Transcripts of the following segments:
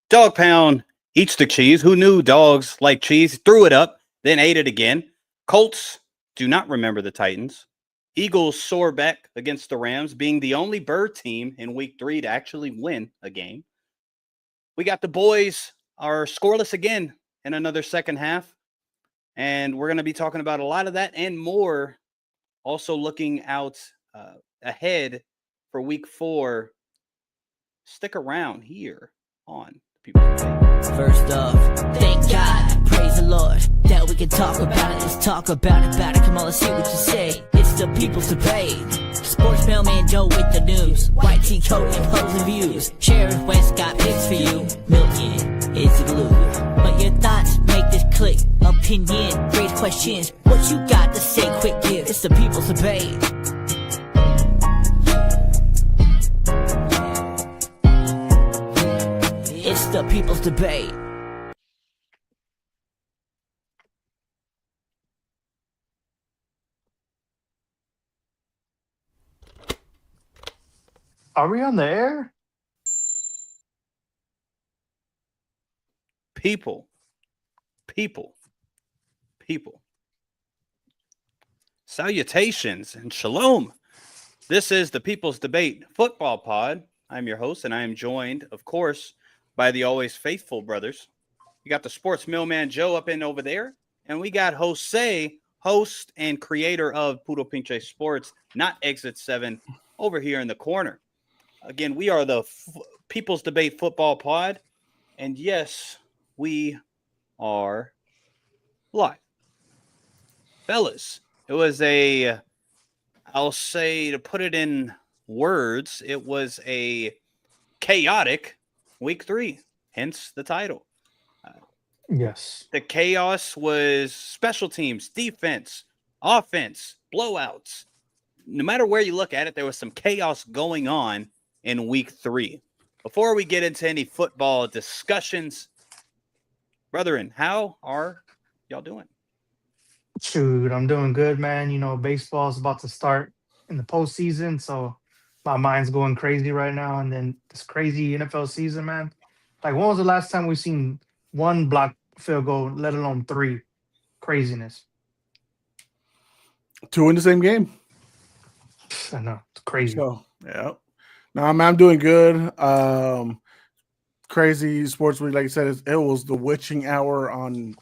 Dog Pound eats the cheese. Who knew dogs like cheese? Threw it up, then ate it again. Colts do not remember the Titans. Eagles soar back against the Rams, being the only bird team in week 3 to actually win a game. We got the boys are scoreless again in another second half. And we're going to be talking about a lot of that and more. Also looking out ahead for week 4. Stick around here on People Debate. First off, thank God, praise the Lord, that we can talk about it. Let's talk about it. Come on, let's see what you say. It's the People's Debate. Sports mailman Joe with the news. White tea coat and opposing views. Sheriff West got picks for you. Milton is the glue. But your thoughts make this click. Opinion, raise questions. What you got to say, quick give. It's the People's Debate. It's the People's Debate. Are we on the air? People. Salutations and shalom. This is the People's Debate Football Pod. I'm your host, and I am joined, of course, by the always faithful brothers. You got the sports mailman Joe up in over there, and we got Jose, host and creator of Puro Pinche Sports, not Exit 7, over here in the corner. Again, we are the People's Debate Football Pod, and yes, we are live. Fellas, it was I'll say, to put it in words, it was a chaotic week 3, hence the title. Yes. The chaos was special teams, defense, offense, blowouts. No matter where you look at it, there was some chaos going on in week 3. Before we get into any football discussions, brethren, how are y'all doing? Shoot, I'm doing good, man. You know, baseball's about to start in the postseason, so my mind's going crazy right now. And then this crazy NFL season, man. Like, when was the last time we've seen one block field goal, let alone 3? Craziness. 2 in the same game. I know, it's crazy. So, yeah. No, I'm doing good. Crazy sports week, like I said, it was the witching hour on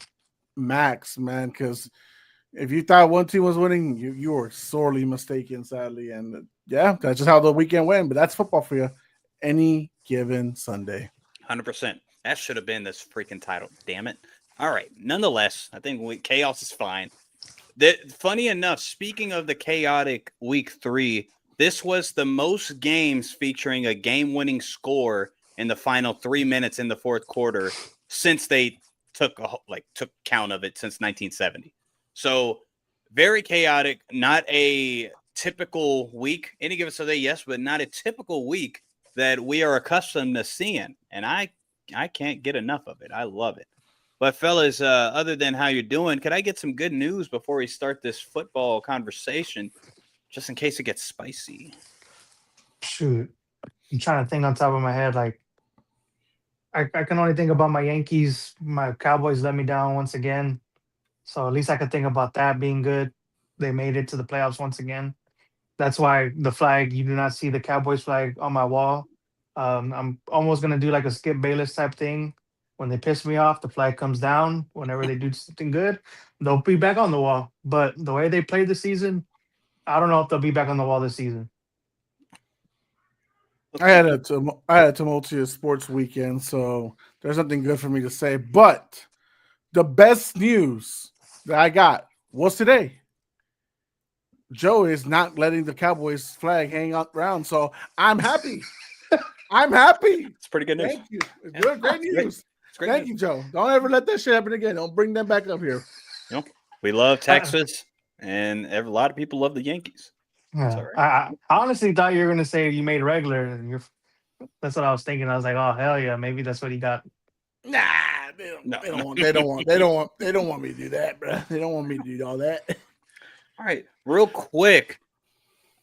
Max, man, because if you thought one team was winning, you were sorely mistaken, sadly. And yeah, that's just how the weekend went. But that's football for you. Any given Sunday. 100%. That should have been this freaking title. Damn it. All right. Nonetheless, I think chaos is fine. Funny enough, speaking of the chaotic week 3, this was the most games featuring a game-winning score in the final 3 minutes in the fourth quarter since they took count of it since 1970. So very chaotic, not a typical week. Any given Sunday, yes, but not a typical week that we are accustomed to seeing. And I can't get enough of it. I love it. But fellas, other than how you're doing, could I get some good news before we start this football conversation, just in case it gets spicy? Shoot, I'm trying to think on top of my head. Like, I can only think about my Yankees. My Cowboys let me down once again. So at least I could think about that being good. They made it to the playoffs once again. That's why the flag, you do not see the Cowboys flag on my wall. I'm almost going to do like a Skip Bayless type thing. When they piss me off, the flag comes down. Whenever they do something good, they'll be back on the wall. But the way they played this season, I don't know if they'll be back on the wall this season. I had a tumultuous sports weekend, so there's nothing good for me to say. But the best news that I got was today. Joe is not letting the Cowboys flag hang out around, so I'm happy. I'm happy. It's pretty good news. Thank you. It's good, great news. Thank you, Joe. Don't ever let that shit happen again. Don't bring them back up here. You know, we love Texas, and a lot of people love the Yankees. Yeah. I honestly thought you were going to say you made regular. That's what I was thinking. I was like, oh, hell yeah. Maybe that's what he got. Nah, they don't want me to do that, bro. They don't want me to do all that. All right, real quick.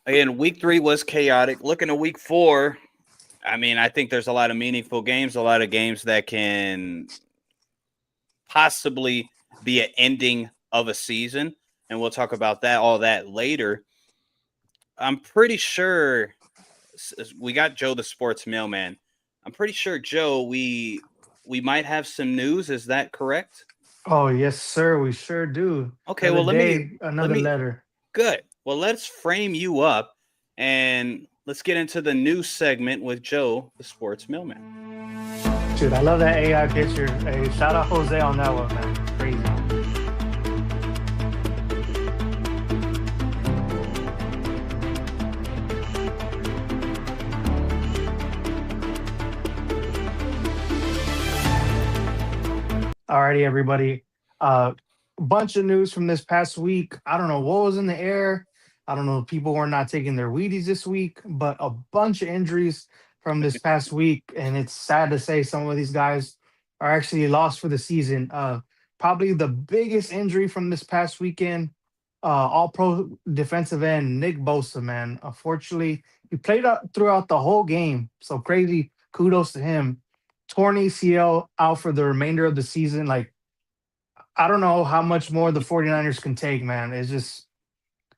Again, week 3 was chaotic. Looking at week 4, I mean, I think there's a lot of meaningful games, a lot of games that can possibly be an ending of a season, and we'll talk about all that later. I'm pretty sure we got Joe the sports mailman. I'm pretty sure, Joe, we might have some news. Is that correct? Oh yes, sir. We sure do. Okay, Another well let day, me another letter. good. Well, let's frame you up and let's get into the news segment with Joe the sports mailman. Dude, I love that AI picture. Hey, shout out Jose on that one, man. Crazy. Alrighty, everybody. Bunch of news from this past week. I don't know what was in the air. I don't know if people were not taking their Wheaties this week, but a bunch of injuries from this past week. And it's sad to say some of these guys are actually lost for the season. Probably the biggest injury from this past weekend, all pro defensive end, Nick Bosa, man. Unfortunately, he played out throughout the whole game. So crazy. Kudos to him. Torn ACL out for the remainder of the season. Like, I don't know how much more the 49ers can take, man. It's just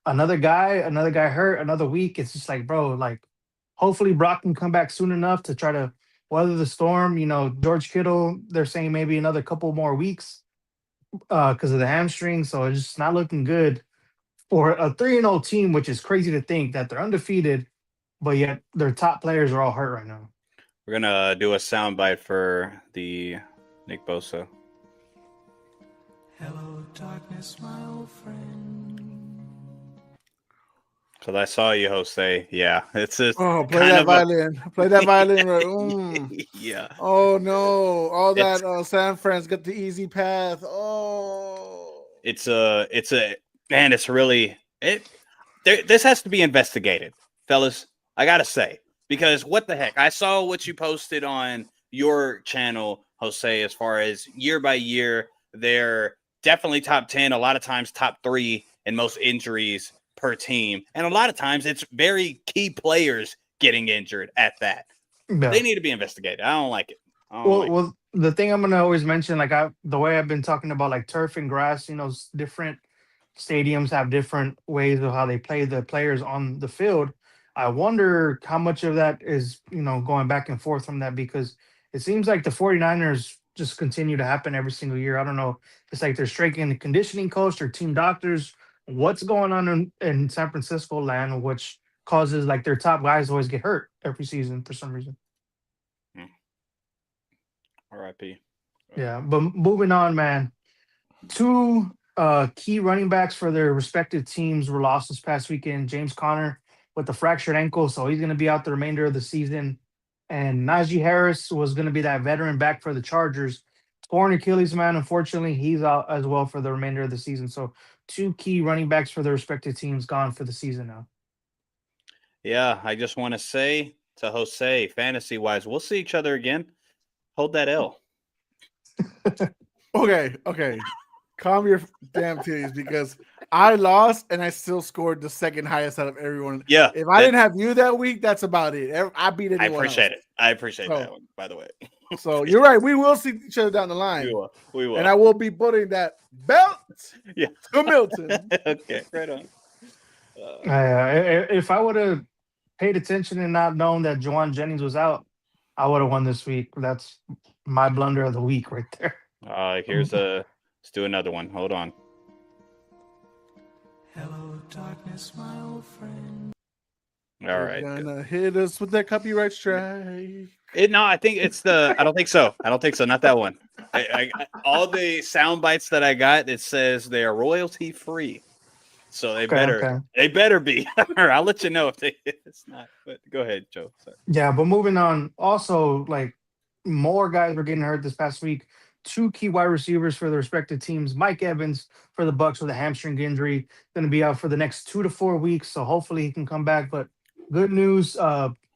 another guy hurt, another week. It's just like, bro, like, hopefully Brock can come back soon enough to try to weather the storm. You know, George Kittle, they're saying maybe another couple more weeks because of the hamstring. So it's just not looking good for a 3-0 team, which is crazy to think that they're undefeated, but yet their top players are all hurt right now. We're gonna do a soundbite for the Nick Bosa. Hello, darkness, my old friend. Cause I saw you, Jose. Yeah, it's just Oh, play that violin. Play that violin. Mm. Yeah. Oh no! All that San Fran's got the easy path. Oh, It's a man. It's really it. This has to be investigated, fellas. I gotta say, because what the heck? I saw what you posted on your channel, Jose. As far as year by year, they're definitely top 10. A lot of times, top 3 in most injuries per team, and a lot of times it's very key players getting injured at that. Yeah. They need to be investigated. I don't like it. Well, the thing I'm gonna always mention, like the way I've been talking about like turf and grass, you know, different stadiums have different ways of how they play the players on the field. I wonder how much of that is, you know, going back and forth from that, because it seems like the 49ers just continue to happen every single year. I don't know. It's like they're striking the conditioning coach or team doctors. What's going on in San Francisco land, which causes like their top guys always get hurt every season for some reason. R.I.P. Yeah, but moving on, man. 2 key running backs for their respective teams were lost this past weekend. James Conner with the fractured ankle, so he's going to be out the remainder of the season. And Najee Harris was going to be that veteran back for the Chargers. Torn Achilles, man. Unfortunately, he's out as well for the remainder of the season. So 2 key running backs for their respective teams gone for the season now. Yeah, I just want to say to Jose, fantasy-wise, we'll see each other again. Hold that L. Okay. Calm your damn titties, because I lost and I still scored the second highest out of everyone. Yeah. If I didn't have you that week, that's about it. I beat anyone. I appreciate else. it. I appreciate that one, by the way. So you're right. We will see each other down the line. We will. And I will be putting that belt to Milton. Okay, right on. If I would have paid attention and not known that Juwan Jennings was out, I would have won this week. That's my blunder of the week right there. Let's do another one. Hold on. Hello, darkness, my old friend. All right. Gonna hit us with that copyright strike. I think it's the. I don't think so. Not that one. All the sound bites that I got, it says they are royalty free, so they better be. I'll let you know if it's not. But go ahead, Joe. Sorry. Yeah, but moving on. Also, like, more guys were getting hurt this past week. 2 key wide receivers for the respective teams. Mike Evans for the Bucks with a hamstring injury, going to be out for the next 2 to 4 weeks. So hopefully he can come back. But good news,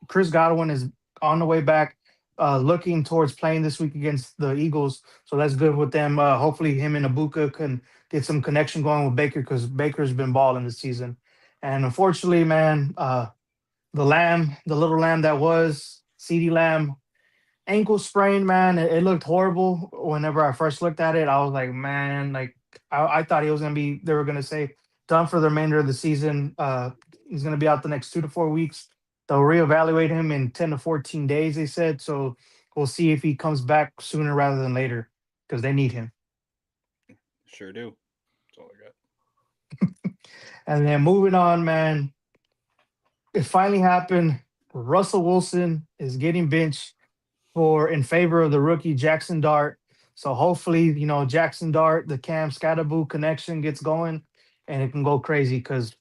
Chris Godwin is on the way back, looking towards playing this week against the Eagles. So that's good with them. Hopefully him and Ibuka can get some connection going with Baker, because Baker's been balling this season. And unfortunately, man, the little lamb that was, CeeDee Lamb ankle sprain, man. It looked horrible whenever I first looked at it. I was like, man, like I thought he was gonna be. They were gonna say done for the remainder of the season. He's gonna be out the next 2 to 4 weeks. They'll reevaluate him in 10 to 14 days. They said so. We'll see if he comes back sooner rather than later because they need him. Sure do. That's all I got. And then moving on, man, it finally happened. Russell Wilson is getting benched for in favor of the rookie Jackson Dart. So hopefully, Jackson Dart, the Cam Scatterboo connection gets going and it can go crazy because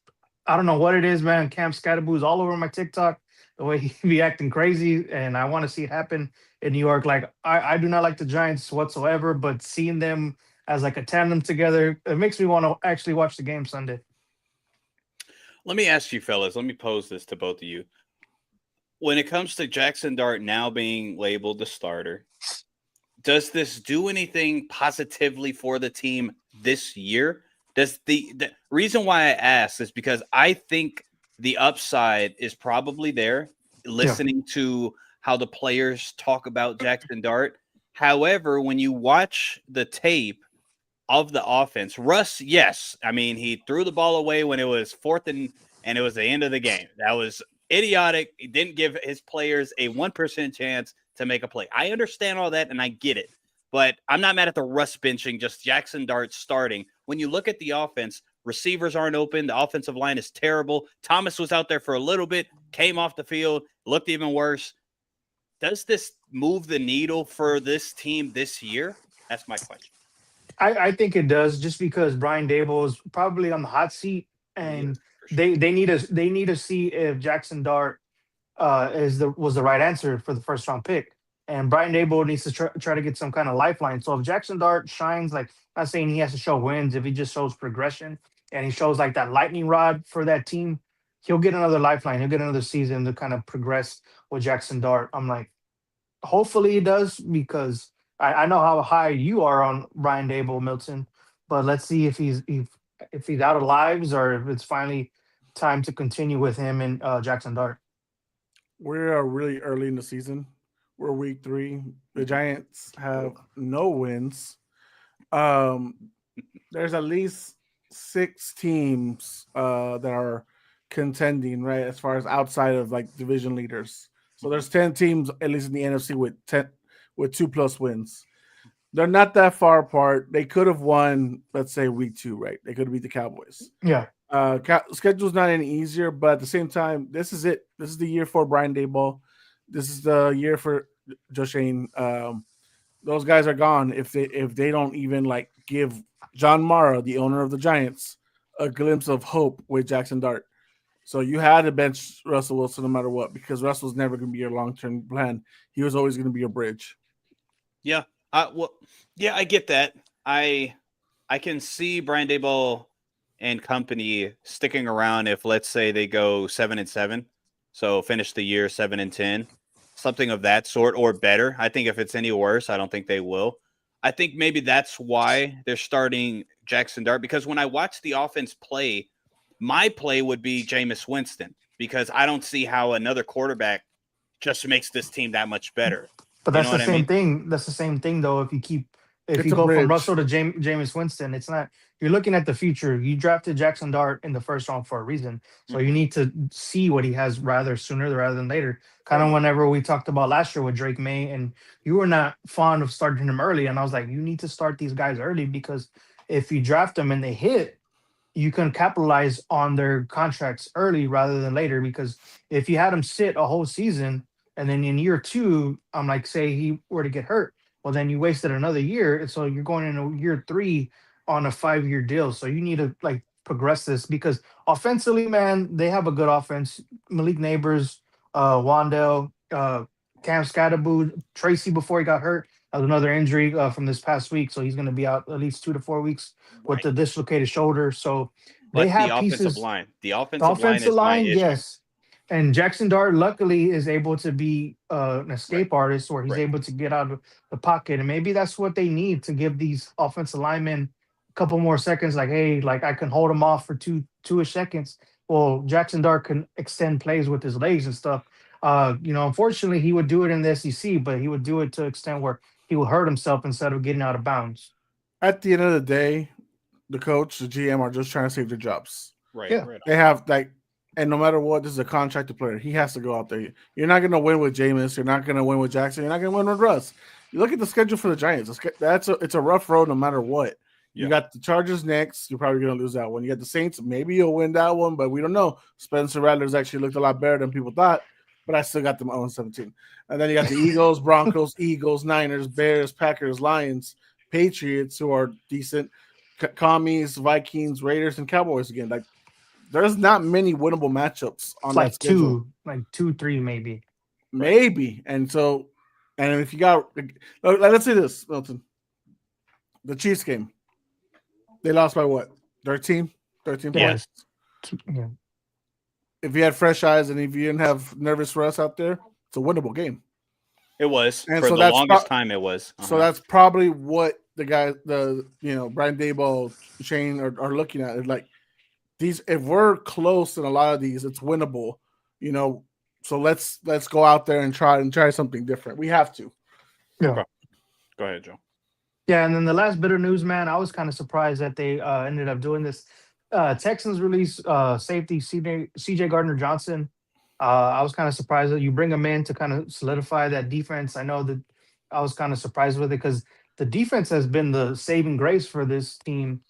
I don't know what it is, man. Cam Scatterboo is all over my TikTok, the way he be acting crazy, and I want to see it happen in New York. Like I do not like the Giants whatsoever, but seeing them as like a tandem together, it makes me want to actually watch the game Sunday. Let me ask you, fellas. Let me pose this to both of you. When it comes to Jackson Dart now being labeled the starter, does this do anything positively for the team this year? Does the reason why I ask is because I think the upside is probably there, listening to how the players talk about Jackson Dart. However, when you watch the tape of the offense, Russ, yes, I mean, he threw the ball away when it was fourth and it was the end of the game. That was idiotic. He didn't give his players a 1% chance to make a play. I understand all that, and I get it. But I'm not mad at the Russ benching, just Jackson Dart starting. When you look at the offense, receivers aren't open. The offensive line is terrible. Thomas was out there for a little bit, came off the field, looked even worse. Does this move the needle for this team this year? That's my question. I think it does, just because Brian Dable is probably on the hot seat, and they need to see if Jackson Dart was the right answer for the first round pick. And Brian Dable needs to try to get some kind of lifeline. So if Jackson Dart shines, like, not saying he has to show wins, if he just shows progression and he shows like that lightning rod for that team, he'll get another lifeline. He'll get another season to kind of progress with Jackson Dart. I'm like, hopefully he does, because I know how high you are on Brian Dable, Milton. But let's see if he's out of lives, or if it's finally time to continue with him and Jackson Dart. We're really early in the season. We're week 3. The Giants have no wins. There's at least 6 teams that are contending, right, as far as outside of like division leaders. So there's 10 teams, at least in the NFC, with 2+ wins. They're not that far apart. They could have won, let's say, week 2, right? They could have beat the Cowboys. Yeah. Schedule's not any easier, but at the same time, this is it. This is the year for Brian Daboll. This is the year for Joe Shane. Those guys are gone if they don't even like give John Mara, the owner of the Giants, a glimpse of hope with Jackson Dart. So you had to bench Russell Wilson no matter what, because Russell's never going to be your long-term plan. He was always going to be a bridge. Yeah. I get that. I can see Brian Daboll and company sticking around if, let's say, they go 7-7. So finish the year 7-10, something of that sort, or better. I think if it's any worse, I don't think they will. I think maybe that's why they're starting Jackson Dart, because when I watch the offense play, my play would be Jameis Winston, because I don't see how another quarterback just makes this team that much better. But that's the same thing. That's the same thing, though. If you go from Russell to Jameis Winston, it's not. You're looking at the future. You drafted Jackson Dart in the first round for a reason, so you need to see what he has sooner rather than later. Kind of whenever we talked about last year with Drake May, and you were not fond of starting him early, and I was like, you need to start these guys early, because if you draft them and they hit, you can capitalize on their contracts early rather than later. Because if you had them sit a whole season, and then in year 2, I'm like, say he were to get hurt, well, then you wasted another year. And so you're going into year 3 on a 5-year deal. So you need to like progress this, because offensively, man, they have a good offense. Malik Neighbors, Wandell, Cam Scatterboo, Tracy before he got hurt, has another injury from this past week. So he's going to be out at least 2 to 4 weeks with the dislocated shoulder. So they have the pieces. Offensive line. The offensive line is yes. And Jackson Dart, luckily, is able to be an escape artist, where he's able to get out of the pocket. And maybe that's what they need, to give these offensive linemen a couple more seconds. Like, hey, like I can hold him off for two-ish seconds. Well, Jackson Dart can extend plays with his legs and stuff. Unfortunately, he would do it in the SEC, but he would do it to an extent where he would hurt himself instead of getting out of bounds. At the end of the day, the coach, the GM are just trying to save their jobs. Right. Yeah. Right. They have and no matter what, this is a contracted player. He has to go out there. You're not going to win with Jameis. You're not going to win with Jackson. You're not going to win with Russ. You look at the schedule for the Giants. It's a rough road no matter what. You Yeah. got the Chargers next. You're probably going to lose that one. You got the Saints. Maybe you'll win that one, but we don't know. Spencer Rattler's actually looked a lot better than people thought, but I still got them 0-17. And then you got the Eagles, Broncos, Eagles, Niners, Bears, Packers, Lions, Patriots, who are decent, Commies, Vikings, Raiders, and Cowboys again. Like, there's not many winnable matchups on It's that like schedule. two, three, maybe. Maybe. And if you got, let's say this, Milton, the Chiefs game, they lost by what? 13 Yeah. points. Yeah. If you had fresh eyes and if you didn't have nervous Russ out there, it's a winnable game. It was And for so the that's longest time. It was. So that's probably what the guy, Brian Daboll, Shane are looking at. It's like, these, if we're close in a lot of these, it's winnable, So let's go out there and try something different. We have to. Yeah. Go ahead, Joe. Yeah, and then the last bit of news, man, I was kind of surprised that they ended up doing this. Texans release safety CJ Gardner Johnson. I was kind of surprised that you bring him in to kind of solidify that defense. I know that I was kind of surprised with it because the defense has been the saving grace for this team,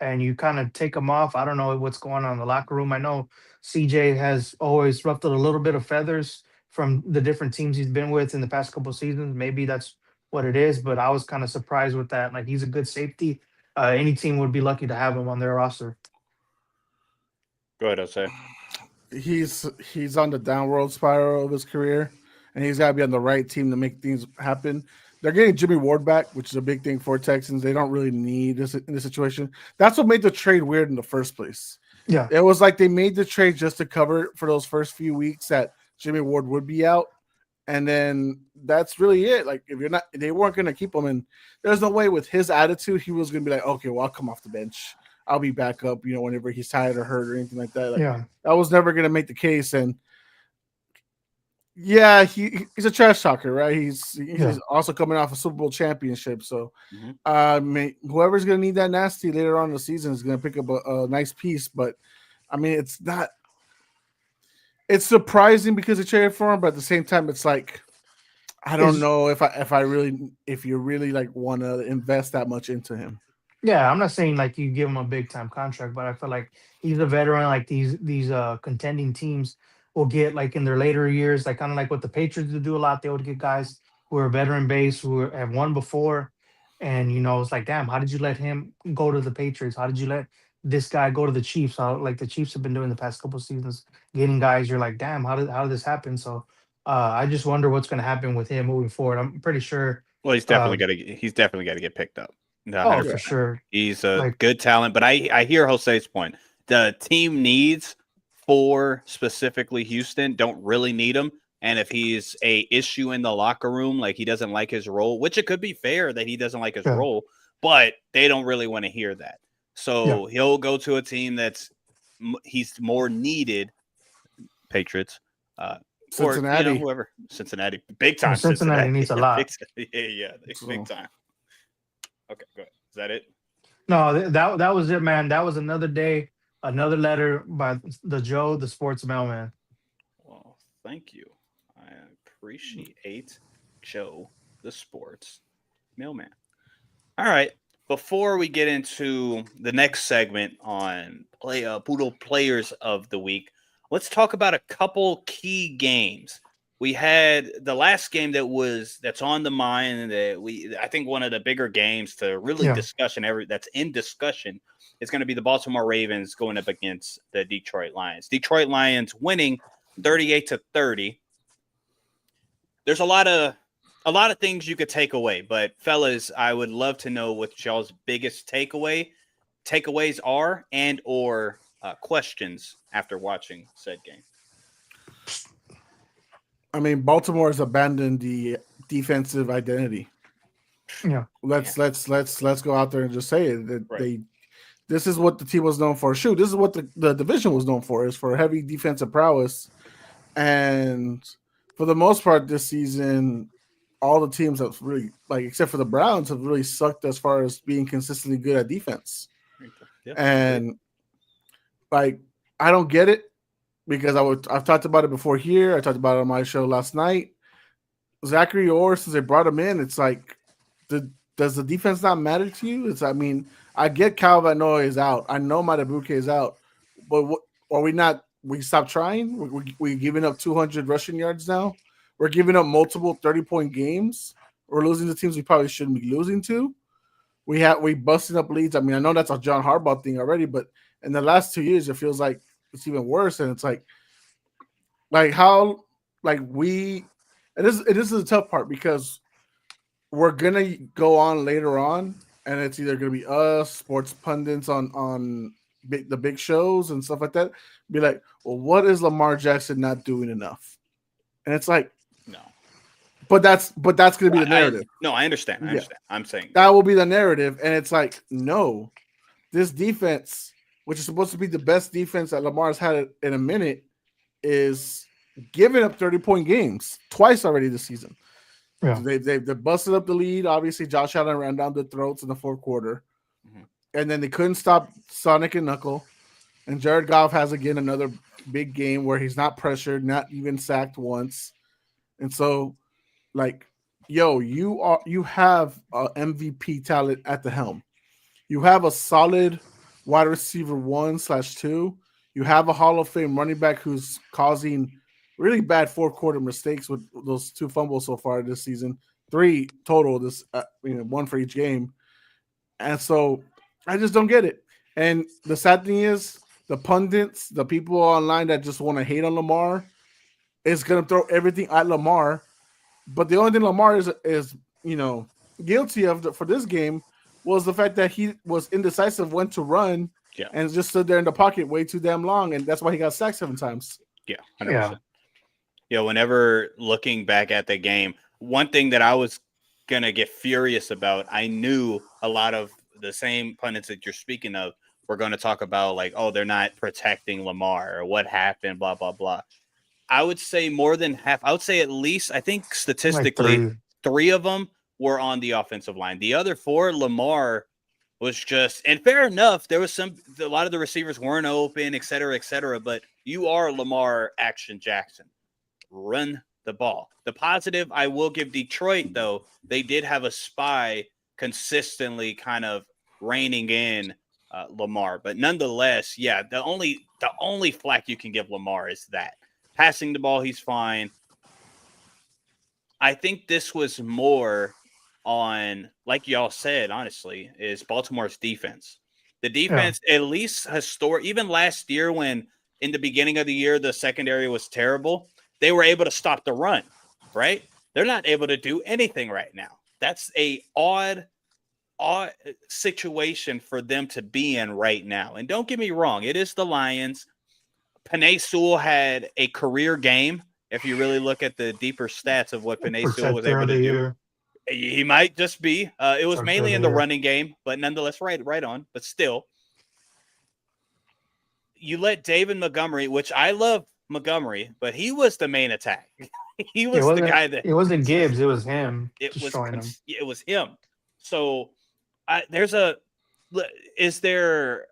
and you kind of take him off. I don't know what's going on in the locker room. I know CJ has always ruffled a little bit of feathers from the different teams he's been with in the past couple seasons. Maybe that's what it is, but I was kind of surprised with that. Like, he's a good safety. Any team would be lucky to have him on their roster. Go ahead, Jose. He's on the downward spiral of his career, and he's got to be on the right team to make things happen. They're getting Jimmy Ward back, which is a big thing for Texans. They don't really need this in this situation. That's what made the trade weird in the first place. Yeah. It was like they made the trade just to cover for those first few weeks that Jimmy Ward would be out. And then that's really it. Like, they weren't going to keep him. And there's no way with his attitude, he was going to be like, okay, well, I'll come off the bench. I'll be back up, whenever he's tired or hurt or anything like that. Like, Yeah. that was never going to make the case. And yeah, he's a trash talker, right? He's also coming off a Super Bowl championship. So whoever's going to need that nasty later on in the season is going to pick up a nice piece. But, I mean, it's surprising because they traded for him, but at the same time, it's like, I don't know if you really like want to invest that much into him. Yeah, I'm not saying like you give him a big time contract, but I feel like he's a veteran. Like these contending teams will get like in their later years, like kind of like what the Patriots would do a lot. They would get guys who are veteran based, who have won before, and it's like, damn, how did you let him go to the Patriots? How did you let this guy go to the Chiefs? How, like the Chiefs have been doing the past couple of seasons, getting guys. You're like, damn, how did this happen? So I just wonder what's going to happen with him moving forward. I'm pretty sure. Well, he's definitely got to get picked up. No, Oh, for sure. He's a Like- good talent, but I hear Jose's point. The team needs for specifically Houston don't really need him. And if he's a issue in the locker room, like he doesn't like his role, which it could be fair that he doesn't like his Yeah. role, but they don't really want to hear that. So he'll go to a team he's more needed. Patriots, Cincinnati. or whoever. Cincinnati, big time. Cincinnati needs a lot. Big time. Okay, go ahead. Is that it? No, that was it, man. That was another day, another letter by the Joe, the sports mailman. Well, thank you. I appreciate Joe, the sports mailman. All right. Before we get into the next segment on Poodle Players of the Week, let's talk about a couple key games. We had the last game that's on the mind that I think one of the bigger games to really that's in discussion is going to be the Baltimore Ravens going up against the Detroit Lions. Detroit Lions winning 38-30. There's a lot of things you could take away, but fellas, I would love to know what y'all's biggest takeaways are or questions after watching said game. I mean, Baltimore has abandoned the defensive identity. Yeah. Let's go out there and just say it. That this is what the team was known for. This is what the division was known for, is for heavy defensive prowess. And for the most part this season, all the teams have really like, except for the Browns, have really sucked as far as being consistently good at defense. Yeah. And like, I don't get it because I've talked about it before here. I talked about it on my show last night. Zachary Orr, since they brought him in, it's like, does the defense not matter to you? I mean, I get Kyle Van Noy is out. I know Matabuke is out, but are we not? We stopped trying. We're giving up 200 rushing yards now. We're giving up multiple 30-point games. We're losing to teams we probably shouldn't be losing to. We busting up leads. I mean, I know that's a John Harbaugh thing already, but in the last 2 years, it feels like it's even worse. And it's like how we. And this is the tough part because we're gonna go on later on, and it's either gonna be us, sports pundits on the big shows and stuff like that. Be like, well, what is Lamar Jackson not doing enough? And it's like, No. but that's gonna be the narrative. I understand. I understand. I'm saying that will be the narrative, and it's like, no, this defense, which is supposed to be the best defense that Lamar's had in a minute, is giving up 30-point games twice already this season. Yeah. They busted up the lead. Obviously, Josh Allen ran down the throats in the fourth quarter. Mhm. And then they couldn't stop Sonic and Knuckle. And Jared Goff has, again, another big game where he's not pressured, not even sacked once. And so, like, yo, you have MVP talent at the helm. You have a solid wide receiver 1/2. You have a Hall of Fame running back who's causing really bad fourth quarter mistakes with those 2 fumbles so far this season, 3 total. This, 1 for each game, and so I just don't get it. And the sad thing is, the pundits, the people online that just want to hate on Lamar, is going to throw everything at Lamar. But the only thing Lamar is guilty of for this game was the fact that he was indecisive when to run, and just stood there in the pocket way too damn long, and that's why he got sacked 7 times. Yeah, 100%. Whenever looking back at the game, one thing that I was going to get furious about, I knew a lot of the same pundits that you're speaking of were going to talk about, like, oh, they're not protecting Lamar or what happened, blah, blah, blah. I would say more than half. I would say at least, I think statistically, like 3 of them were on the offensive line. The other 4, Lamar was just, and fair enough, there was a lot of the receivers weren't open, et cetera, but you are Lamar Action Jackson. Run the ball. The positive I will give Detroit, though, they did have a spy consistently kind of reining in Lamar. But nonetheless, yeah, the only flack you can give Lamar is that. Passing the ball, he's fine. I think this was more on, like y'all said, honestly, is Baltimore's defense. The defense, at least even last year when in the beginning of the year the secondary was terrible, they were able to stop the run, right? They're not able to do anything right now. That's a odd situation for them to be in right now. And don't get me wrong, it is the Lions. Penei Sewell had a career game. If you really look at the deeper stats of what Penei Sewell was able to do, he might just be. It was mainly in the running game, but nonetheless, right on. But still, you let David Montgomery, which I love Montgomery, but he was the main attack. He was the guy that it wasn't Gibbs, it was him. It destroying him. It was him. So is there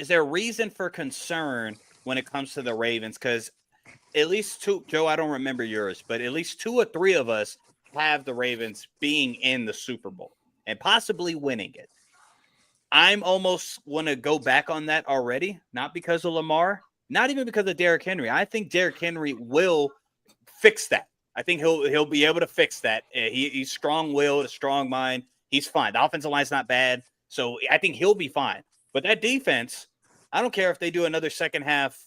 a reason for concern when it comes to the Ravens? Because at least 2, Joe, I don't remember yours, but at least 2 or 3 of us have the Ravens being in the Super Bowl and possibly winning it. I'm almost want to go back on that already, not because of Lamar, not even because of Derrick Henry. I think Derrick Henry will fix that. I think he'll be able to fix that. He's strong-willed, a strong mind. He's fine. The offensive line's not bad, so I think he'll be fine. But that defense, I don't care if they do another second half.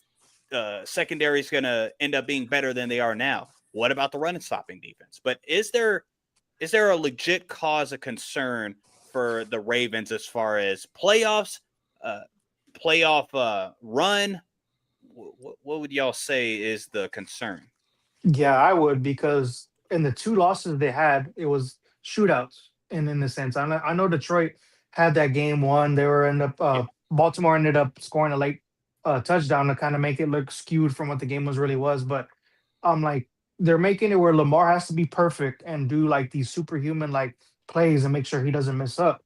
Secondary is going to end up being better than they are now. What about the run and stopping defense? But is there a legit cause of concern for the Ravens as far as playoffs, playoff run? What would y'all say is the concern? Yeah, I would, because in the 2 losses they had, it was shootouts. And in the sense, I know Detroit had that game won. Baltimore ended up scoring a late touchdown to kind of make it look skewed from what the game really was. But I'm like, they're making it where Lamar has to be perfect and do like these superhuman like plays and make sure he doesn't mess up.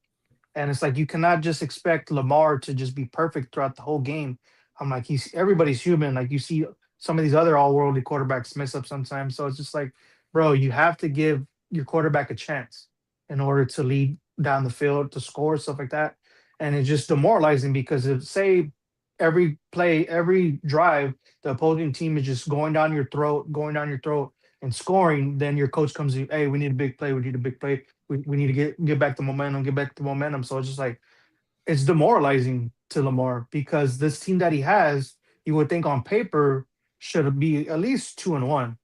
And it's like you cannot just expect Lamar to just be perfect throughout the whole game. I'm like, he's everybody's human. Like you see some of these other all-worldly quarterbacks mess up sometimes. So it's just like, bro, you have to give your quarterback a chance in order to lead down the field, to score, stuff like that. And it's just demoralizing because if say every play, every drive, the opposing team is just going down your throat and scoring, then your coach comes to you, hey, we need a big play, we need a big play, we need to get back the momentum, get back the momentum. So it's just like it's demoralizing to Lamar because this team that he has, you would think on paper should be at least 2-1.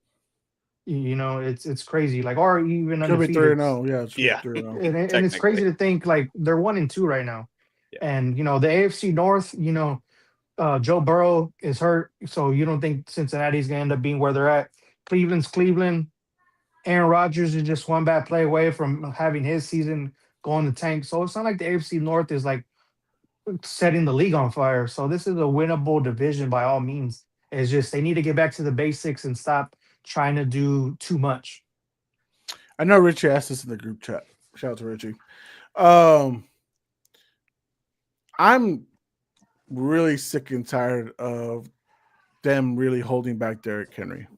You know, it's crazy, like or even Should be 3 undefeated. and 0. Yeah, it should Yeah. be 3 and 0. And it's crazy Technically. to think like they're 1-2 right now. Yeah. And the AFC North, Joe Burrow is hurt, so you don't think Cincinnati's gonna end up being where they're at. Cleveland's Cleveland. Aaron Rodgers is just one bad play away from having his season go in the tank. So it's not like the AFC North is like setting the league on fire. So this is a winnable division by all means. It's just they need to get back to the basics and stop trying to do too much. I know Richie asked this in the group chat. Shout out to Richie. Um, I'm really sick and tired of them really holding back Derrick Henry.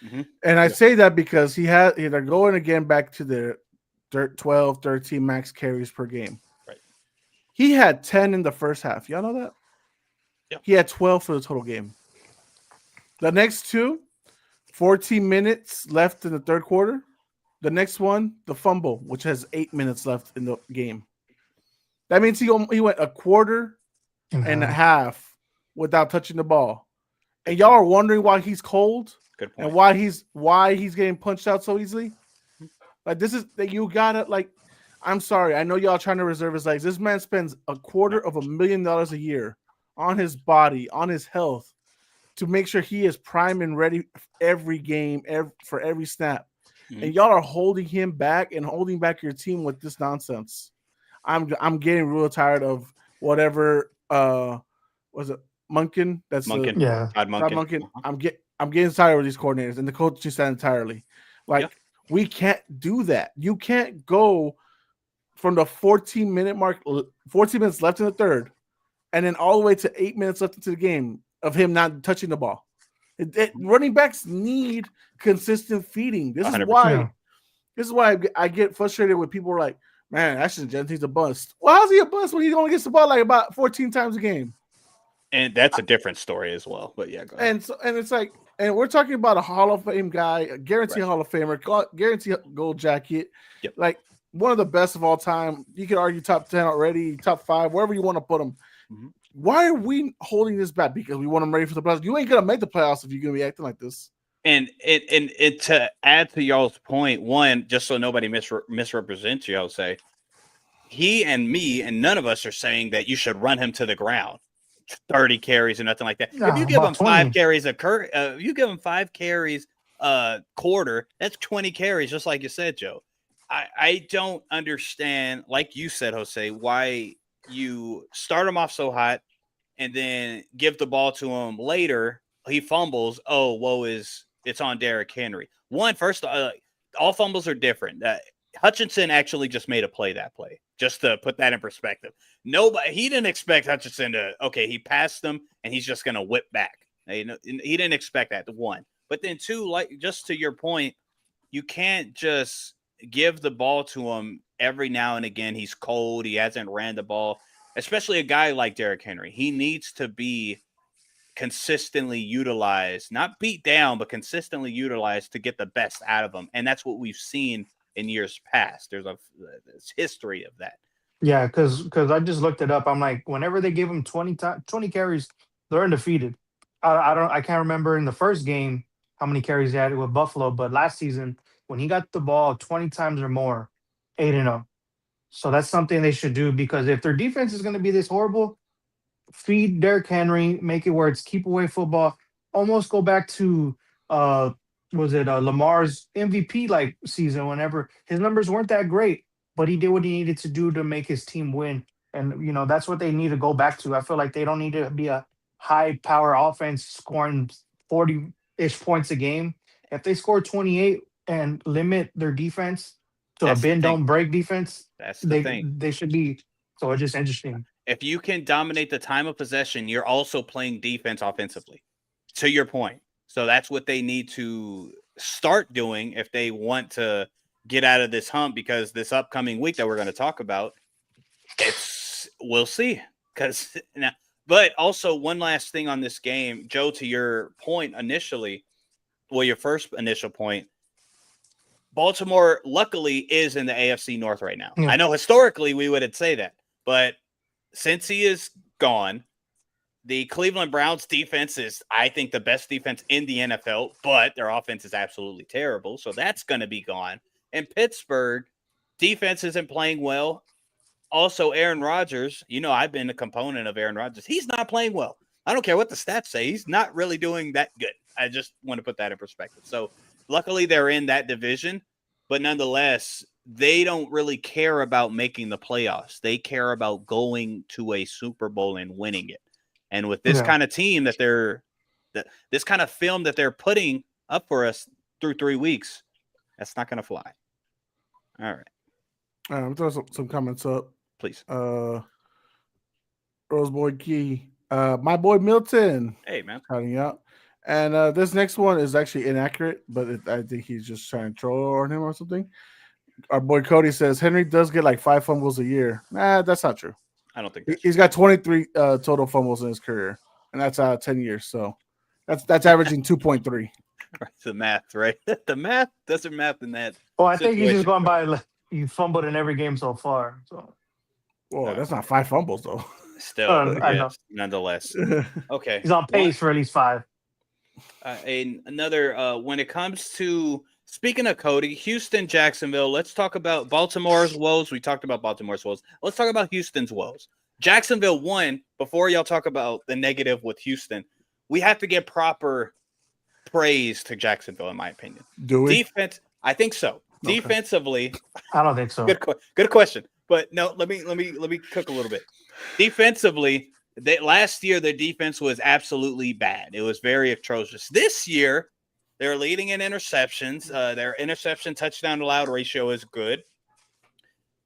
Mhm. And I say that because they're going again back to their 12, 13 max carries per game. Right. He had 10 in the first half. Y'all know that? Yeah. He had 12 for the total game. The next two, 14 minutes left in the third quarter. The next one, the fumble, which has 8 minutes left in the game. That means he went a quarter and a half without touching the ball. And y'all are wondering why he's cold Good point. and why he's getting punched out so easily. Like this is that you gotta like. I'm sorry, I know y'all trying to reserve his legs. This man spends $250,000 a year on his body, on his health, to make sure he is prime and ready every game, for every snap. Mhm. And y'all are holding him back and holding back your team with this nonsense. I'm getting real tired of whatever was it Munkin? That's Munkin. Yeah. Todd Todd Munkin. Munkin. I'm getting tired of these coordinators and the coaching staff entirely. Like we can't do that. You can't go from the 14-minute mark, 14 minutes left in the third, and then all the way to 8 minutes left into the game of him not touching the ball. Running backs need consistent feeding. This 100%. is why I get frustrated when people are like, man, Ashton Genty's a bust. Well, how's he a bust when he only gets the ball like about 14 times a game? And that's a different story as well. But yeah, go ahead. And it's like, and we're talking about a Hall of Fame guy, a guaranteed Hall of Famer, guaranteed gold jacket, Yep. like one of the best of all time. You could argue top 10 already, top 5, wherever you want to put him. Mhm. Why are we holding this back? Because we want him ready for the playoffs. You ain't gonna make the playoffs if you're gonna be acting like this. And it to add to y'all's point, one, just so nobody misrepresents you, I'll say he and me and none of us are saying that you should run him to the ground, 30 carries or nothing like that. Nah, if you give him about 20. 5 carries you give him 5 carries a quarter, that's 20 carries, just like you said, Joe. I don't understand, like you said, Jose, why you start him off so hot and then give the ball to him later. He fumbles. Oh, it's on Derrick Henry. First, all fumbles are different. Hutchinson actually just made a play that play, just to put that in perspective. He didn't expect Hutchinson he passed him and he's just going to whip back. He didn't expect that, one. But then two, like just to your point, you can't just give the ball to him every now and again. He's cold. He hasn't ran the ball, especially a guy like Derrick Henry. He needs to be consistently utilized, not beat down, but consistently utilized to get the best out of him. And that's what we've seen in years past. There's history of that. Yeah, because I just looked it up. I'm like, whenever they give him 20 carries, they're undefeated. I can't remember in the first game how many carries he had with Buffalo, but last season when he got the ball 20 times or more, 8-0. So that's something they should do because if their defense is going to be this horrible, feed Derrick Henry, make it where it's keep away football. Almost go back to Lamar's MVP like season whenever his numbers weren't that great, but he did what he needed to do to make his team win. And that's what they need to go back to. I feel like they don't need to be a high power offense scoring 40 ish points a game. If they score 28 and limit their defense to a That's the bend thing. don't break defense, That's the thing. they should be. So it's just interesting. If you can dominate the time of possession, you're also playing defense offensively. To your point. So that's what they need to start doing if they want to get out of this hump, because this upcoming week that we're going to talk about, we'll see. But also one last thing on this game, Joe, to your point initially, well, your first initial point, Baltimore luckily is in the AFC North right now. Yeah. I know historically we would say that, but since he is gone, the Cleveland Browns defense is, I think, the best defense in the NFL, but their offense is absolutely terrible. So that's going to be gone. And Pittsburgh defense isn't playing well. Also, Aaron Rodgers, I've been a component of Aaron Rodgers. He's not playing well. I don't care what the stats say. He's not really doing that good. I just want to put that in perspective. So luckily they're in that division, but nonetheless, they don't really care about making the playoffs. They care about going to a Super Bowl and winning it. And with this kind of team this kind of film that they're putting up for us through 3 weeks, that's not going to fly. All right. I'm throwing some comments up. Please. Roseboy Key. My boy Milton. Hey, man. Counting out. And this next one is actually inaccurate, but I think he's just trying to troll on him or something. Our boy Cody says Henry does get like 5 fumbles a year. Nah, that's not true. I don't think he's got 23 total fumbles in his career, and that's 10 years. So that's averaging 2.3. Right, the math, right? The math doesn't math in that. Well, I think he's just going by you fumbled in every game so far. So, well, that's not 5 fumbles though. Still, I know. Nonetheless. Okay, he's on pace for at least 5. Another when it comes to, speaking of Cody, Houston, Jacksonville, let's talk about Baltimore's woes. We talked about Baltimore's woes. Let's talk about Houston's woes. Jacksonville won. Before y'all talk about the negative with Houston, we have to give proper praise to Jacksonville, in my opinion. Do we? Defense, I think so. Okay. Defensively, I don't think so. Good question. But no, let me cook a little bit. Defensively, last year their defense was absolutely bad. It was very atrocious. This year, they're leading in interceptions. Their interception touchdown allowed ratio is good.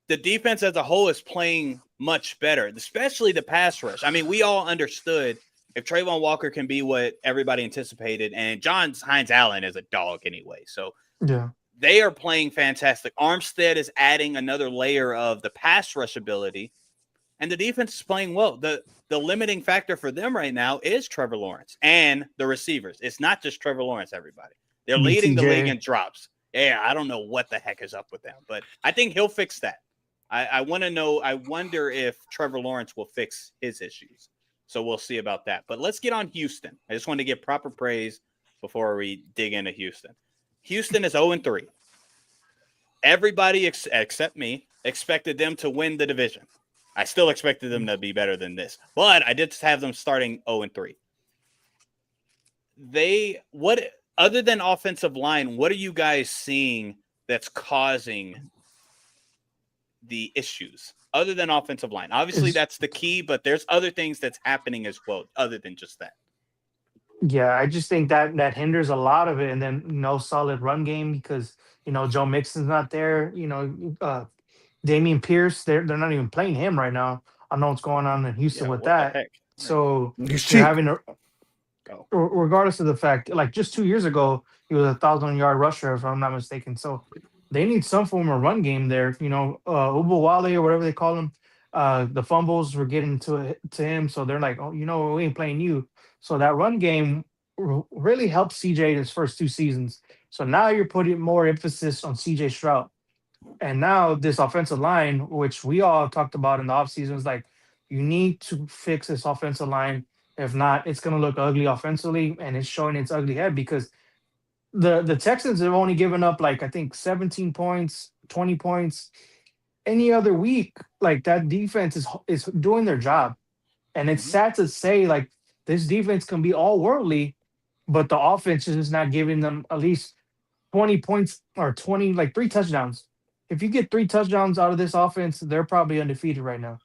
The defense as a whole is playing much better, especially the pass rush. I mean, we all understood if Trayvon Walker can be what everybody anticipated, and John Hines Allen is a dog anyway. So yeah, they are playing fantastic. Armstead is adding another layer of the pass rush ability, and the defense is playing well. The limiting factor for them right now is Trevor Lawrence and the receivers. It's not just Trevor Lawrence, everybody. They're leading the league in drops. Yeah, I don't know what the heck is up with them, but I think he'll fix that. I want to know. I wonder if Trevor Lawrence will fix his issues. So we'll see about that. But let's get on Houston. I just want to give proper praise before we dig into Houston. Houston is 0-3. Everybody except me expected them to win the division. I still expected them to be better than this, but I did have them starting 0-3. Other than offensive line, what are you guys seeing that's causing the issues other than offensive line? Obviously that's the key, but there's other things that's happening as well other than just that. Yeah, I just think that hinders a lot of it. And then no solid run game because Joe Mixon's not there. Damian Pierce, they're not even playing him right now. I know what's going on in Houston with that. So you're having regardless of the fact, like just 2 years ago, he was 1,000-yard rusher, if I'm not mistaken. So they need some form of run game there. Ubawale or whatever they call him. The fumbles were getting to him, so they're like, oh, we ain't playing you. So that run game really helped CJ his first 2 seasons. So now you're putting more emphasis on CJ Stroud. And now this offensive line, which we all talked about in the offseason, is like, you need to fix this offensive line. If not, it's going to look ugly offensively, and it's showing its ugly head because the Texans have only given up, like, I think 17 points, 20 points. Any other week, like, that defense is doing their job. And it's sad to say, like, this defense can be all worldly, but the offense is just not giving them at least 20 points or 20, like 3 touchdowns. If you get 3 touchdowns out of this offense, they're probably undefeated right now.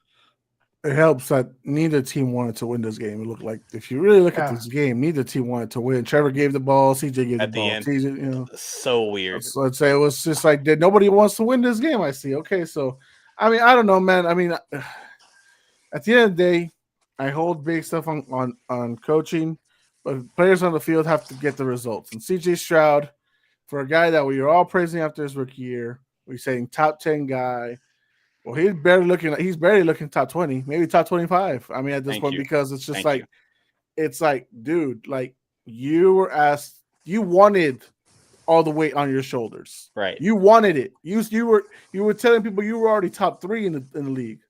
it helps that neither team wanted to win this game. It looked like if you really look at Yeah. this game, neither team wanted to win. Trevor gave the ball, CJ gave At the the ball. end. CJ, So weird. so I'd say it was just like that. Nobody wants to win this game. I see. Okay, so I mean, I don't know, man. I mean, at the end of the day, I hold big stuff on coaching, but players on the field have to get the results. And CJ Stroud, for a guy that we were all praising after his rookie year, we're saying top 10 guy. Well, he's barely looking top 20, maybe top 25. I mean, at this Thank point, you. because it's just Thank you. it's like, dude, like you were asked, you wanted all the weight on your shoulders. Right. You wanted it. You were telling people you were already top 3 in the league.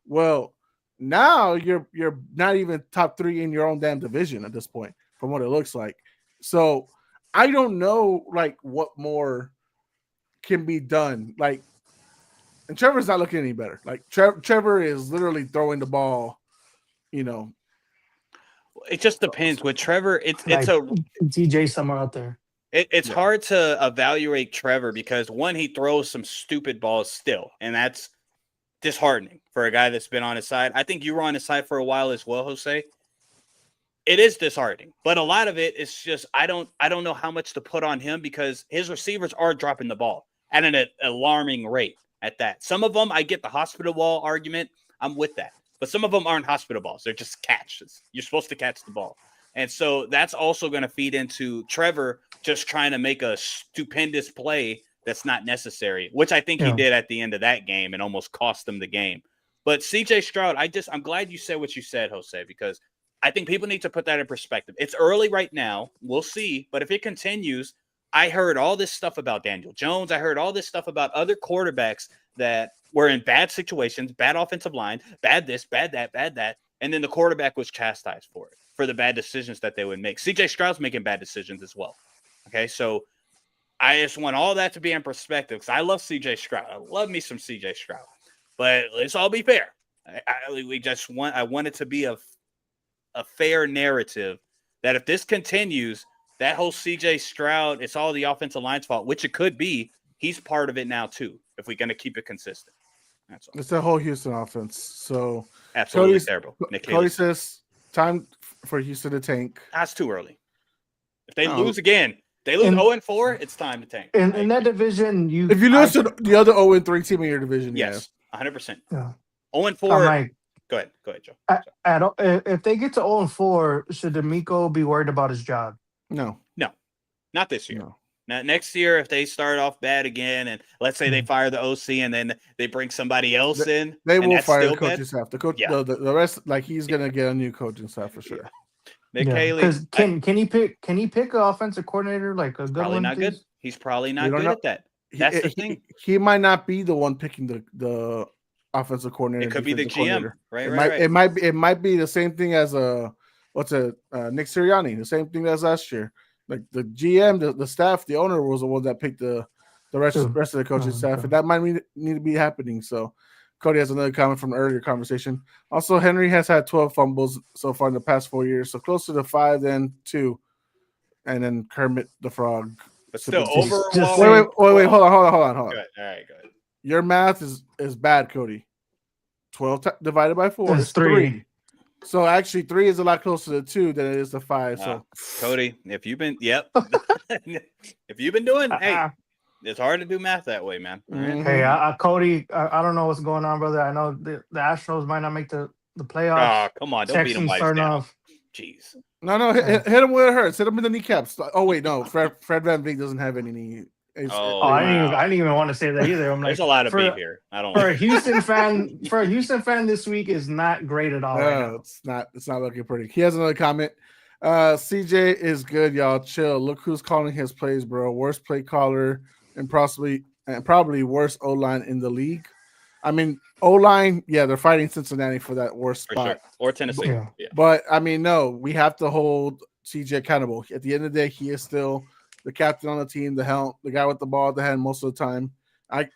Well, now you're not even top 3 in your own damn division at this point, from what it looks like. So I don't know like what more can be done. Like, and Trevor's not looking any better. Like Trevor is literally throwing the ball, you know. It just depends. With Trevor, it's Like a TJ somewhere out there. it's hard to evaluate Trevor because one, he throws some stupid balls still, and that's disheartening for a guy that's been on his side. I think you were on his side for a while as well, Jose. It is disheartening, but a lot of it is just I don't know how much to put on him because his receivers are dropping the ball at an alarming rate at that. Some of them, I get the hospital ball argument. I'm with that. But some of them aren't hospital balls. They're just catches. You're supposed to catch the ball. And so that's also going to feed into Trevor just trying to make a stupendous play that's not necessary, which I think he did at the end of that game and almost cost him the game. But CJ Stroud, I'm glad you said what you said, Jose, because I think people need to put that in perspective. It's early right now. We'll see. But if it continues, I heard all this stuff about Daniel Jones. I heard all this stuff about other quarterbacks that were in bad situations, bad offensive line, bad this, bad that, bad that. And then the quarterback was chastised for it, for the bad decisions that they would make. CJ Stroud's making bad decisions as well. Okay, so I just want all that to be in perspective because I love CJ Stroud. I love me some CJ Stroud. But let's all be fair. I want it to be a fair narrative that if this continues, that whole CJ Stroud, it's all the offensive line's fault, which it could be. He's part of it now too, if we're going to keep it consistent. That's all. It's the whole Houston offense. So Absolutely terrible. Nick Cody Haley. says time for Houston to tank. That's too early. If they No. lose again, they lose 0-4, it's time to tank. In that division, If you lose to the other 0-3 team in your division, Yes, 100%. Yeah. 0-4. I'm like, Go ahead, Joe. if they get to 0-4, should D'Amico be worried about his job? no. Not this year. No. Now, next year, if they start off bad again, and let's say they fire the OC and then they bring somebody else in, They and will that's fire still the coaching bad, staff. The coach, Yeah. the rest, like he's gonna get a new coaching staff for sure. Nick Haley, Because can he pick an offensive coordinator like a good probably one? not please? good. He's probably not We don't good know. at that. That's the thing. He might not be the one picking the offensive coordinator. It could be the defensive GM, coordinator. right? It might be the same thing as Nick Sirianni. The same thing as last year. Like the GM, the staff, the owner was the one that picked the rest of the coaching staff, and that might need to be happening. So, Cody has another comment from the earlier conversation. Also, Henry has had 12 fumbles so far in the past 4 years, so closer to 5 than 2. And then Kermit the Frog. But still, Just- overall, just Wait, hold on. Go ahead. All right, go ahead. Your math is bad, Cody. 12 divided by 4 It's is 3. 3. So actually, 3 is a lot closer to 2 than it is to 5. So Cody, if you've been doing, hey, it's hard to do math that way, man. All right? Hey, Cody, I don't know what's going on, brother. I know the Astros might not make the playoffs. Oh, come on, don't beat them Texans lights starting down. off. Jeez. no, hit him where it hurts. Hit him in the kneecaps. Oh wait, no, Fred Van Vliet doesn't have any knee. Oh, I wow. didn't even want to say that either. I'm like, There's a lot of for, beef here. I don't. for a Like Houston fan this week is not great at all. right now. It's not looking pretty. He has another comment. CJ is good, y'all. Chill. Look who's calling his plays, bro. Worst play caller and probably worst O-line in the league. I mean, O-line, yeah, they're fighting Cincinnati for that worst for spot. sure. Or Tennessee. Yeah. Yeah. But I mean, no, we have to hold CJ accountable. At the end of the day, he is still the captain on the team, the guy with the ball at the hand most of the time.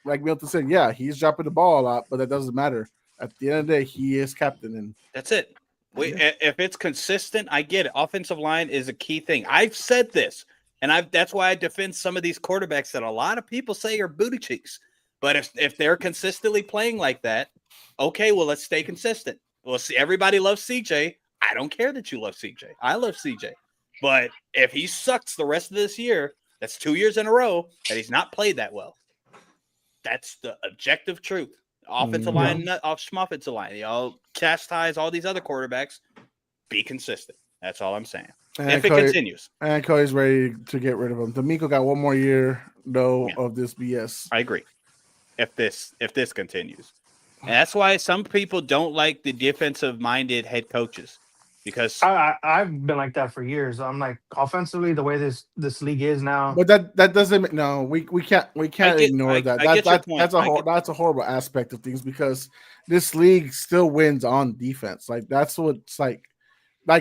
Like Milton said, yeah, he's dropping the ball a lot, but that doesn't matter. At the end of the day, he is captain, and That's it. If it's consistent, I get it. Offensive line is a key thing. I've said this, and that's why I defend some of these quarterbacks that a lot of people say are booty cheeks. But if they're consistently playing like that, okay, well, let's stay consistent. Well, see, everybody loves CJ. I don't care that you love CJ. I love CJ. But if he sucks the rest of this year, that's 2 years in a row that he's not played that well. That's the objective truth. Offensive line, off offensive line. Y'all chastise all these other quarterbacks. Be consistent. That's all I'm saying. And If it continues. And Cody's ready to get rid of him. D'Amico got one more year, though, of this BS. I agree. If this continues. And that's why some people don't like the defensive-minded head coaches. Because I've been like that for years. I'm like, offensively, the way this league is now. But that doesn't. No, we can't ignore that. That's a horrible aspect of things because this league still wins on defense. Like that's what's like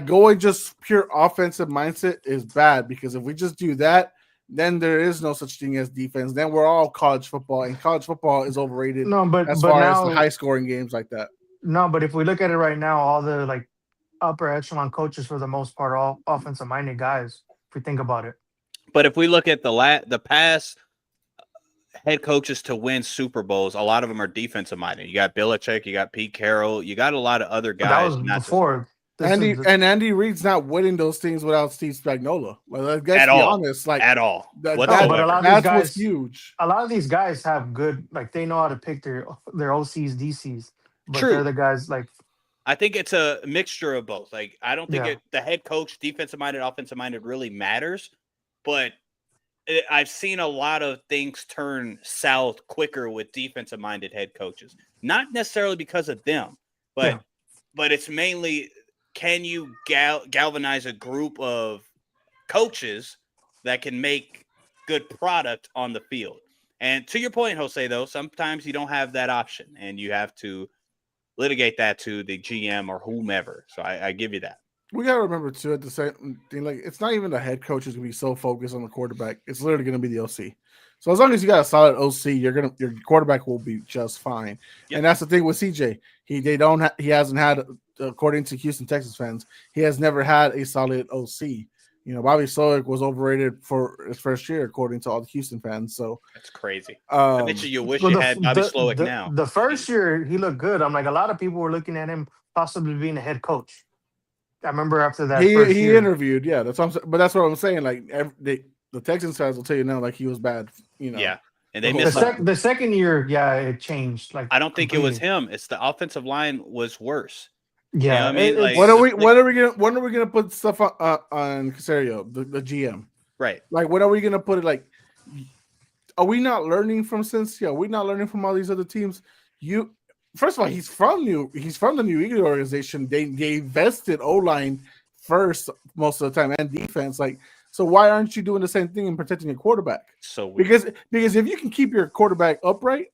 going just pure offensive mindset is bad because if we just do that, then there is no such thing as defense. Then we're all college football, and college football is overrated. No, but as but far now, as the high scoring games like that. No, but if we look at it right now, all the like upper echelon coaches for the most part, all offensive minded guys. If we think about it, but if we look at the past head coaches to win Super Bowls, a lot of them are defensive minded. You got Belichick, you got Pete Carroll, you got a lot of other guys. But that was before. Andy Reid's not winning those things without Steve Spagnuolo. Like, let's be honest, like at all. But a lot of these guys, huge. A lot of these guys have good, like they know how to pick their OCs, DCs. But True. They're the guys like. I think it's a mixture of both. Like I don't think the head coach, defensive minded, offensive minded, really matters. But I've seen a lot of things turn south quicker with defensive minded head coaches. Not necessarily because of them, but it's mainly. Can you galvanize a group of coaches that can make good product on the field? And to your point, Jose, though, sometimes you don't have that option and you have to litigate that to the GM or whomever. So I give you that. We got to remember, too, at the same thing, like it's not even the head coach is going to be so focused on the quarterback. It's literally going to be the OC. So as long as you got a solid OC, your quarterback will be just fine. Yep. And that's the thing with CJ. He hasn't had, according to Houston Texas fans, he has never had a solid OC. You know, Bobby Slowick was overrated for his first year, according to all the Houston fans. So that's crazy. I bet you wish you had Bobby Slowick now. The first year he looked good. I'm like, a lot of people were looking at him possibly being a head coach. I remember after that he interviewed. Yeah, that's what I'm saying. But that's what I'm saying. Like the Texans fans will tell you now, like he was bad. You know. Yeah. And they missed the second year, it changed. Like I don't think it was him. It's the offensive line was worse. Yeah, you know I mean, like, when are we gonna put stuff on Caserio, the GM? Right. Like when are we gonna put it? Like, are we not learning from Cincy? Are we not learning from all these other teams? First of all, he's from the New England organization. They invested O-line first most of the time and defense. Like. So why aren't you doing the same thing and protecting your quarterback? So weird. Because if you can keep your quarterback upright,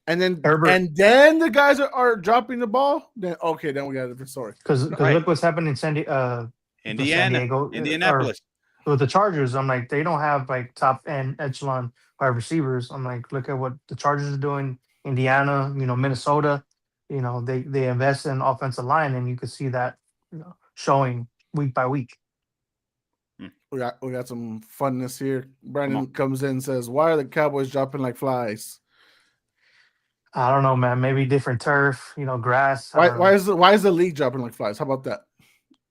and then the guys are dropping the ball, then we got a different story. Because look what's happening in Indianapolis with the Chargers. I'm like, they don't have like top end echelon wide receivers. I'm like, look at what the Chargers are doing. Indiana, Minnesota, they invest in offensive line, and you could see that showing week by week. We got some funness here. Brandon comes in and says, "Why are the Cowboys dropping like flies?" I don't know, man. Maybe different turf, grass. Why is the league dropping like flies? How about that?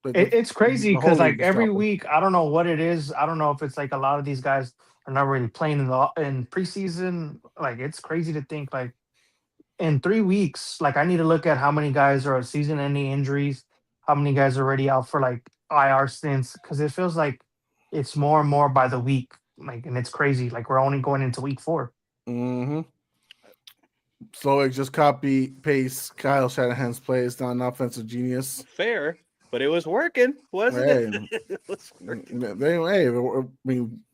It's crazy because like every week, I don't know what it is. I don't know if it's like a lot of these guys are not really playing in preseason. Like it's crazy to think like in 3 weeks, like I need to look at how many guys are season-ending injuries, how many guys are already out for like IR stints, because it feels like it's more and more by the week, like, and it's crazy. Like we're only going into week 4. Mm-hmm. So just copy paste Kyle Shanahan's plays, not an offensive genius. Fair, but it was working, wasn't it? It was working.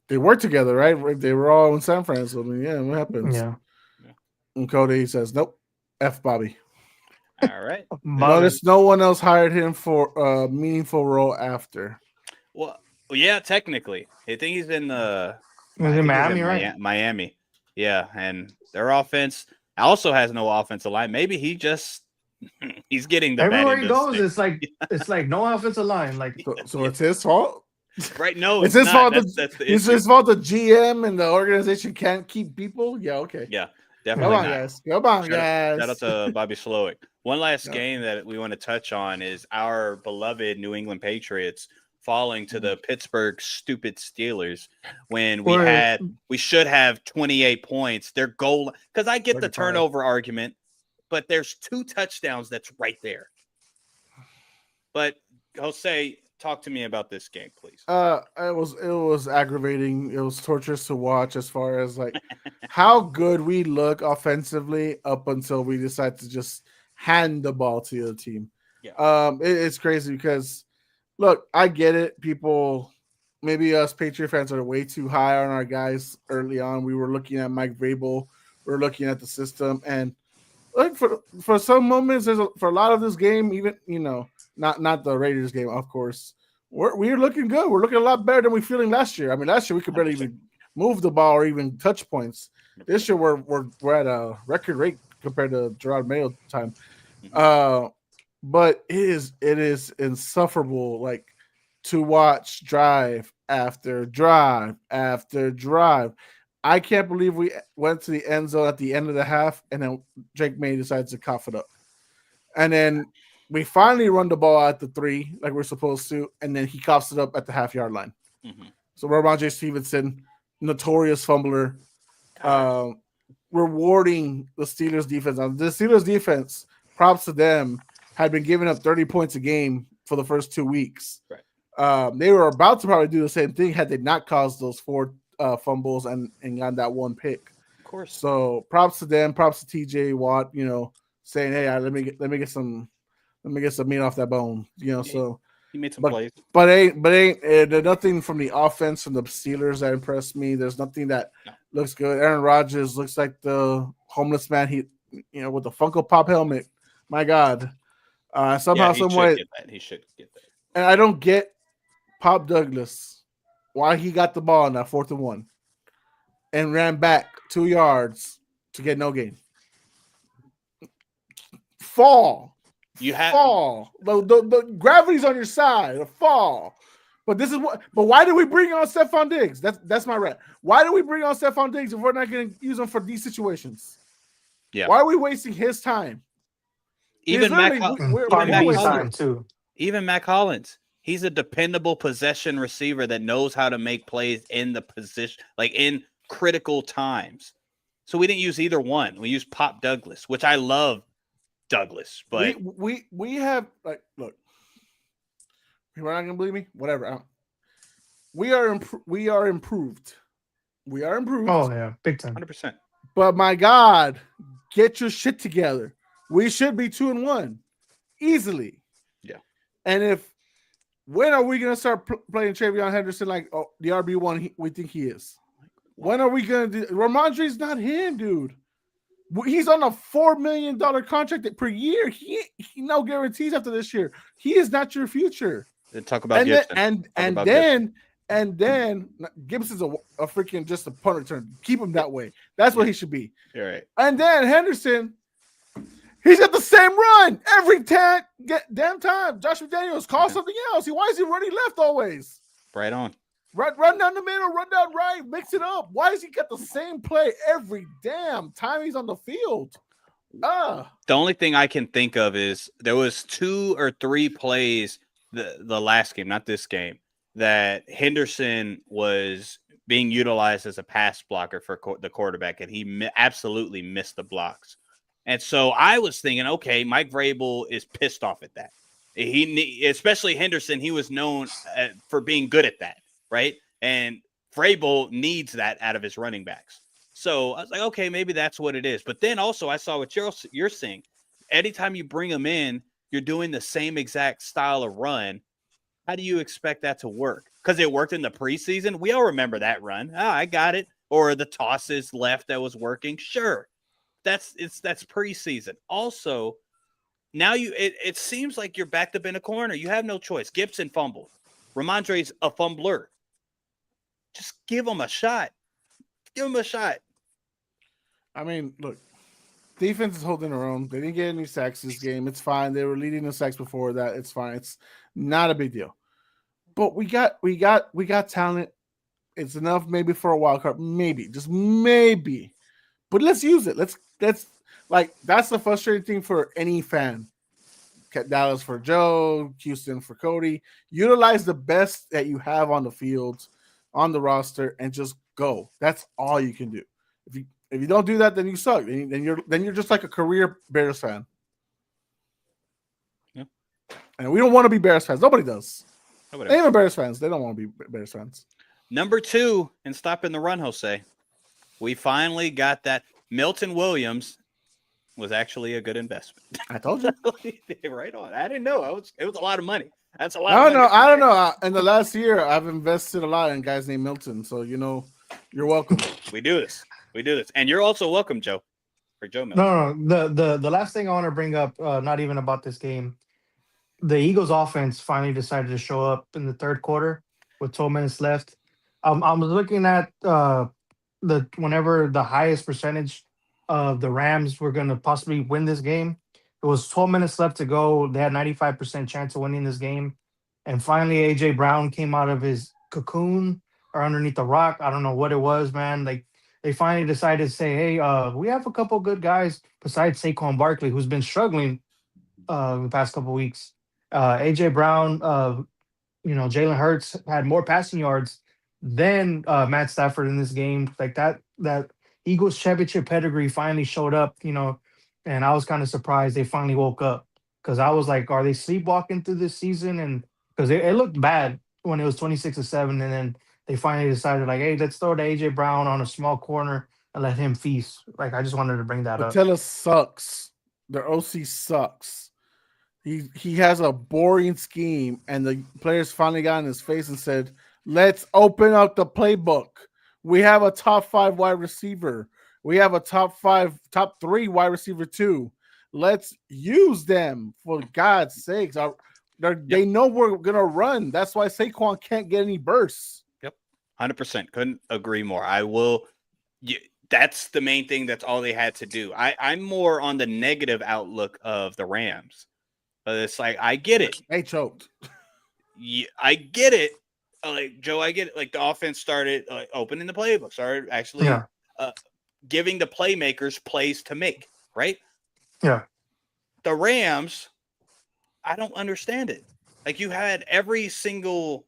They worked together, right? They were all in San Francisco. What happens? Yeah. And Cody says, "Nope, F Bobby." All right. Notice no one else hired him for a meaningful role after. Well, yeah, technically. I think he's in Miami, right? Miami. Yeah, and their offense also has no offensive line. Maybe he's getting the everywhere he goes. It's like no offensive line. Like so it's his fault. Right? No, it's his fault. That's the it's his fault. The GM and the organization can't keep people. Yeah. Okay. Yeah. Definitely Come on, not. guys. Come on, Shout out, guys. shout out to Bobby Slowick. One last Yeah. game that we want to touch on is our beloved New England Patriots falling to the Pittsburgh stupid Steelers when we should have 28 points. Their goal, because I get the 35. turnover argument, but there's 2 touchdowns that's right there. But Jose, talk to me about this game, please. It was aggravating. It was torturous to watch as far as like how good we look offensively up until we decide to just hand the ball to the other team. Yeah. It's crazy because look, I get it. People, maybe us Patriot fans are way too high on our guys early on. We were looking at Mike Vrabel, we were looking at the system, and like for some moments, for a lot of this game, even not the Raiders game, of course. We're looking good. We're looking a lot better than we feeling last year. I mean, last year we could barely even move the ball or even touch points. This year we're at a record rate compared to Gerard Mayo time. But it is insufferable, like to watch drive after drive after drive. I can't believe we went to the end zone at the end of the half, and then Drake May decides to cough it up, and then we finally run the ball at the 3 like we're supposed to, and then he coughs it up at the half-yard line. Mm-hmm. So Ramondre Stevenson, notorious fumbler, rewarding the Steelers defense. The Steelers defense, props to them, had been giving up 30 points a game for the first 2 weeks. Right. They were about to probably do the same thing had they not caused those 4 fumbles and got that 1 pick. Of course. So props to them. Props to TJ Watt. Saying, "Hey, let me get some meat off that bone." So he made some plays, but there's nothing from the offense from the Steelers that impressed me. There's nothing that looks good. Aaron Rodgers looks like the homeless man. He, with the Funko Pop helmet. My God. Somehow, some way, he should get that. and I don't get Pop Douglas why he got the ball in that 4th and 1 and ran back 2 yards to get no gain. Fall. The gravity's on your side. Fall. But this is what. But why did we bring on Stephon Diggs? That's my rant. Why did we bring on Stephon Diggs if we're not going to use him for these situations? Yeah. Why are we wasting his time? Even Mac time too. Even Mac Hollins, he's a dependable possession receiver that knows how to make plays in the position, like in critical times. So we didn't use either one. We used Pop Douglas, which I love Douglas, but we have like look. You're not gonna believe me. Whatever. We are improved. We are improved. Oh yeah, big time. 100%. But my God, get your shit together. We should be 2-1 easily. Yeah. And when are we gonna start playing Travion Henderson like the RB1 we think he is? When are we gonna do? Ramondre's not him, dude. He's on a $4 million contract per year. He no guarantees after this year. He is not your future. Then talk about Gibson. And then Gibson's a freaking just a punt return. Keep him that way. That's what he should be. You're right. And then Henderson, he's got the same run every damn time. Josh McDaniels, call something else. Why is he running left always? Right on. Run down the middle, run down right, mix it up. Why is he got the same play every damn time he's on the field? The only thing I can think of is there was 2 or 3 plays the last game, not this game, that Henderson was being utilized as a pass blocker for the quarterback, and he absolutely missed the blocks. And so I was thinking, okay, Mike Vrabel is pissed off at that. Especially Henderson, he was known for being good at that, right? And Vrabel needs that out of his running backs. So I was like, okay, maybe that's what it is. But then also I saw what you're saying. Anytime you bring them in, you're doing the same exact style of run. How do you expect that to work? Because it worked in the preseason. We all remember that run. I got it. Or the tosses left that was working. Sure. That's preseason. Also, now it seems like you're backed up in a corner. You have no choice. Gibson fumbled. Ramondre's a fumbler. Just give him a shot. Give him a shot. I mean, look, defense is holding their own. They didn't get any sacks this game. It's fine. They were leading the sacks before that. It's fine. It's not a big deal. But we got talent. It's enough maybe for a wild card. Maybe. Just maybe. but let's use it. Let's like that's the frustrating thing for any fan. Dallas for Joe, Houston for Cody. Utilize the best that you have on the field, on the roster, and just go. That's all you can do. If you don't do that, then you suck. Then you're just like a career Bears fan. Yeah. And we don't want to be Bears fans. Nobody does. Nobody Even Bears fans, they don't want to be Bears fans. Number 2 in stopping the run, Jose. We finally got that. Milton Williams was actually a good investment. I told you. Right on. I didn't know. It was a lot of money. That's a lot. I of money. don't know. In the last year, I've invested a lot in guys named Milton. So you're welcome. We do this. And you're also welcome, Joe. For Joe Milton. No. The last thing I want to bring up, not even about this game, the Eagles offense finally decided to show up in the third quarter with 12 minutes left. I was looking at whenever the highest percentage of the Rams were going to possibly win this game. It was 12 minutes left to go. They had 95% chance of winning this game. And finally, A.J. Brown came out of his cocoon or underneath the rock. I don't know what it was, man. Like, they finally decided to say, hey, we have a couple good guys besides Saquon Barkley, who's been struggling the past couple weeks. A.J. Brown, Jalen Hurts had more passing yards than Matt Stafford in this game. Like that Eagles championship pedigree finally showed up, and I was kind of surprised they finally woke up because I was like, are they sleepwalking through this season? And because it looked bad when it was 26-7, and then they finally decided like, hey, let's throw to AJ Brown on a small corner and let him feast. Like, I just wanted to bring that up. Patella sucks. Their OC sucks. He has a boring scheme, and the players finally got in his face and said, let's open up the playbook. We have a top 5 wide receiver. We have a top 3 wide receiver too. Let's use them for God's sakes. They know we're gonna run. That's why Saquon can't get any bursts. Yep, 100%. Couldn't agree more. I will. That's the main thing. That's all they had to do. I'm more on the negative outlook of the Rams. But it's like I get it. They choked. Yeah, I get it. Like Joe, I get it. Like the offense started opening the playbook, started actually giving the playmakers plays to make, right? Yeah. The Rams, I don't understand it. Like you had every single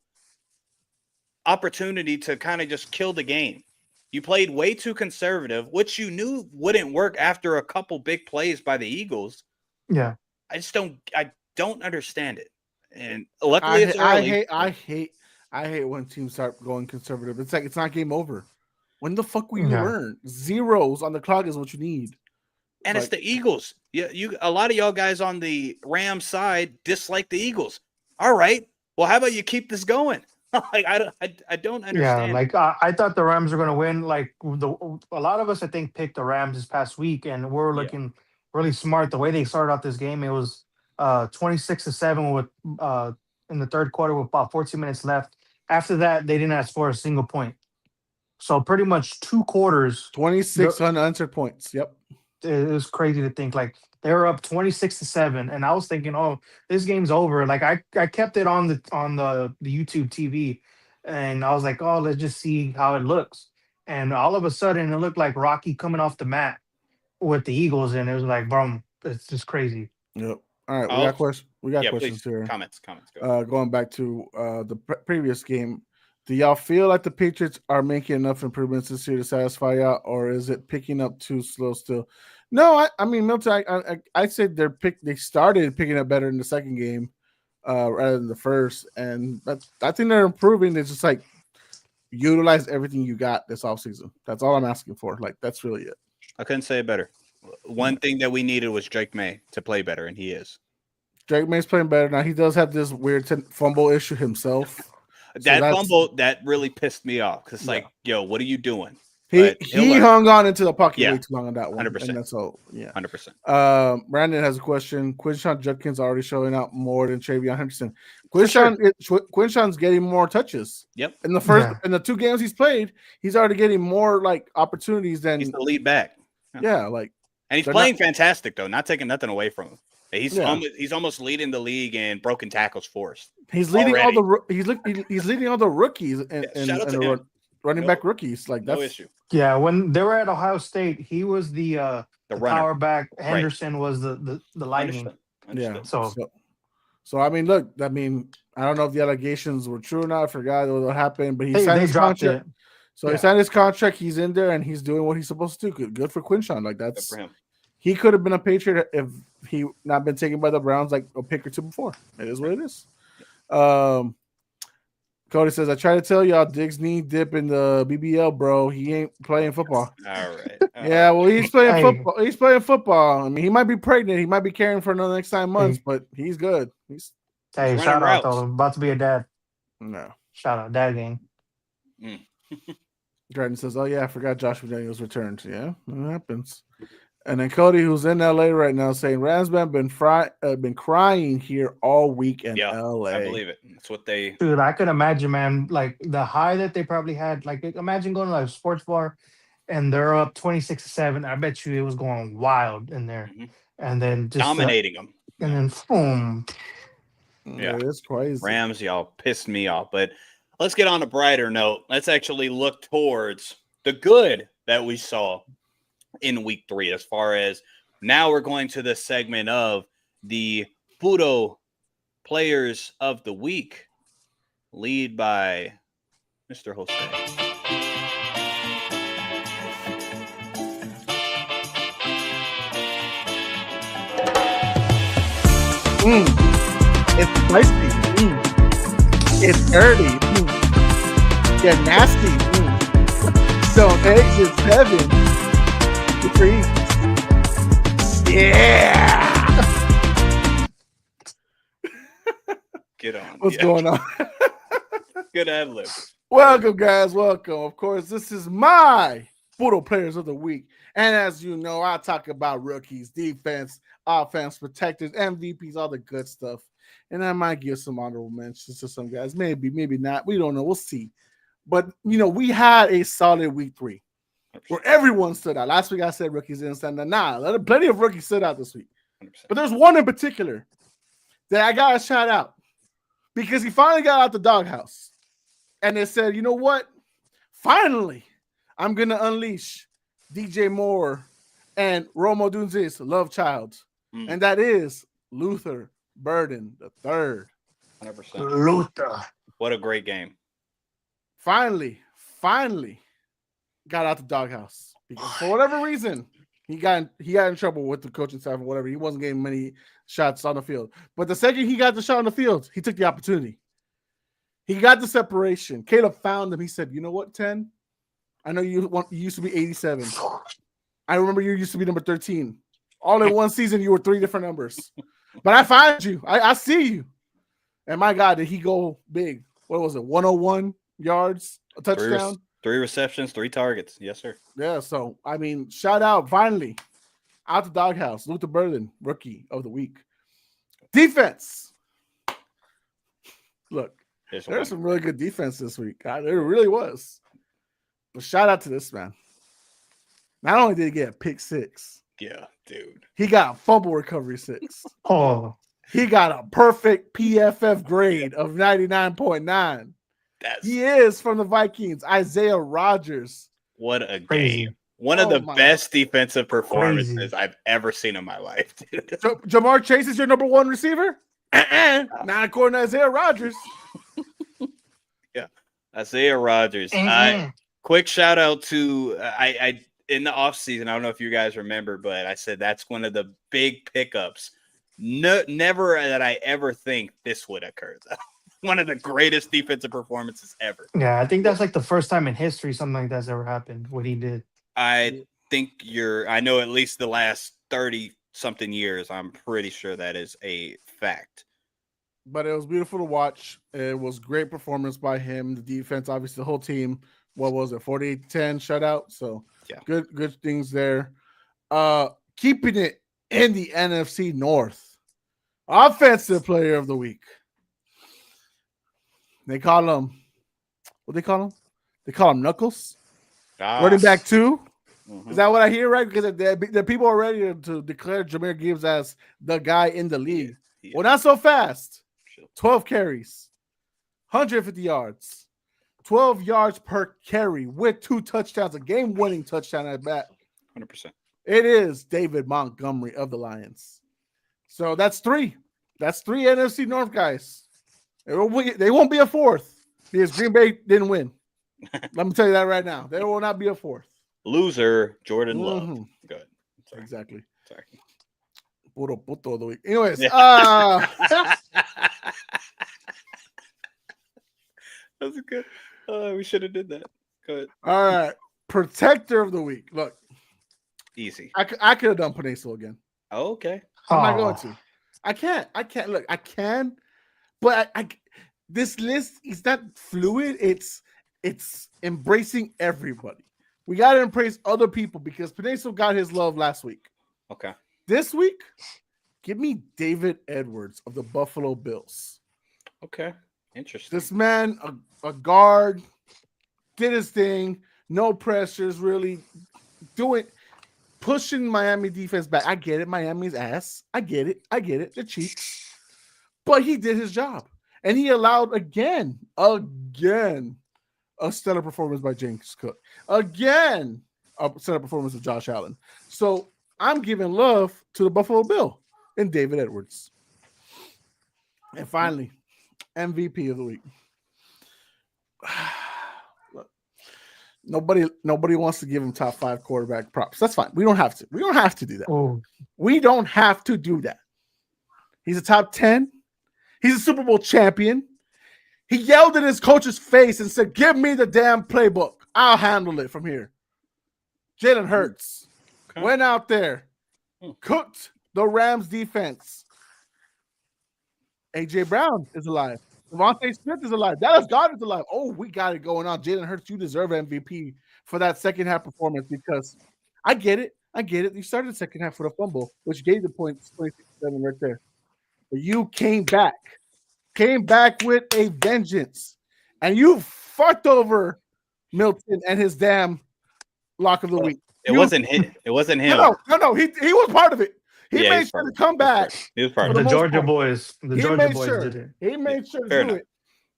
opportunity to kind of just kill the game. You played way too conservative, which you knew wouldn't work after a couple big plays by the Eagles. Yeah. I don't understand it. And luckily it's early. I hate when teams start going conservative. It's like it's not game over. When the fuck will you learn? Zeros on the clock is what you need. And it's the Eagles. Yeah, a lot of y'all guys on the Rams side dislike the Eagles. All right. Well, how about you keep this going? Like I don't understand. Yeah, like I thought the Rams were gonna win. Like a lot of us, I think, picked the Rams this past week, and we're looking really smart. The way they started out this game, it was 26-7 with in the third quarter with about 14 minutes left. After that, they didn't score a single point. So pretty much 2 quarters, 26 unanswered points. Yep, it was crazy to think like they were up 26-7, and I was thinking, oh, this game's over. Like I kept it on the YouTube TV, and I was like, oh, let's just see how it looks. And all of a sudden, it looked like Rocky coming off the mat with the Eagles, and it was like, boom, it's just crazy. Yep. All right, we got questions. We got questions here. Comments. Go. Going back to the previous game, do y'all feel like the Patriots are making enough improvements this year to satisfy y'all, or is it picking up too slow still? No, I mean, Milton, I said they started picking up better in the second game rather than the first, and I think they're improving. It's just like utilize everything you got this offseason. That's all I'm asking for. Like that's really it. I couldn't say it better. One thing that we needed was Drake May to play better, and he is. Drake May's playing better now. He does have this weird fumble issue himself. That fumble that really pissed me off because, like, yo, what are you doing? He hung on into the pocket way too long on that one. 100%. And that's all. Yeah, 100%. Brandon has a question. Quinshon Judkins already showing out more than Travion Henderson. Quinshon's getting more touches. Yep. In the 2 games he's played, he's already getting more like opportunities than he's the lead back. Yeah, like. And he's playing fantastic though, not taking nothing away from him. He's almost leading the league in broken tackles forced. He's leading all the rookies. Shout out to him. running back rookies. Like No that's issue. Yeah, when they were at Ohio State, he was the The runner. power back. Henderson was the lightning. Understood. yeah. So- So I mean, look, I mean, I don't know if the allegations were true or not. I forgot what happened, but he They, signed they his dropped contract. it. So he Yeah. signed his contract. He's in there and he's doing what he's supposed to do. Good for Quinshawn. Like Good that's for him. he could have been a Patriot if he not been taken by the Browns like a pick or two before. It is what it is. Cody says, I try to tell y'all Diggs knee dip in the BBL, bro. He ain't playing football. All right. Yeah, well, he's playing Hey. football. He's playing football. I mean, he might be pregnant. He might be carrying for another next 9 months, Hey. but he's good. He's Hey, running shout out routes. though. About to be a dad. no. Shout out, dad gang. Garden says, "Oh yeah, I forgot Josh McDaniels returned. Yeah, it happens." And then Cody, who's in LA right now, saying Rams been crying here all week in Yeah, LA. I believe it. That's what they. Dude, I could imagine, man, like the high that they probably had. Like, imagine going to like a sports bar and they're up 26-7. I bet you it was going wild in there. Mhm. And then just Dominating them. and then boom. Yeah. It is crazy. Rams, y'all pissed me off. But let's get on a brighter note. Let's actually look towards the good that we saw in week 3. As far as now, we're going to the segment of the Puro Players of the Week, lead by Mr. Jose. It's spicy. It's dirty. Yeah, nasty. So eggs is heaven. Good for you. Yeah. Get on. What's Yeah. going on? Good ad lib. Welcome, guys. Welcome. Of course, this is my Photo Players of the Week. And as you know, I talk about rookies, defense, offense, protectors, MVPs, all the good stuff. And I might give some honorable mentions to some guys. Maybe, maybe not. We don't know. We'll see. But, you know, we had a solid week 3 where everyone stood out. Last week I said rookies didn't stand out. Nah, plenty of rookies stood out this week. 100%. But there's one in particular that I got to shout out because he finally got out the doghouse. And they said, you know what? Finally, I'm going to unleash DJ Moore and Romo Dunzis, love child. And that is Luther Burden III. 100%. Luther. What a great game. Finally got out the doghouse. Because for whatever reason, he got in trouble with the coaching staff or whatever. He wasn't getting many shots on the field. But the second he got the shot on the field, he took the opportunity. He got the separation. Caleb found him. He said, you know what, 10? I know you used to be 87. I remember you used to be number 13. All in one season, you were 3 different numbers. But I find you. I see you. And my God, did he go big? What was it? 101 yards, a touchdown? 3 receptions, 3 targets. Yes, sir. Yeah, so, I mean, shout out, finally, out the doghouse, Luther Burden, rookie of the week. Defense. Look, there's some really good defense this week. There really was. But shout out to this man. Not only did he get a pick 6, Yeah, dude. he got a fumble recovery 6. Oh, He got a perfect PFF grade of 99.9. He is from the Vikings, Isaiah Rodgers. What a Crazy. game. One of the my best defensive performances Crazy. I've ever seen in my life, dude. Jamar Chase is your number 1 receiver? Not according to Isaiah Rodgers. Isaiah Rodgers. Quick shout out to I in the offseason, I don't know if you guys remember, but I said that's one of the big pickups. Never that I ever think this would occur. One of the greatest defensive performances ever. yeah, I think that's like the first time in history something like that's ever happened. What he did. I know at least the last 30 something years, I'm pretty sure that is a fact. But it was beautiful to watch. It was great performance by him. The defense, obviously, the whole team. What was it? 48-10 shutout. So Yeah. good things there. Keeping it in the NFC North. Offensive player of the week. They call him, what they call him? They call him Knuckles. Running back 2. Is that what I hear, right? Because the people are ready to declare Jahmyr Gibbs as the guy in the league. Yeah. Well, not so fast. 12 carries, 150 yards, 12 yards per carry with 2 touchdowns, a game-winning touchdown at bat. 100%. It is David Montgomery of the Lions. So that's 3. That's 3 NFC North guys. They won't be a 4th because Green Bay didn't win. Let me tell you that right now. There will not be a 4th. Loser, Jordan Love. Mhm. Good. Sorry. Exactly. Sorry. Puro puto of the week. Anyways, That was good. We should have did that. Good. all right. Protector of the week. Look, Easy. I could have done Paneso again. Okay. I'm not Aw. going to. I can't. Look, I can, but I this list is not fluid. It's embracing everybody. We got to embrace other people because Paneso got his love last week. Okay. This week, give me David Edwards of the Buffalo Bills. Okay. Interesting. This man, a guard, did his thing. No pressures, really pushing Miami defense back. I get it. Miami's ass. I get it. The cheeks. But he did his job. And he allowed again, a stellar performance by James Cook. Again, a stellar performance of Josh Allen. So I'm giving love to the Buffalo Bill and David Edwards. And finally, MVP of the week. Look, nobody wants to give him top 5 quarterback props. That's fine. We don't have to. We don't have to do that. Oh, We don't have to do that. He's a top 10. He's a Super Bowl champion. He yelled in his coach's face and said, "Give me the damn playbook. I'll handle it from here." Jalen Hurts Okay. went out there, cooked the Rams defense. AJ Brown is alive. Devontae Smith is alive. Dallas Goedert is alive. Oh, we got it going on. Jalen Hurts, you deserve MVP for that second half performance because I get it. You started the second half with a fumble, which gave the points 26-7 right there. But you came back with a vengeance, and you fucked over Milton and his damn lock of the week. It wasn't him. It wasn't him. No. He was part of it. He Yeah, made he's sure part to of it. come back. He was part For of the it. the most Georgia part. boys. The He Georgia made boys sure. did it. He made sure to fair do enough. it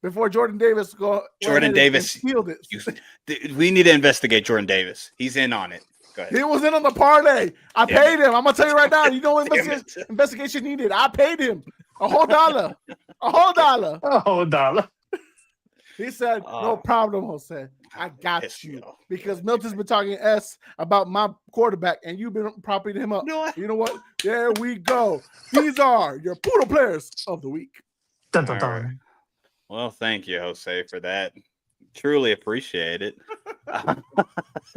before Jordan Davis Jordan Davis. sealed it. We need to investigate Jordan Davis. He's in on it. Go ahead. He was in on the parlay. I Damn paid him. I'm gonna tell you right now. You know what Damn it. investigation needed? I paid him a whole dollar. Oh, dollar. He said, "No problem, Jose. I got Pissed me you." off. Because Milton's been talking S about my quarterback, and you've been propping him up. No, You know what? There we go. These are your poodle players of the week. Dun, dun, All right. dun. Well, thank you, Jose, for that. Truly appreciate it.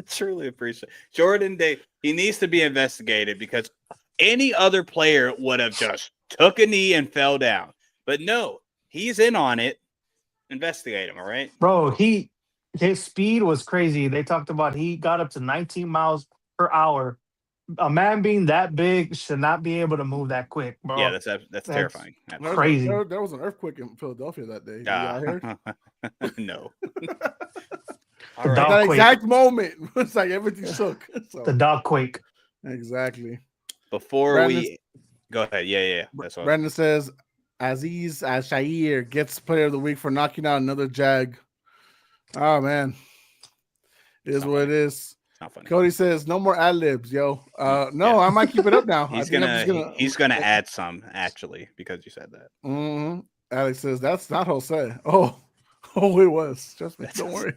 Truly appreciate Jordan Day. He needs to be investigated because any other player would have just took a knee and fell down. But no, he's in on it. Investigate him, all right? Bro, his speed was crazy. They talked about he got up to 19 miles per hour. A man being that big should not be able to move that quick, bro. Yeah, that's terrifying. Crazy. There was an earthquake in Philadelphia that day. I heard. No. All The right. dog That quake. exact moment, it's like everything shook. So, The dog quake. exactly. Before Brandon- we go ahead, yeah. That's what Brandon says Aziz Al-Shair gets player of the week for knocking out another Jag. Oh man. It is what it is. it's not funny. Cody says no more ad libs, yo. No, I might keep it up now. He's I think I'm gonna, just he's gonna add some actually because you said that. Mhm. Alex says that's not Jose. Oh, it was. Trust me. Don't worry.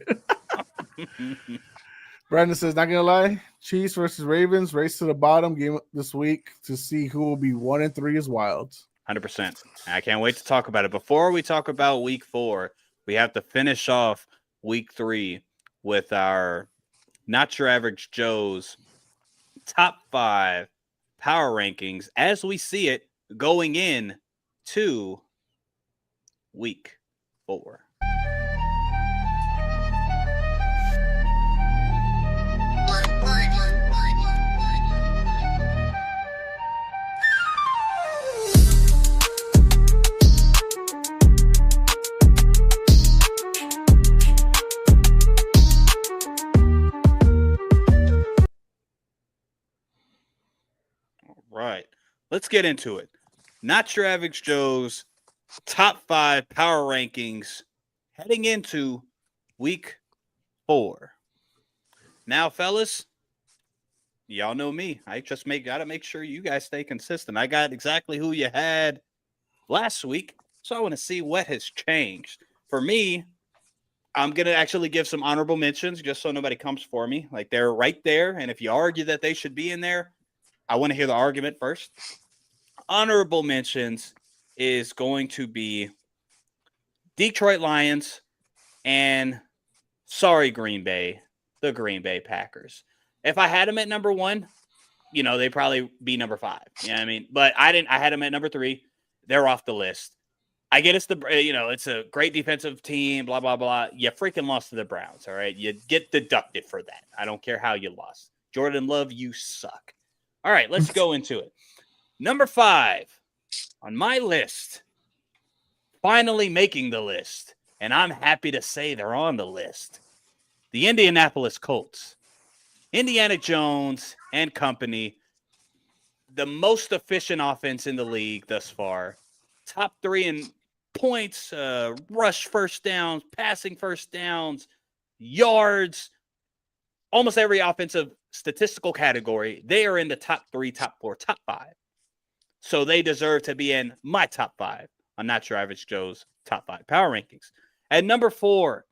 Brandon says, not gonna lie, Chiefs versus Ravens, race to the bottom game this week to see who will be 1-3 is wild. 100%. I can't wait to talk about it. Before we talk about week 4, we have to finish off week 3 with our Not Your Average Joe's top 5 power rankings as we see it going in to week 4. Right. Let's get into it. Not Your Average Joe's top 5 power rankings heading into week 4. Now, fellas, y'all know me. I just gotta make sure you guys stay consistent. I got exactly who you had last week, so I want to see what has changed. For me, I'm gonna actually give some honorable mentions just so nobody comes for me. Like, they're right there, and if you argue that they should be in there, I want to hear the argument first. Honorable mentions is going to be Detroit Lions and sorry, Green Bay, the Green Bay Packers. If I had them at number 1, they'd probably be number 5. You know what I mean? But I didn't. I had them at number 3. They're off the list. I get it's it's a great defensive team, blah, blah, blah. You freaking lost to the Browns, all right? You get deducted for that. I don't care how you lost. Jordan Love, you suck. All right, let's go into it. Number 5 on my list, finally making the list, and I'm happy to say they're on the list. The Indianapolis Colts. Indiana Jones and company, the most efficient offense in the league thus far. Top 3 in points, rush first downs, passing first downs, yards, almost every offensive statistical category. They are in the top 3, top 4, top 5. So they deserve to be in my top 5 on Not Your Average Joe's top 5 power rankings. At number 4,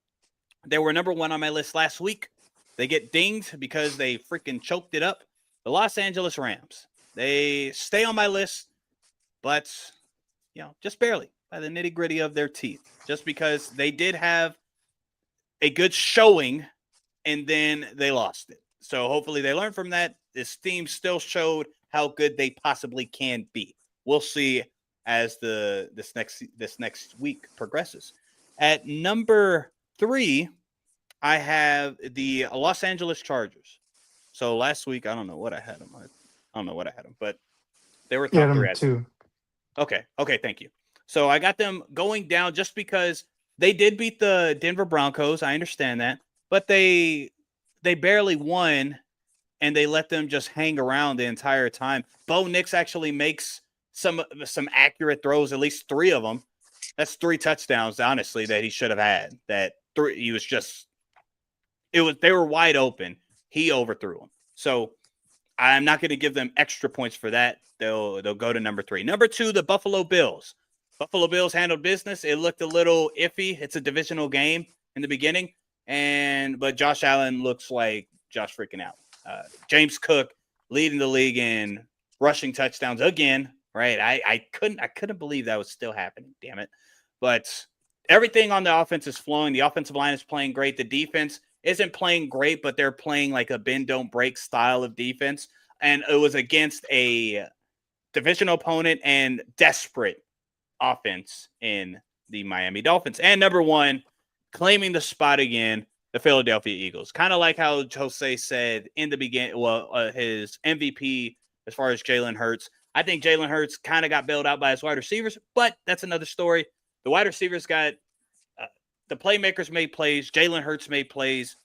they were number 1 on my list last week. They get dinged because they freaking choked it up. The Los Angeles Rams. They stay on my list, but, just barely by the nitty-gritty of their teeth. Just because they did have a good showing, and then they lost it. So hopefully they learn from that. This team still showed how good they possibly can be. We'll see as this next week progresses. At number 3, I have the Los Angeles Chargers. So last week, I don't know what I had them. But they were top 3. 2. Okay, thank you. So I got them going down just because they did beat the Denver Broncos. I understand that. But they barely won, and they let them just hang around the entire time. Bo Nix actually makes some accurate throws, at least 3 of them. That's 3 touchdowns, honestly, that he should have had. They were wide open. He overthrew them. So I'm not going to give them extra points for that. They'll go to number 3. Number 2, the Buffalo Bills. Buffalo Bills handled business. It looked a little iffy. It's a divisional game in the beginning, but Josh Allen looks like Josh freaking out. James Cook leading the league in rushing touchdowns again. Right? I couldn't believe that was still happening. Damn it! But everything on the offense is flowing. The offensive line is playing great. The defense isn't playing great, but they're playing like a bend don't break style of defense. And it was against a divisional opponent and desperate offense in the Miami Dolphins. And number 1, claiming the spot again, the Philadelphia Eagles. Kind of like how Jose said in the beginning, his MVP as far as Jalen Hurts. I think Jalen Hurts kind of got bailed out by his wide receivers, but that's another story. The wide receivers got the playmakers made plays. Jalen Hurts made plays.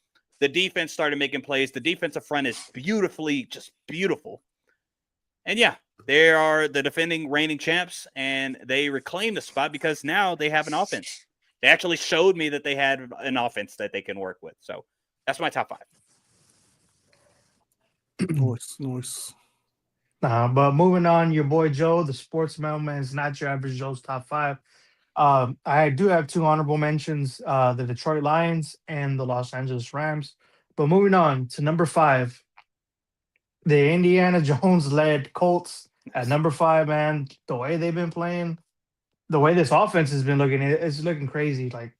The defense started making plays. The defensive front is just beautiful. And yeah, they are the defending reigning champs, and they reclaim the spot because now they have an offense. They actually showed me that they had an offense that they can work with. So that's my top 5. Nice. But moving on, your boy Joe, the sports mailman, is Not Your Average Joe's top 5. I do have 2 honorable mentions, the Detroit Lions and the Los Angeles Rams. But moving on to number 5, the Indiana Jones-led Colts at number 5, man. The way they've been playing, the way this offense has been looking, it's looking crazy. Like,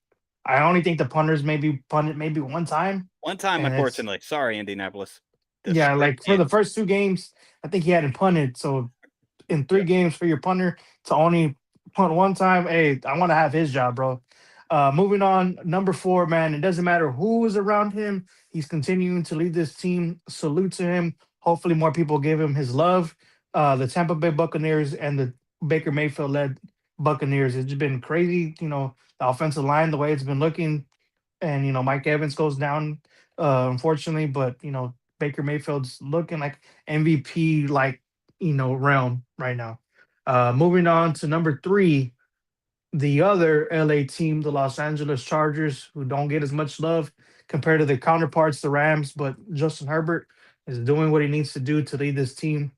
I only think the punters maybe punted maybe one time. One time, unfortunately. Sorry, Indianapolis. For the first 2 games, I think he hadn't punted. So in 3 games for your punter to only punt one time, hey, I want to have his job, bro. Moving on, number 4, man. It doesn't matter who is around him. He's continuing to lead this team. Salute to him. Hopefully more people give him his love. The Tampa Bay Buccaneers and the Baker Mayfield-led Buccaneers. It's been crazy, the offensive line, the way it's been looking. And, Mike Evans goes down, unfortunately. But, Baker Mayfield's looking like MVP, realm right now. Moving on to number 3, the other LA team, the Los Angeles Chargers, who don't get as much love compared to their counterparts, the Rams, but Justin Herbert is doing what he needs to do to lead this team.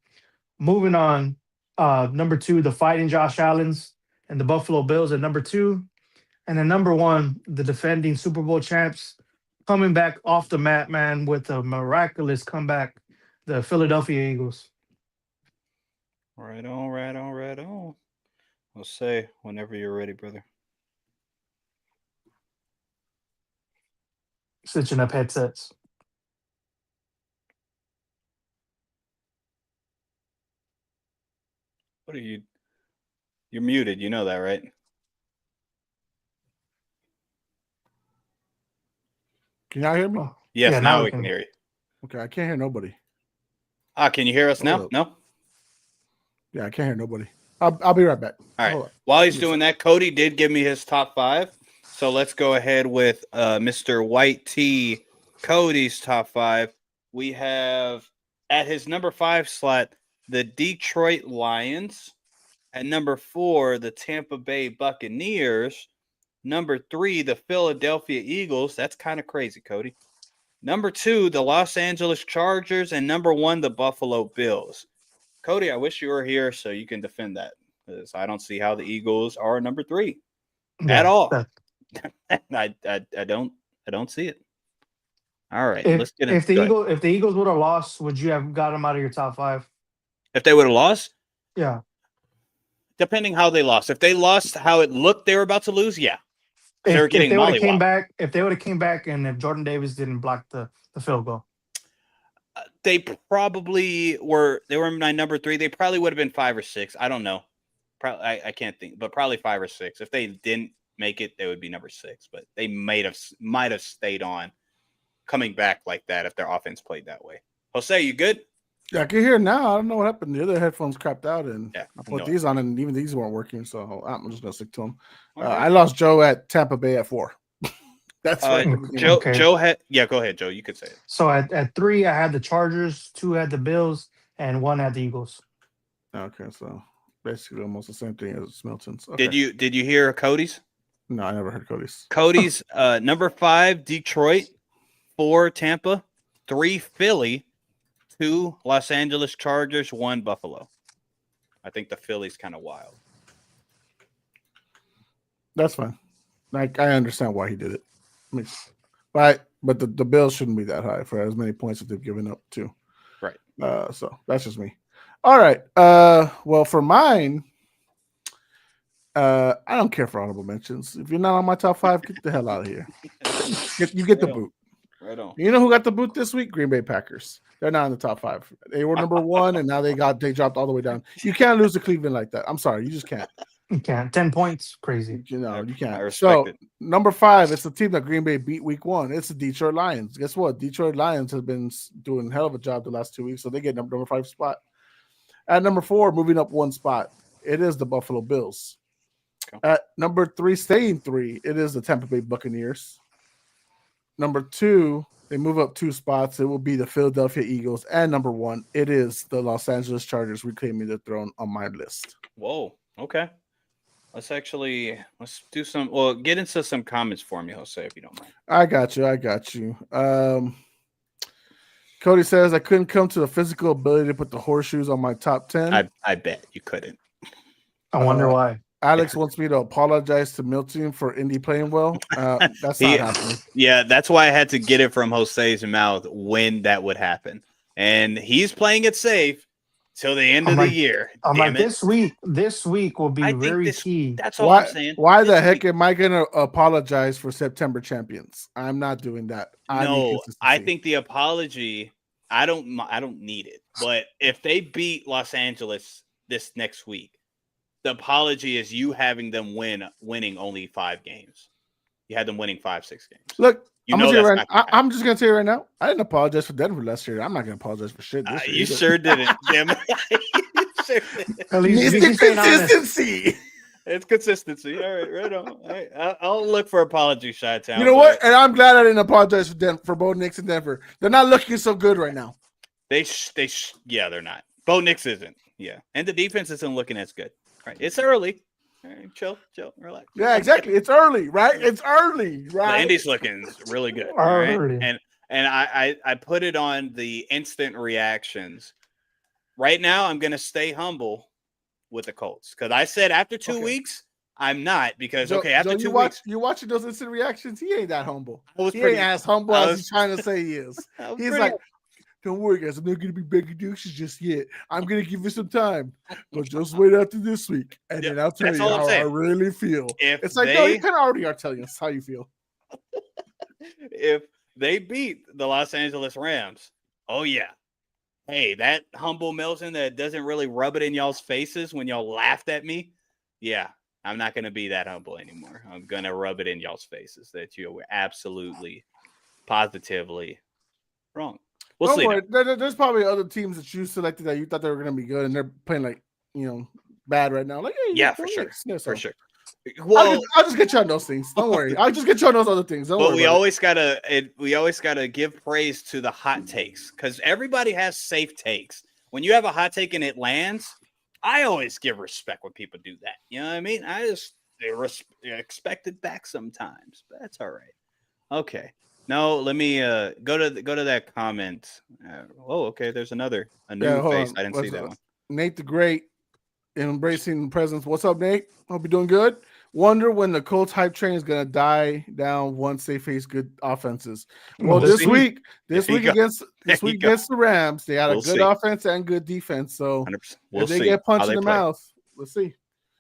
Moving on, number 2, the Fighting Josh Allen's and the Buffalo Bills at number 2. And then number 1, the defending Super Bowl champs coming back off the mat, man, with a miraculous comeback, the Philadelphia Eagles. Right on, right on, right on. I'll say whenever you're ready, brother. Switching up headsets. What are you? You're muted. You know that, right? Can y'all hear me? Oh, Yes, yeah, now we can hear you. Okay, I can't hear nobody. Can you hear us now? Hold up. No? Yeah, I can't hear nobody. I'll be right back. All Hold right. on. While he's doing that, Cody did give me his top 5. So let's go ahead with Mr. White T. Cody's top 5. We have at his number 5 slot the Detroit Lions. At number 4, the Tampa Bay Buccaneers. Number 3, the Philadelphia Eagles. That's kind of crazy, Cody. Number 2, the Los Angeles Chargers. And number 1, the Buffalo Bills. Cody, I wish you were here so you can defend that, because I don't see how the Eagles are number 3 at all. I don't see it. All right, let's get into it. If the Eagles would have lost, would you have got them out of your top 5? If they would have lost, Yeah. depending how they lost. If they lost how it looked they were about to lose, yeah. They were getting if they would have came mollywopped. back, if they would have came back, and if Jordan Davis didn't block the field goal, They probably were. They were my number 3. They probably would have been 5 or 6. I don't know. Probably, I can't think, but probably 5 or 6. If they didn't make it, they would be number 6. But they might have stayed on, coming back like that if their offense played that way. Jose, you good? Yeah, I can hear now. I don't know what happened. The other headphones crapped out, and Yeah, I put no. these on, and even these weren't working. So I'm just gonna stick to them. Okay. I lost Joe at Tampa Bay at 4. That's right. Joe. Okay. Joe had. Yeah, go ahead, Joe. You could say it. so at 3, I had the Chargers, 2 had the Bills, and 1 had the Eagles. Okay, so basically almost the same thing as Milton's. Okay. Did you hear Cody's? No, I never heard Cody's. Cody's number 5, Detroit. 4, Tampa. 3, Philly. 2, Los Angeles Chargers. 1, Buffalo. I think the Philly's kind of wild. That's fine. Like, I understand why he did it. I mean, but the Bills shouldn't be that high for as many points that they've given up too. Right. So that's just me. All right. Well, for mine, I don't care for honorable mentions. If you're not on my top 5, get the hell out of here. You get the boot. Right on. You know who got the boot this week? Green Bay Packers. They're not in the top 5. They were number 1, and now they dropped all the way down. You can't lose to Cleveland like that. I'm sorry, you just can't. You can't. 10 points, crazy. You know, you can't. I respect So it. number 5, it's the team that Green Bay beat week 1. It's the Detroit Lions. Guess what? Detroit Lions have been doing a hell of a job the last 2 weeks, so they get number 5 spot. At number 4, moving up 1 spot, it is the Buffalo Bills. Okay. At number 3, staying 3, it is the Tampa Bay Buccaneers. Number 2, they move up 2 spots. It will be the Philadelphia Eagles. And number 1, it is the Los Angeles Chargers reclaiming the throne on my list. Whoa. Okay. Let's do some. Well, get into some comments for me, Jose, if you don't mind. I got you. Cody says, I couldn't come to the physical ability to put the horseshoes on my top 10. I bet you couldn't. I wonder why. Alex wants me to apologize to Milton for Indy playing well. That's not happening. Yeah, that's why I had to get it from Jose's mouth when that would happen. And he's playing it safe till the end of the year. I'm Damn like, it. this week will be I think very key. That's all I'm saying. Why This the heck week- am I going to apologize for September champions? I'm not doing that. No, I think the apology, I don't need it. But if they beat Los Angeles this next week, the apology is you having them winning only 5 games. You had them winning 5-6 games. Look, You I'm, know gonna tell you that's right, not gonna I'm just going to tell you right now, I didn't apologize for Denver last year. I'm not going to apologize for shit this year. You either. sure didn't. Damn it. You sure didn't. At least It's he's staying honest. consistency. It's consistency. All right on. All right. I'll look for apology, Chi-Town. You know what? And I'm glad I didn't apologize for Bo Nix and Denver. They're not looking so good right now. Yeah, they're not. Bo Nix isn't. Yeah. And the defense isn't looking as good. Right. It's early. All right, chill, relax. Yeah, exactly. It's early, right? It's early, The right? Indy's looking really good. All right, Early. and I put it on the instant reactions. Right now, I'm gonna stay humble with the Colts because I said after 2 Okay. weeks, I'm not because Joe, after Joe, 2 weeks, you watching those instant reactions? He ain't that humble. I was He pretty ain't as humble I as was- he's trying to say he is. I was He's pretty- like, don't worry, guys. I'm not going to be making predictions just yet. I'm going to give you some time, but just wait after this week, and Yeah, then I'll tell that's you all I'm how I saying. really feel. If It's like, no, they- you kind of already are telling us how you feel. if they beat the Los Angeles Rams, oh yeah. Hey, that humble Milton that doesn't really rub it in y'all's faces when y'all laughed at me. Yeah, I'm not going to be that humble anymore. I'm going to rub it in y'all's faces that you were absolutely, positively wrong. We'll Don't see. worry. There's probably other teams that you selected that you thought they were going to be good, and they're playing like, bad right now. Like, hey, Yeah, don't for sure. mix. Yeah, For so sure. Well, I'll just get you on those things. Don't worry. I'll just get you on those other things. Don't but worry. we about it. always gotta give praise to the hot takes because everybody has safe takes. When you have a hot take and it lands, I always give respect when people do that. You know what I mean? I just expect it back sometimes, but that's all right. Okay. No, let me go to that comment. Okay. There's a new hold face. on. I didn't see that one. Nate the Great, embracing the presence. What's up, Nate? Hope you're doing good. Wonder when the Colts hype train is gonna die down once they face good offenses. Well, We'll this see. week There you go. against There you go. the Rams, they had We'll a good see. offense and good defense. So 100%. We'll if they see get punched how in they the play. mouth, let's see. It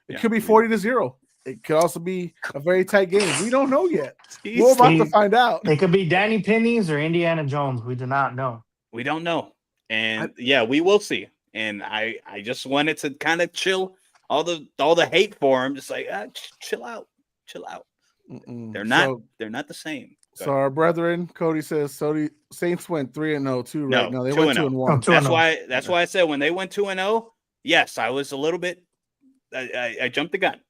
Yeah, could be I mean- 40-0. It could also be a very tight game. We don't know yet. We're about to Jeez. find out. It could be Danny Pennies or Indiana Jones. We do not know. We don't know. And yeah, we will see. And I just wanted to kind of chill all the hate for him, just like chill out. Mm-mm. They're not So, they're not the same. so our brethren, Cody says Saints went 3-0 too right now. They went 2-0. 2-1. Oh, That's why I said when they went 2-0, yes, I was a little bit I jumped the gun.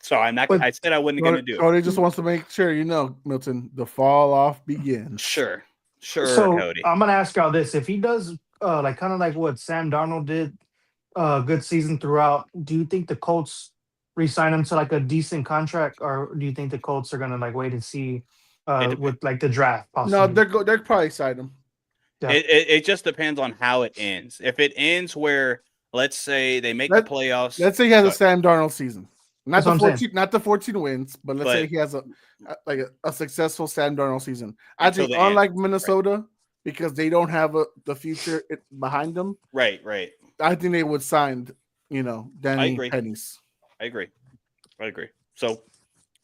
So I'm not But- I said I wasn't gonna do it. Cody just wants to make sure you know, Milton, the fall off begins. Sure, So Cody. I'm gonna ask y'all this: if he does, like kind of like what Sam Darnold did, good season throughout, do you think the Colts re-sign him to like a decent contract, or do you think the Colts are gonna like wait and see with like the draft? No, Possibly? they're probably side him. Yeah. It just depends on how it ends. If it ends where, let's say, they make the playoffs. Let's say he has a Go- Sam Darnold season. Not That's what the I'm 14, not the 14 wins, but let's say he has a successful Sam Darnold season. I Until think the end, unlike Minnesota, because they don't have the future behind them, Right. I think they would sign, Danny agree. Pennies. I agree. So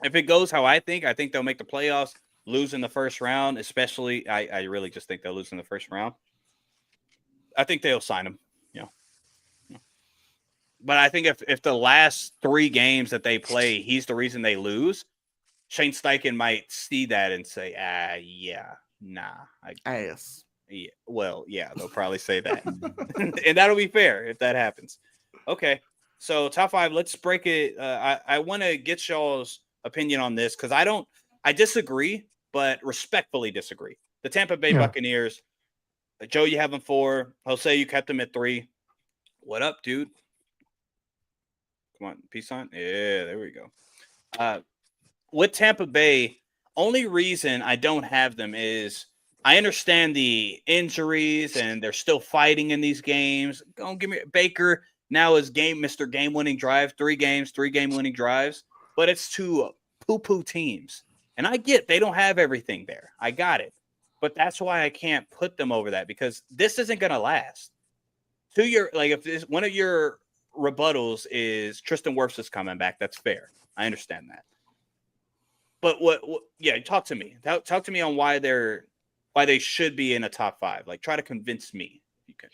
if it goes how I think they'll make the playoffs, lose in the first round, especially I really just think they'll lose in the first round. I think they'll sign him. But I think if the last 3 games that they play, he's the reason they lose, Shane Steichen might see that and say, Ass. yeah, well, yeah, they'll probably say that. And that'll be fair if that happens. Okay. So top 5, let's break it. I want to get y'all's opinion on this because I disagree, but respectfully disagree. The Tampa Bay Buccaneers, Joe, you have them 4. Jose, you kept them at 3. What up, dude? Come on, peace sign. Yeah, there we go. With Tampa Bay, only reason I don't have them is I understand the injuries and they're still fighting in these games. Don't give me Baker now is Mr. Game-winning drive, 3 games, 3 game-winning drives, but it's 2 poo-poo teams. And I get they don't have everything there. I got it. But that's why I can't put them over that because this isn't going to last. If one of your rebuttals is Tristan Wirfs is coming back, that's fair. I understand that. But talk to me. Talk to me on why they should be in a top 5. Like, try to convince me if you can.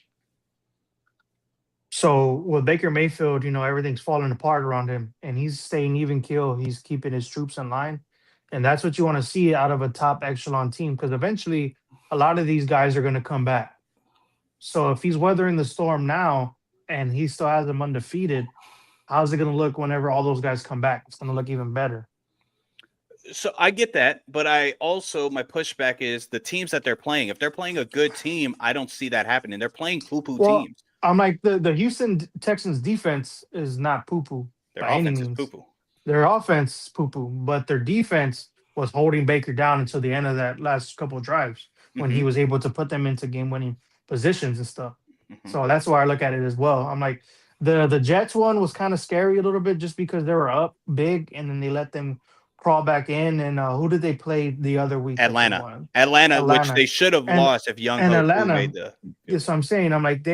So with Baker Mayfield, everything's falling apart around him, and he's staying even keel. He's keeping his troops in line, and that's what you want to see out of a top echelon team because eventually a lot of these guys are going to come back. So if he's weathering the storm now and he still has them undefeated, how's it going to look whenever all those guys come back? It's going to look even better. So I get that, but my pushback is the teams that they're playing. If they're playing a good team, I don't see that happening. They're playing poo-poo teams. I'm like the Houston Texans defense is not poo-poo. Their by any offense is means. poo-poo. their offense poo poo, but their defense was holding Baker down until the end of that last couple of drives when he Mhm, was able to put them into game winning positions and stuff. mhm. So that's why I look at it as well. I'm like the Jets one was kind of scary a little bit just because they were up big and then they let them crawl back in. And who did they play the other week that they Atlanta, won? Atlanta, which Atlanta. they should have And lost if Young and Hoku Atlanta, made the field yes, goal. I'm saying, I'm like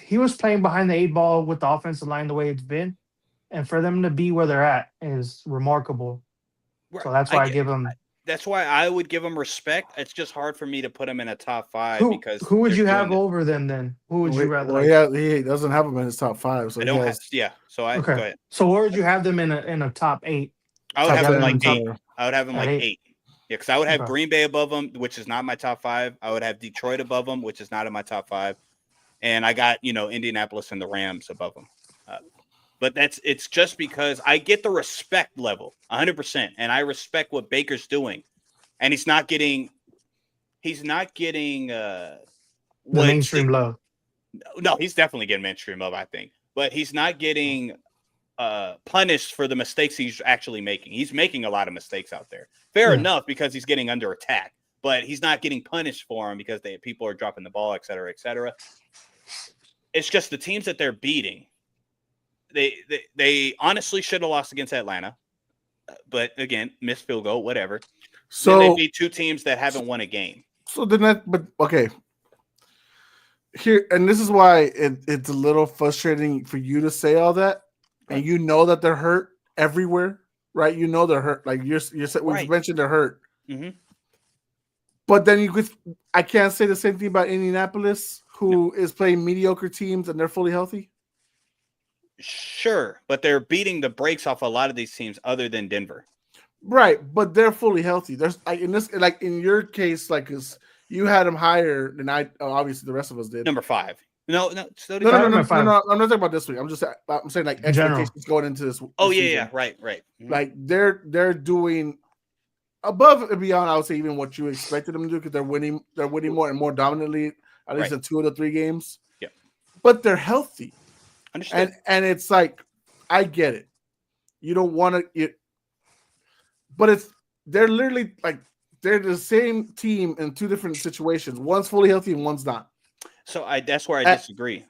he was playing behind the 8 ball with the offensive line the way it's been, and for them to be where they're at is remarkable. Right. So that's I why I get. give them. That's why I would give them respect. It's just hard for me to put them in a top 5 Who because who would they're you doing have it. over them then? Who would you rather Well, like? yeah, he doesn't have him in his top 5, so I he don't have. has. Yeah. So I Okay, go ahead. so where would you have them in a top 8? I would Top have you have them them like in top 8. I would have them at like 8. 8. Yeah, because I would have Okay. Green Bay above them, which is not my top 5. I would have Detroit above them, which is not in my top 5, and I got Indianapolis and the Rams above them. But it's just because I get the respect level 100%, and I respect what Baker's doing, and he's not getting The what mainstream love. no, he's definitely getting mainstream love, I think, but he's not getting punished for the mistakes he's actually making. He's making a lot of mistakes out there. Fair Yeah. enough, because he's getting under attack, but he's not getting punished for them because people are dropping the ball, et cetera, et cetera. It's just the teams that they're beating. They honestly should have lost against Atlanta, but again, missed field goal, whatever. Then they So, beat 2 teams that haven't won a game. so then that, but okay. Here, and this is why it's a little frustrating for you to say all that, and you know that they're hurt everywhere, right? You know they're hurt. Like you're we've Right. mentioned they're hurt, Mhm. but then I can't say the same thing about Indianapolis, who is playing mediocre teams and they're fully healthy. Sure, but they're beating the brakes off a lot of these teams other than Denver. Right, but they're fully healthy. There's like in your case, like because you had them higher than obviously the rest of us did. Number 5. No, so did No, you? no, no, no, Number 5. no, no. I'm not talking about this week. I'm saying like In general. expectations going into this. Oh this yeah, season. yeah, right. Mhm. Like they're doing above and beyond. I would say even what you expected them to do because they're winning more and more dominantly at least Right. in 2 of the 3 games. Yeah. But they're healthy, Understood. and it's like I get it. You don't want to, but they're literally like they're the same team in 2 different situations. One's fully healthy and one's not. So that's where I disagree.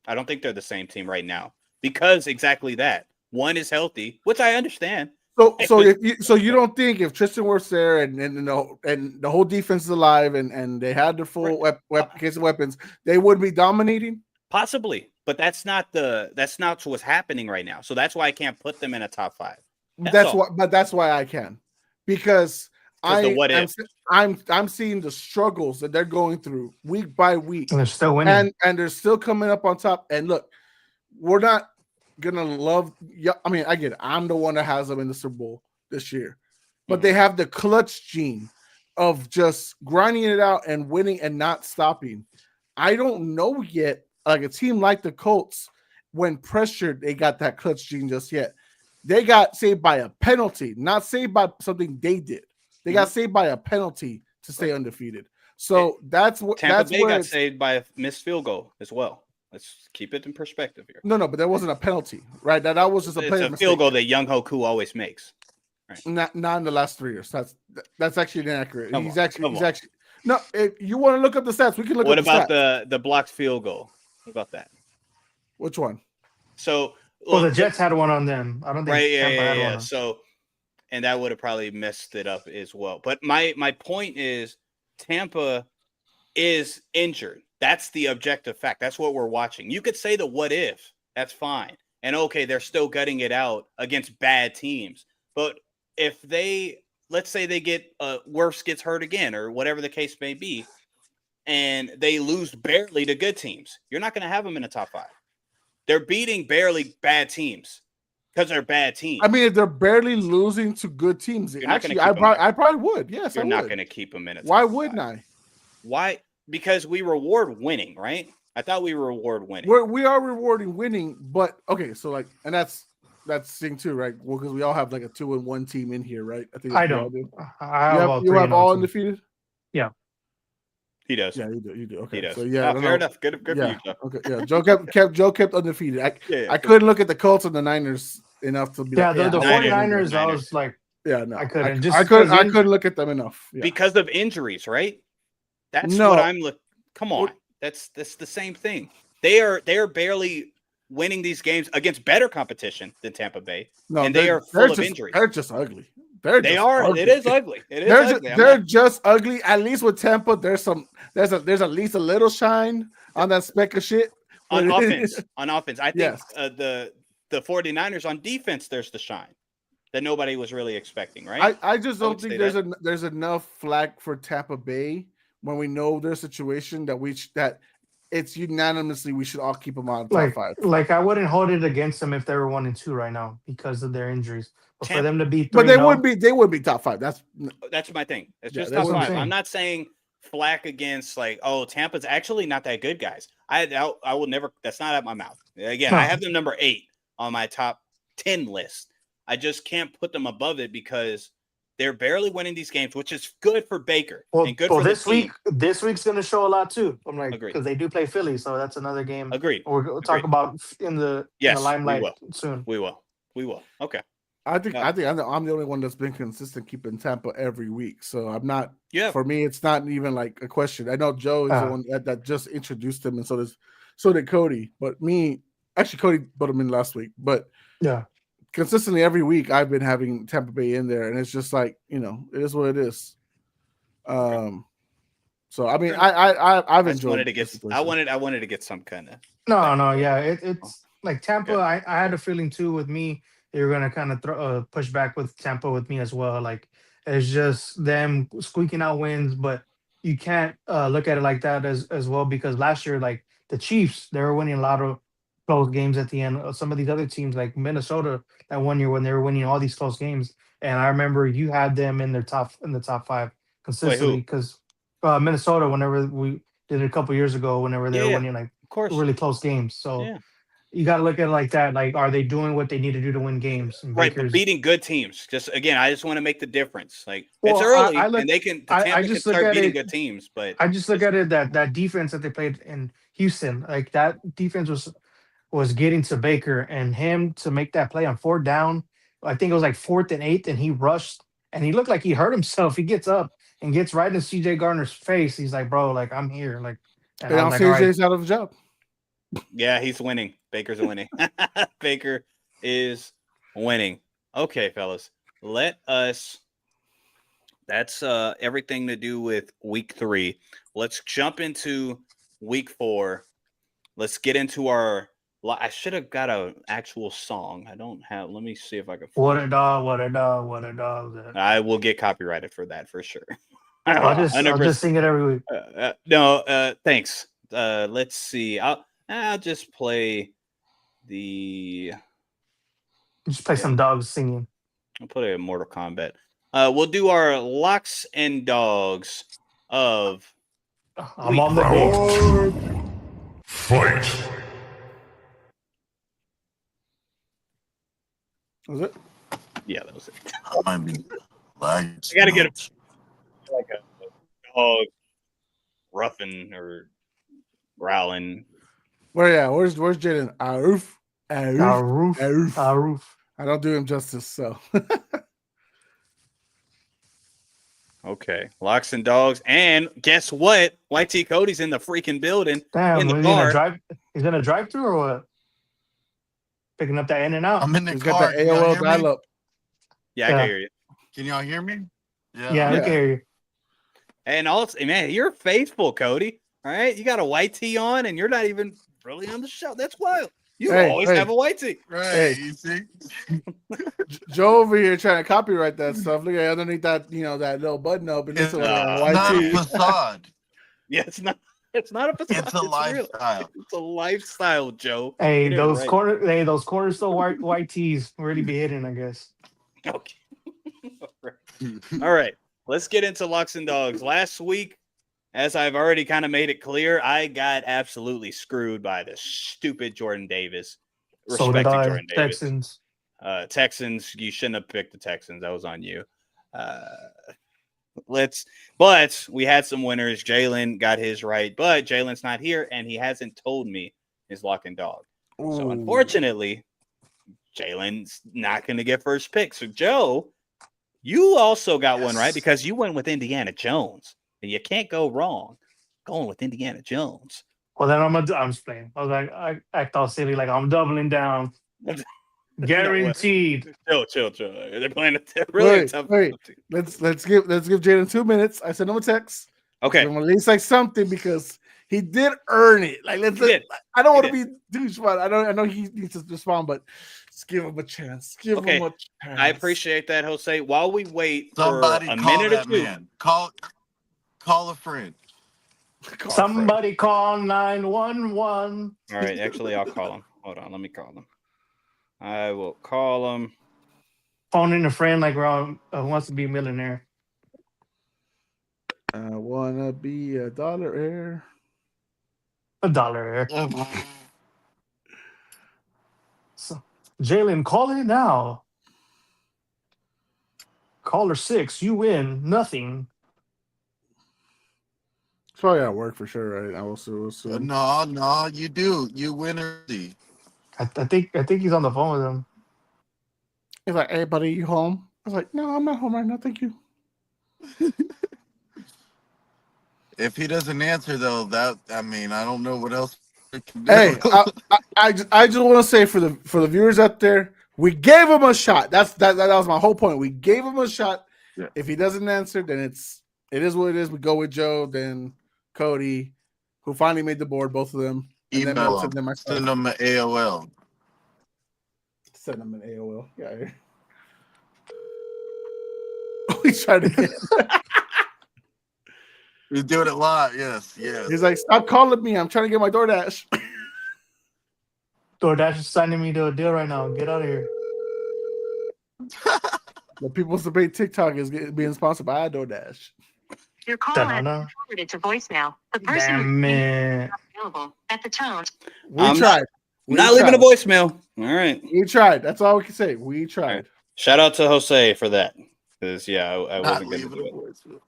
I don't think they're the same team right now because exactly that. One is healthy, which I understand. So But- you don't think if Tristan Wirfs there and the whole defense is alive and they had their full case of weapons, they would be dominating? Possibly, but that's not what's happening right now. So that's why I can't put them in a top 5. That's why I can, because I'm seeing the struggles that they're going through week by week, And they're still winning. and they're still coming up on top. And look, we're not gonna love. I mean, I get it. I'm the one that has them in the Super Bowl this year, but they have the clutch gene of just grinding it out and winning and not stopping. I don't know yet. Like a team like the Colts, when pressured, they got that clutch gene just yet. They got saved by a penalty, not saved by something they did. They got saved by a penalty to stay undefeated. So that's what Tampa Bay got saved by a missed field goal as well. Let's keep it in perspective here. No, but there wasn't a penalty, right? That was just a player It's a field goal that Young Hoku always makes. Right. Not in the last 3 years. That's actually inaccurate. Come He's on. actually no. If you want to look up the stats, we can look. What up about the stats. the blocked field goal? What about that? Which one? So Well, the Jets had one on them. I don't think right, Tampa had one yeah. on. So, and that would have probably messed it up as well. But my point is, Tampa is injured. That's the objective fact. That's what we're watching. You could say the what if. That's fine. And okay, they're still gutting it out against bad teams. But if let's say they get Wirfs gets hurt again or whatever the case may be, and they lose barely to good teams, you're not going to have them in the top 5. They're beating barely bad teams because they're bad teams. I mean, if they're barely losing to good teams, actually, I probably would. Yes, you're I not would. going to keep them in it. Why wouldn't I? Why? Because we reward winning, right? I thought we reward winning. We are rewarding winning, but okay, so like, and that's the thing too, right? Well, because we all have like a 2-1 team in here, right? I think I we all don't. do. I You have all 3-0 teams. undefeated. He does. Yeah, you do. Okay, He does. so yeah, fair enough. Good yeah. for you, Joe. Okay, yeah. Joe kept undefeated. I Yeah, couldn't look at the Colts and the Niners enough to be Yeah, like, the Niners. 49ers, I Niners. was like, yeah, no, I couldn't. I Just couldn't. 'cause I couldn't look at them enough. Yeah. Because of injuries, right? That's No. what I'm look. Come on, What- that's the same thing. They are barely winning these games against better competition than Tampa Bay, No, and they they're- are they're full of just- injuries. They're just ugly. They are. Ugly. It is ugly. It is They're ugly. just, they're just ugly. At least with Tampa, there's at least a little shine on that speck of shit. on But- offense. On offense, I think Yes. the 49ers on defense, there's the shine that nobody was really expecting, right? I just I don't would think say there's enough flag for Tampa Bay when we know their situation that it's unanimously we should all keep them on top five. like I wouldn't hold it against them if they were 1-2 right now because of their injuries. But for Tampa- them to be 3-0, But they would be top five. That's That's my thing. It's Yeah, just that's top what I'm five. saying. I'm not saying flack against like, oh, Tampa's actually not that good, guys. I will never. That's not out my mouth. Again, I No. have them number 8 on my top 10 list. I just can't put them above it because they're barely winning these games, which is good for Baker Well, and good well for this the team. this week's gonna show a lot too. I'm like, Agreed. because they do play Philly, so that's another game Agreed. we'll talk Agreed. about in the Yes, we limelight will. soon. We will. Okay. I think Yeah. I'm the only one that's been consistent keeping Tampa every week. So I'm not. Yeah. For me, it's not even like a question. I know Joe is the one that just introduced him, and so did Cody. But actually, Cody put him in last week. But Yeah. consistently every week, I've been having Tampa Bay in there, and it's just like it is what it is. So I mean, I've I just enjoyed. wanted to the get. situation. I wanted to get some kind of. No, yeah, it's like Tampa. I had a feeling too with me they were gonna kind of push back with Tampa with me as well. Like it's just them squeaking out wins, but you can't look at it like that as well because last year, like the Chiefs, they were winning a lot of close games at the end. Some of these other teams, like Minnesota, that 1 year when they were winning all these close games, and I remember you had them in the top 5 consistently because Minnesota, whenever we did it a couple years ago, whenever they were Yeah. winning like Of course. really close games. So Yeah. you got to look at it like that. Like, are they doing what they need to do to win games? And Right, but Baker's- beating good teams. Just again, I just want to make the difference. Like Well, it's early, I look- and they can. I Tampa can just look start at beating it- good teams, but I just look at it that defense that they played in Houston, like that defense was getting to Baker and him to make that play on 4th down. I think it was like 4th and 8th, and he rushed and he looked like he hurt himself. He gets up and gets right in CJ Gardner's face. He's like, "Bro, like I'm here." Like, and And I now was like, "All right." CJ's out of the job. yeah, he's winning. Baker's winning. Baker is winning. Okay, fellas, let us. That's everything to do with week 3. Let's jump into week 4. Let's get into our. I should have got an actual song. I don't have. Let me see if I can. What a dog! What a dog! What a dog! I will get copyrighted for that for sure. I'll just 100%. sing it every week. No, thanks. Let's see. I'll just play the. Just play some dogs singing. I'll put it in Mortal Kombat. We'll do our locks and dogs of. I'm on the board. Fight! Was it? Yeah, that was it. I mean, lights. I gotta get like a dog roughing or growling. Where's Jaden? Aroof. Roof. Aroof. Roof. I don't do him justice, so Okay, locks and dogs, and guess what? YT Cody's in the freaking building. Damn, In the he's gonna car. drive. He's gonna drive through or what? Picking up that in and out. I'm in the he's car. got that Can y'all AOL hear me? dial-up. Yeah, I Yeah. can hear you. Can y'all hear me? Yeah, I can hear you. And also, man, you're faithful, Cody. All right, you got a white tee on, and you're not even really on the show. That's wild. You Hey, always hey. have a white tee. Right. Hey. You see? Joe over here trying to copyright that stuff. Look at underneath that, that little button up, and it's It's a not Not a YT. facade. Yeah, it's not. It's not a facade. It's a real. lifestyle. It's a lifestyle, Joe. Hey, Get it those right. those corners still white tees really be hidden, I guess. Okay. All right. Let's get into locks and dogs. Last week, as I've already kind of made it clear, I got absolutely screwed by the stupid Jordan Davis. So did Respecting I. Jordan Davis. Texans. Texans, you shouldn't have picked the Texans. That was on you. But we had some winners. Jalen got his right, but Jalen's not here, and he hasn't told me his lock and dog. So Ooh. unfortunately, Jalen's not going to get first pick. So, Joe, you also got one right because you went with Indiana Jones. And you can't go wrong going with Indiana Jones. Well, then I'm just playing. I was like, I act all silly, like I'm doubling down. Guaranteed. Chill. They're playing a really tough. Wait. Let's give Jaden 2 minutes. I sent him a text. Okay. Give him at least like something because he did earn it. Like did. I don't want to be douchebag. I know he needs to respond, but just give him a chance. Give him a chance. I appreciate that, Jose. While we wait Somebody for a call minute or that two, man. Call a friend. Somebody call 911. all right, actually, I'll call him. Hold on, let me call him. I will call him. Phoning a friend like we're on wants to be a millionaire. I wanna be a dollar heir. $1. So, Jalen, call it now. Caller 6, you win nothing. It's probably at work for sure, right? I will assume. No, you do. You win early. I think he's on the phone with him. He's like, "Hey, buddy, you home?" I was like, "No, I'm not home right now. Thank you." If he doesn't answer though, I don't know what else we can do. Hey, I just want to say for the viewers out there, we gave him a shot. That was my whole point. We gave him a shot. Yeah. If he doesn't answer, then it is what it is. We go with Joe, then Cody, who finally made the board, both of them. And then Email I'll send them my Send them an AOL. Send them an AOL. Yeah. He's trying to get. He's doing it live. Yes. He's like, "Stop calling me. I'm trying to get my DoorDash." DoorDash is signing me to a deal right now. Get out of here. The People's Debate TikTok is being sponsored by DoorDash. Your call has Da-da-da. been forwarded to voicemail. The person Damn it. is not available at the tone. We I'm tried. We not leaving a tried. voicemail. All right. We tried. That's all we can say. We tried. Shout out to Jose for that. Because, I Not wasn't going to leaving do a it. voicemail.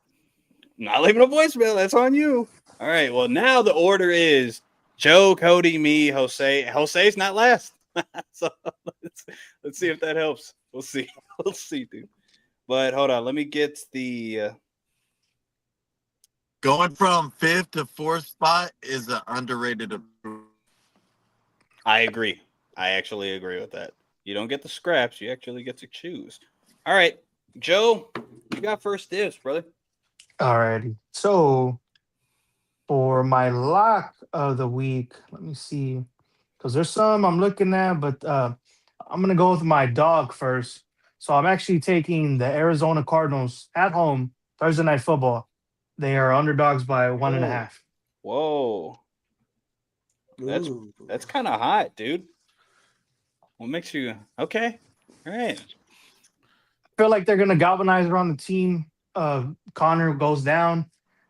Not leaving a voicemail. That's on you. All right. Well, now the order is Joe, Cody, me, Jose. Jose's not last. So let's see if that helps. We'll see. We'll see, dude. But hold on. Let me get the. Going from 5th to 4th spot is an underrated approach. I agree. I actually agree with that. You don't get the scraps. You actually get to choose. All right. Joe, you got first dibs, brother. Alrighty. So for my lock of the week, let me see. Because there's some I'm looking at, but I'm gonna go with my dog first. So I'm actually taking the Arizona Cardinals at home Thursday night football. They are underdogs by 1.5. Whoa. That's kind of hot, dude. What makes you okay? All right. I feel like they're gonna galvanize around the team. Connor goes down.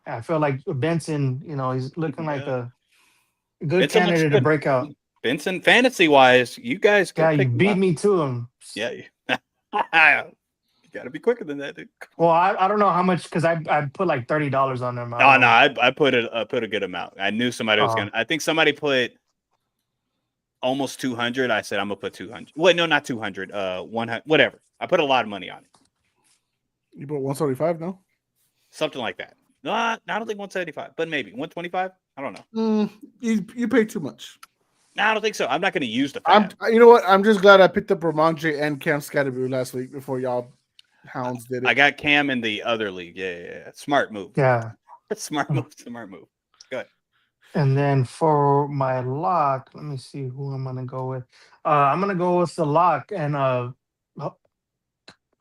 I feel like Benson, he's looking like a good Benson looks candidate to good. break out. Benson, fantasy wise, you guys Yeah, can you pick him beat up. me to him. Yeah. You got to be quicker than that, dude. Well, I don't know how much because I put like $30 on them. No, I put a good amount. I knew somebody was gonna. I think somebody put almost 200. I said I'm gonna put 200. Wait, no, not 200. 100, whatever. I put a lot of money on it. You put 175 now? Something like that. No, I don't think 175, but maybe 125. I don't know. You paid too much. No, I don't think so. I'm not gonna use the fab. You know what? I'm just glad I picked up Ramondre and Cam Scatterby last week before y'all hounds did it. I got Cam in the other league. Yeah. Smart move. Yeah. Smart move. Go ahead. And then for my lock, let me see who I'm gonna go with. I'm gonna go with the lock, and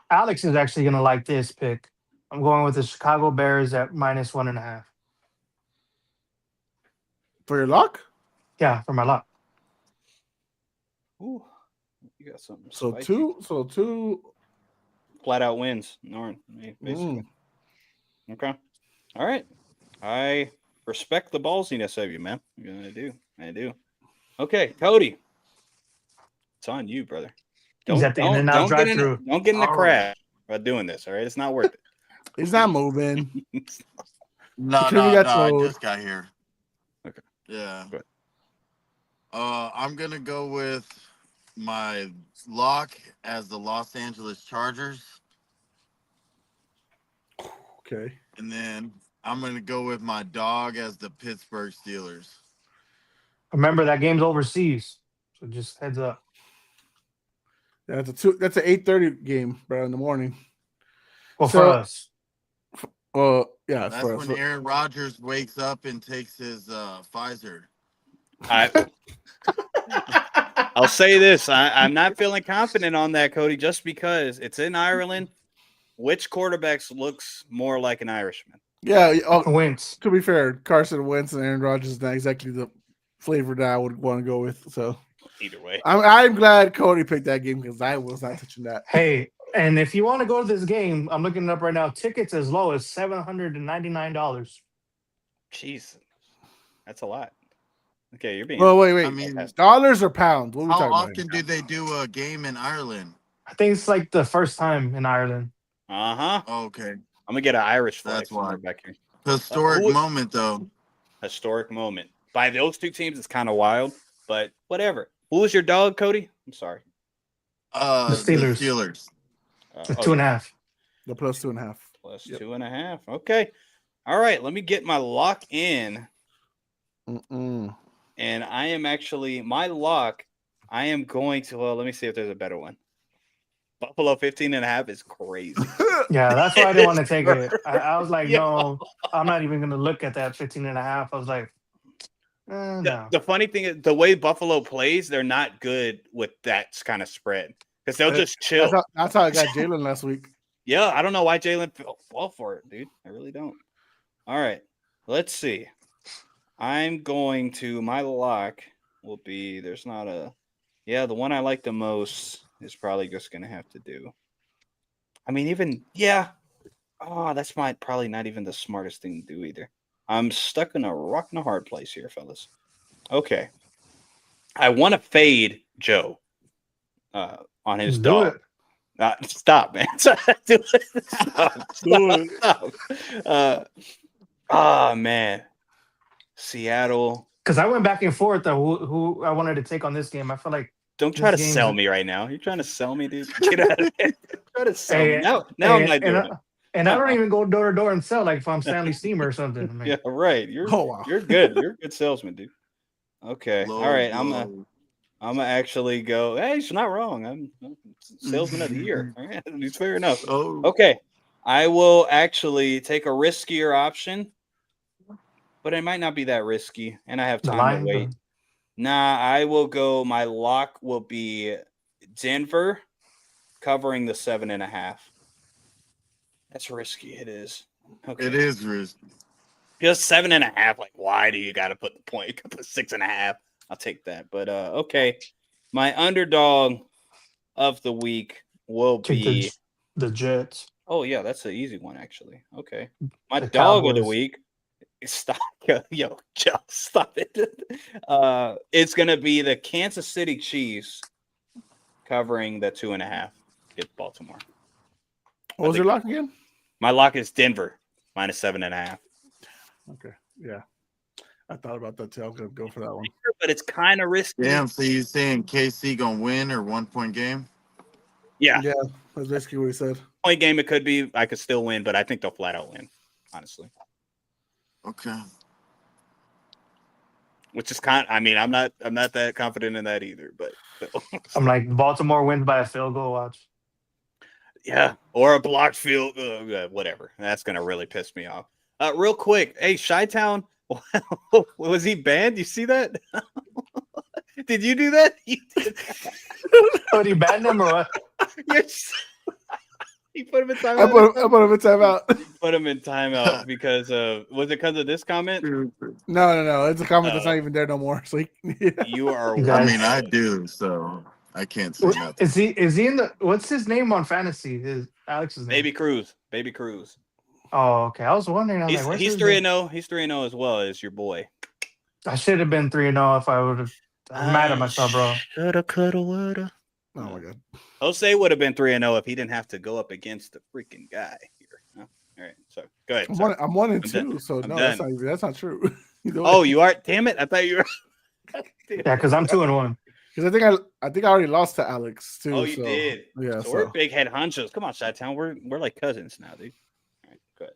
Alex is actually gonna like this pick. I'm going with the Chicago Bears at -1.5. For your luck? Yeah, for my lock. Ooh, you got something. So spicy. two Flat out wins. Norn, basically. Okay. All right. I respect the ballsiness of you, man. I do. Okay, Cody. It's on you, brother. He's at the In-N-Out drive-thru. Don't get in the crash by doing this, all right? It's not worth it. He's not moving. No, Until we got I told. just got here. Okay. Yeah. Go ahead. I'm gonna go with my lock as the Los Angeles Chargers, Okay. and then I'm gonna go with my dog as the Pittsburgh Steelers. Remember that game's overseas, so just heads up. That's an 8:30 game, bro, in the morning. Well, So- for us, Yeah, That's for when us. Aaron Rodgers wakes up and takes his Pfizer. I'll say this: I'm not feeling confident on that, Cody, just because it's in Ireland. Which quarterbacks looks more like an Irishman? Yeah. Wentz. To be fair, Carson Wentz and Aaron Rodgers is not exactly the flavor that I would want to go with. So Either way, I'm glad Cody picked that game because I was not touching that. Hey, and if you want to go to this game, I'm looking it up right now. Tickets as low as $799. jeez, that's a lot. Okay, you're being. Well, wait. I mean, Dollars or pounds? What are we how talking often about? do they do a game in Ireland? I think it's like the first time in Ireland. I'm Okay, gonna get an Irish flag That's somewhere why. back here. historic who- moment though. Historic moment by those two teams. It's kind of wild, but whatever. Who was your dog, Cody? I'm sorry. The Steelers. Steelers. The 2.5. The plus 2.5. Plus Yep. 2.5. Okay. All right. Let me get my lock in. Mm-mm. And I am actually my lock. I am going to, well, let me see if there's a better one. Buffalo 15.5 is crazy. Yeah, that's why I didn't want to take it. It's I was like, Yo. no, I'm not even going to look at that 15.5. I was like, no. The funny thing is the way Buffalo plays, they're not good with that kind of spread because they'll just chill. That's how I got Jalen last week. Yeah, I don't know why Jalen fell for it, dude. I really don't. All right, let's see. I'm going to my lock will be there's not a the one I like the most is probably just gonna have to do. I mean, that's probably not even the smartest thing to do either. I'm stuck in a rock and a hard place here, fellas. Okay. I want to fade Joe on his Do dog. it. Stop, man. Stop. Oh, man. Seattle. Because I went back and forth on who I wanted to take on this game. I feel like Don't try to This sell game's- me right now. You're trying to sell me, dude. Get out of here. Try to sell me. Hey, Now I'm not and, doing I, it. and I don't even go door to door and sell like if I'm Stanley Steamer or something. I'm like, Yeah, right. You're Oh, wow. you're good. You're a good salesman, dude. Okay. Low All right. blow. I'm gonna actually go. Hey, she's not wrong. I'm salesman of the year. All right, it's fair enough. Oh, Okay, I will actually take a riskier option, but it might not be that risky, and I have the time line. to wait. Nah, I will go. My lock will be Denver covering the 7.5. That's risky. It is. Okay. it is risky. Just 7.5. Like, why do you got to put the point? You could put 6.5. I'll take that. But okay, my underdog of the week will Take be. the Jets. Oh yeah, that's an easy one actually. Okay, my The dog of the Cowboys. week. Stop, yo, Joe, stop it. It's gonna be the Kansas City Chiefs covering the 2.5 against Baltimore. What was your lock again? My lock is Denver minus 7.5. Okay. Yeah. I thought about that too. I was going to go for that one. But it's kind of risky. Damn, so you saying KC gonna win or 1 point game? Yeah, Yeah. That's basically what he said. point game it could be. I could still win, but I think they'll flat out win, honestly. Okay. Which is kind. I mean, I'm not that confident in that either. But I'm like, Baltimore wins by a field goal. Watch. yeah, or a blocked field, whatever. That's gonna really piss me off. Real quick, hey, Chi-Town, was he banned? You see that? Did you do that? You did. Oh, you banned them or what? Yes. He put him in I timeout. put him in timeout. Put him in timeout because was it because of this comment? No. It's a comment that's Oh. not even there no more. So yeah. You are. You I guys- mean, I do, so I can't say nothing. Is he in the? What's his name on fantasy? His Alex's name. Baby Cruz. Baby Cruz. Oh, okay. I was wondering. I was like, where's He's his 3-0. He's 3-0 as well as your boy. I should have been 3-0 if I would have. I'm mad at myself, bro. Shoulda, coulda, woulda. Oh my god. Jose would have been 3-0 if he didn't have to go up against the freaking guy here. Huh? All right, so go ahead. sorry. I'm 1 and I'm 2, done. so I'm no, done. that's not true. Either way. Oh, you are? Damn it! I thought you were. Yeah, because I'm 2-1. Because I think I already lost to Alex too. Oh, you so, did. Yeah. So we're big head honchos. Come on, Chi-Town. We're like cousins now, dude. All right, go ahead.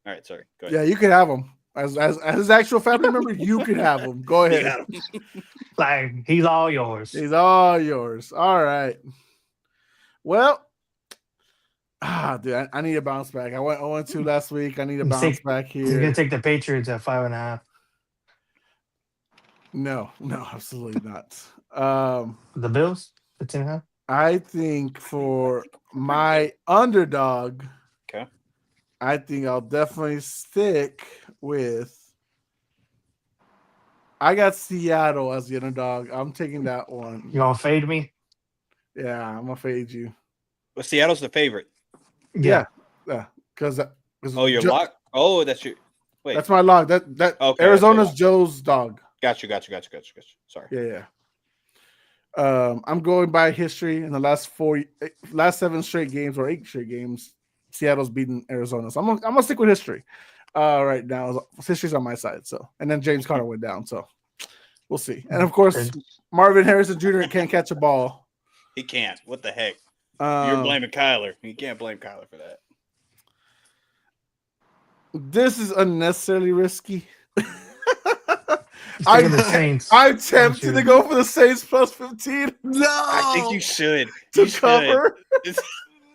All right, sorry. Go ahead. Yeah, you can have him as his actual family member. You can have him. Go You ahead. got him. Like he's all yours. He's all yours. All right. Well, dude, I need a bounce back. I went 0-2 last week. I need a bounce back He's gonna here. take the Patriots at 5.5. No, absolutely not. The Bills 15.5. I think for my underdog, Okay. I think I'll definitely stick with. I got Seattle as the underdog. I'm taking that one. You gonna fade me? Yeah, I'm gonna fade you. Well, Seattle's the favorite. Yeah, because Oh, your lock. Oh, that's your. Wait. That's my log. That Okay, Arizona's okay. Joe's dog. Got you. Sorry. Yeah. I'm going by history in the last 7 straight games or 8 straight games. Seattle's beaten Arizona, so I'm gonna stick with history. Right now, history's on my side. So, and then James Conner went down, so we'll see. And of course, Marvin Harrison Jr. can't catch a ball. He can't. What the heck? You're blaming Kyler. You can't blame Kyler for that. This is unnecessarily risky. Taking the Saints. I'm tempted to go for the Saints plus 15. No, I think you should. To You should. cover.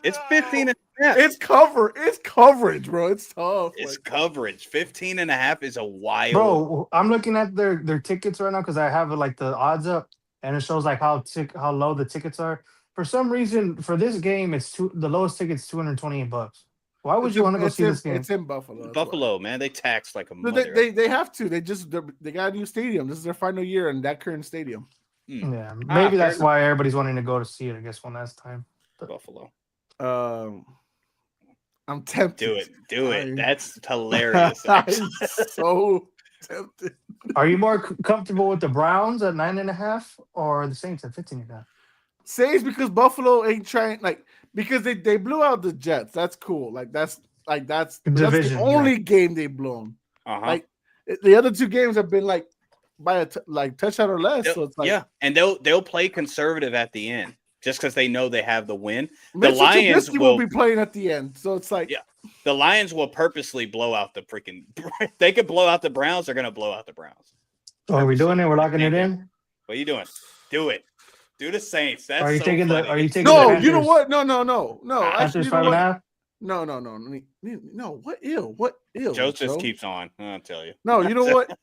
It's 15 and a half. It's cover. It's coverage, bro. It's tough. It's coverage. 15 and a half is a wild. Bro, I'm looking at their tickets right now because I have like the odds up, and it shows like how low the tickets are. For some reason, for this game, the lowest ticket's $228. Why would you want to go see this game? It's in Buffalo. that's Buffalo, man, they tax like a why. mother. They have to. They got a new stadium. This is their final year in that current stadium. Yeah, maybe that's why everybody's wanting to go to see it. I guess one last time. Buffalo. I'm tempted. Do it. That's hilarious. I'm so tempted. Are you more comfortable with the Browns at 9.5 or the Saints at 15.5? Saints because Buffalo ain't trying because they blew out the Jets. That's cool. That's Division, the only game they blown. Uh-huh. Like the other 2 games have been like by a touchdown or less. So it's like and they'll play conservative at the end just because they know they have the win. The Mitchell Lions Trubisky will be playing at the end. So it's like the Lions will purposely blow out the freaking. They could blow out the Browns. They're gonna blow out the Browns. Oh, are we doing it? We're locking it in. What are you doing? Do it. Do the Saints. That's Are you so taking funny. Are you taking? no, the you know Panthers? what? No. Panthers Actually, you know 5.5. No. What ill? What ill? Joe just Joe? keeps on. I'll tell you. No, you know what?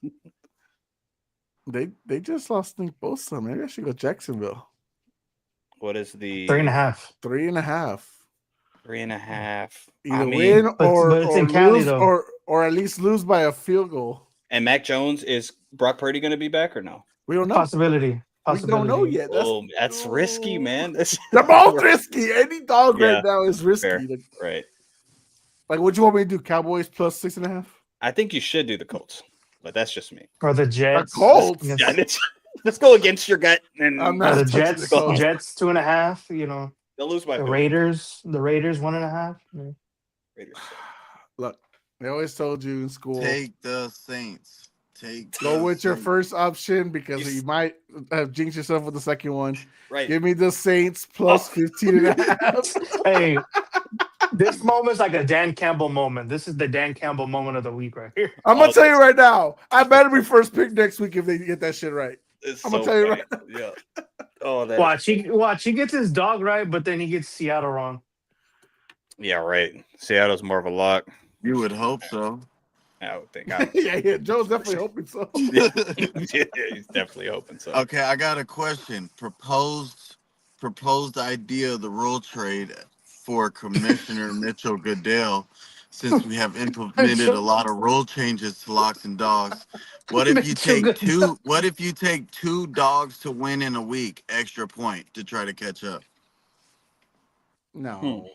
They just lost Nick Bosa. Maybe I should go Jacksonville. What is the 3.5. 3.5. 3.5? Either win or but it's in Cali, lose, though. or at least lose by a field goal. And Mac Jones, is Brock Purdy going to be back or no? We don't know. Possibility. We don't know yet. That's risky, man. They're both risky. Any dog Yeah. right now is risky. Fair. Right. Like, what you want me to do? Cowboys plus 6.5? I think you should do the Colts, but that's just me. Or the Jets. Colts? Yes. Yeah, let's go against your gut, and I'm Or not the touching Jets. the Colts. Jets 2.5. You know, they'll lose by the four. Raiders 1.5. Yeah. Raiders. Look, they always told you in school, take the Saints. go with your Saints. first option because You you might have jinxed yourself with the second one. Right. Give me the Saints plus 15.5. Hey, this moment's like a Dan Campbell moment. This is the Dan Campbell moment of the week right here. I'm gonna tell you right now, I better be first pick next week if they get that shit right. It's I'm gonna so tell you funny. Yeah. Oh, that. Watch. He gets his dog right, but then he gets Seattle wrong. Yeah, right. Seattle's more of a lock. You would hope so. I would think. yeah, Joe's definitely hoping so. Yeah, he's definitely hoping so. Okay, I got a question. Proposed idea of the rule trade for Commissioner Mitchell Goodell, since we have implemented a lot of rule changes to locks and dogs. What if you take two? What if you take 2 dogs to win in a week, extra point to try to catch up? No.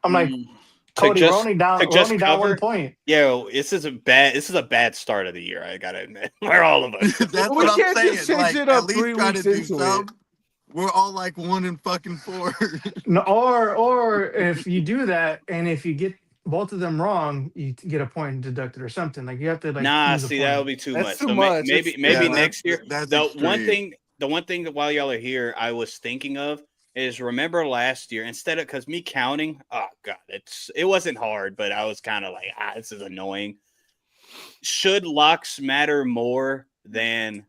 I'm like, Cody, we're only down 1 point. Yo, this is a bad start of the year. I gotta admit, we're all of us. That's We what I'm can't saying. just change Like, it up at least 3 try to weeks do into it. something. We're all like 1 and fucking 4. No, or if you do that, and if you get both of them wrong, you get a point deducted or something. Like you have to like Nah, use a see, that would point. be too That's much. too So much. maybe It's- maybe Yeah, next year. that's The extreme. one thing that while y'all are here, I was thinking of is remember last year instead of because me counting, oh god, it wasn't hard, but I was kind of like, this is annoying. Should locks matter more than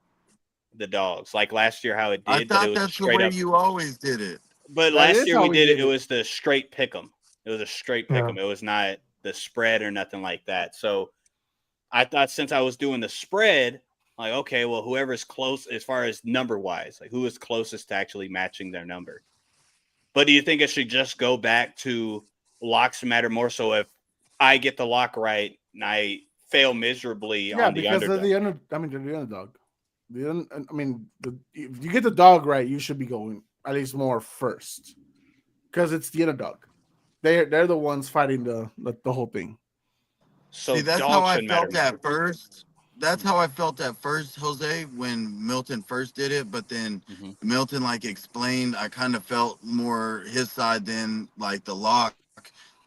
the dogs? Like last year, how it I did, but it thought was that's the straight way up. you always did it. But That last is year how we we did it. did It it. was the straight pick 'em. It was a straight pick 'em. It was not the spread or nothing like that. So I thought since I was doing the spread, like okay, well whoever's close as far as number wise, like who is closest to actually matching their number. But do you think it should just go back to locks matter more? So if I get the lock right and I fail miserably Yeah, on the because underdog, they're the underdog. If you get the dog right, you should be going at least more first, because it's the underdog. They're the ones fighting the whole thing. so See, that's how dogs I should matter felt more. at first. That's how I felt at first, Jose, when Milton first did it. But then Mhm. Milton like explained, I kind of felt more his side than like the lock.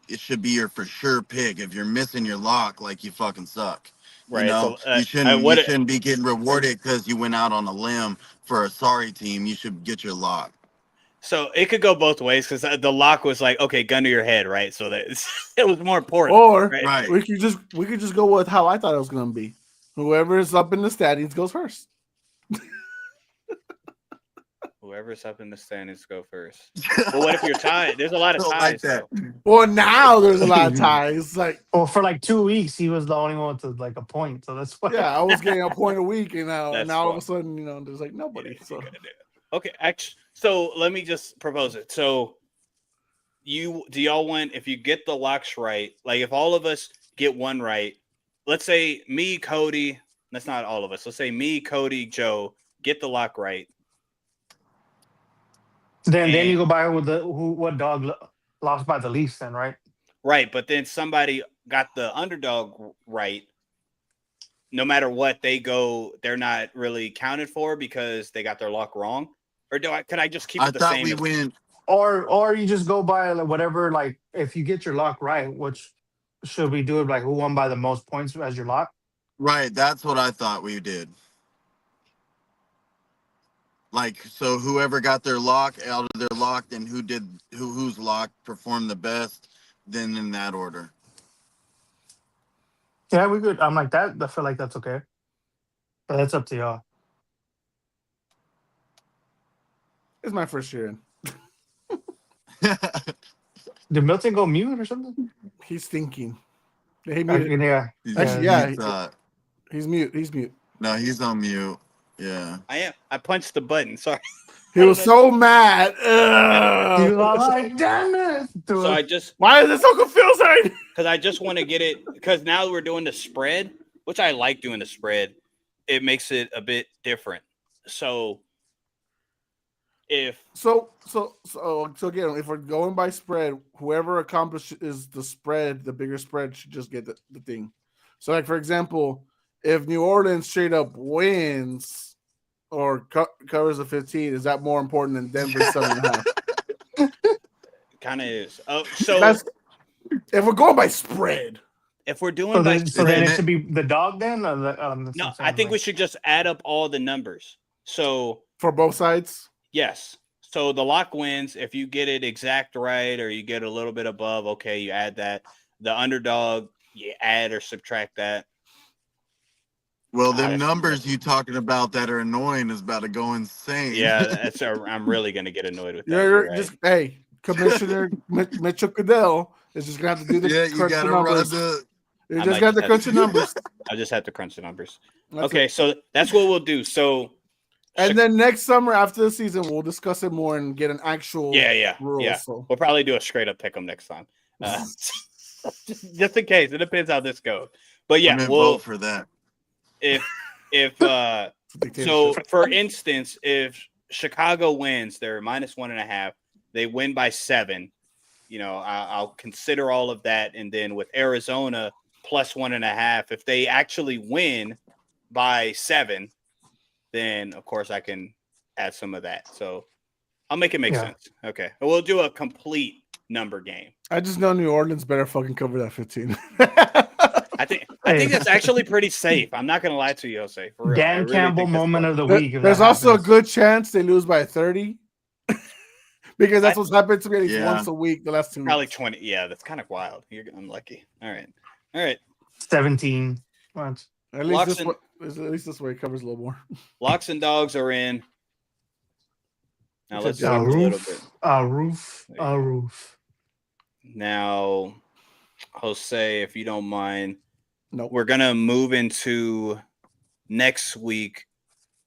It should be your for sure pick. If you're missing your lock, like you fucking suck. You Right. know, So you what shouldn't be getting rewarded because you went out on a limb for a sorry team. You should get your lock. So it could go both ways because the lock was like, okay, gun to your head, right? So that it was more important. Or right? Right. we could just go with how I thought it was going to be. Whoever is up in the standings goes first. Whoever's up in the standings go first. But what if you're tied? There's a lot of Don't ties. like that. though. Well, now there's a lot of ties. Like, Well, for like 2 weeks, he was the only one with like a point. So that's why. yeah, I was getting a point a week, and That's now all of a fun. sudden, there's like nobody. Yeah, So you gotta do it. Okay, actually, so let me just propose it. So do y'all want if you get the locks right, like if all of us get one right, let's say me, Cody, that's not all of us. Let's say me, Cody, Joe get the lock right. Then you And- go by with what dog lost by the least, then right? Right, but then somebody got the underdog right. No matter what, they're not really counted for because they got their lock wrong. Or could I just keep I it the thought same? we as- went. Or you just go by like whatever. Like if you get your lock right, which should we do it like who won by the most points as your lock? Right, that's what I thought we did. Like, so whoever got their lock out of their lock, then whose lock performed the best, then in that order. Yeah, we could. I'm like that. I feel like that's okay. But that's up to y'all. it's my first year in. Did Milton go mute or something? He's thinking. He Yeah. muted. Yeah. Yeah. He's He's mute. He's mute. no, he's on mute. Yeah. I am. I punched the button. Sorry. He was so mad. He Ugh. was all like, damn it. So I just Why is it so confusing? because I just want to get it because now we're doing the spread, which I like doing the spread. It makes it a bit different. So if So again, if we're going by spread, whoever accomplishes the spread, the bigger spread should just get the thing. So, like for example, if New Orleans straight up wins or covers the 15, is that more important than Denver's 7.5? kind of is. Oh, so That's if we're going by spread. if we're doing So by then, so then it spread- should be the dog then? Or that's no, what I'm I saying, think we like- should just add up all the numbers. So For both sides? yes. So the lock wins if you get it exact right or you get a little bit above. Okay, you add that. The underdog, you add or subtract that. Well, That's- them numbers you talking about that are annoying is about to go insane. Yeah, I'm really gonna get annoyed with that. You're You're right. just hey, Commissioner Mitchell Goodell is just gonna have to do the yeah, you crunch the gotta run numbers. the. You I just might got to just crunch the numbers. I just have to crunch the numbers. That's Okay, it. so that's what we'll do. So And then next summer after the season, we'll discuss it more and get an actual yeah. rule. So We'll probably do a straight up pick 'em next time. Just in case. It depends how this goes. But yeah, I'm gonna well, vote for that. if so dictatorship. for instance, if Chicago wins, they're -1.5. They win by 7. I'll consider all of that, and then with Arizona +1.5, if they actually win by 7, then of course I can add some of that. So I'll make it make Yeah. sense. Okay, we'll do a complete number game. I just know New Orleans better fucking cover that 15. I think that's actually pretty safe. I'm not gonna lie to you, Jose. For real, I Dan really Campbell think that's moment close. of the week. if There's that also a happens. good chance they lose by 30 because that's what's happened to me at least Yeah. once a week the last 2 Probably weeks. 20. Yeah, that's kind of wild. You're unlucky. All right. 17. What? At least Locks this and- way, at least this way it covers a little more. Locks and dogs are in. Now let's Yeah, zoom a little bit. Roof. Now, Jose, if you don't mind, Nope. we're gonna move into next week.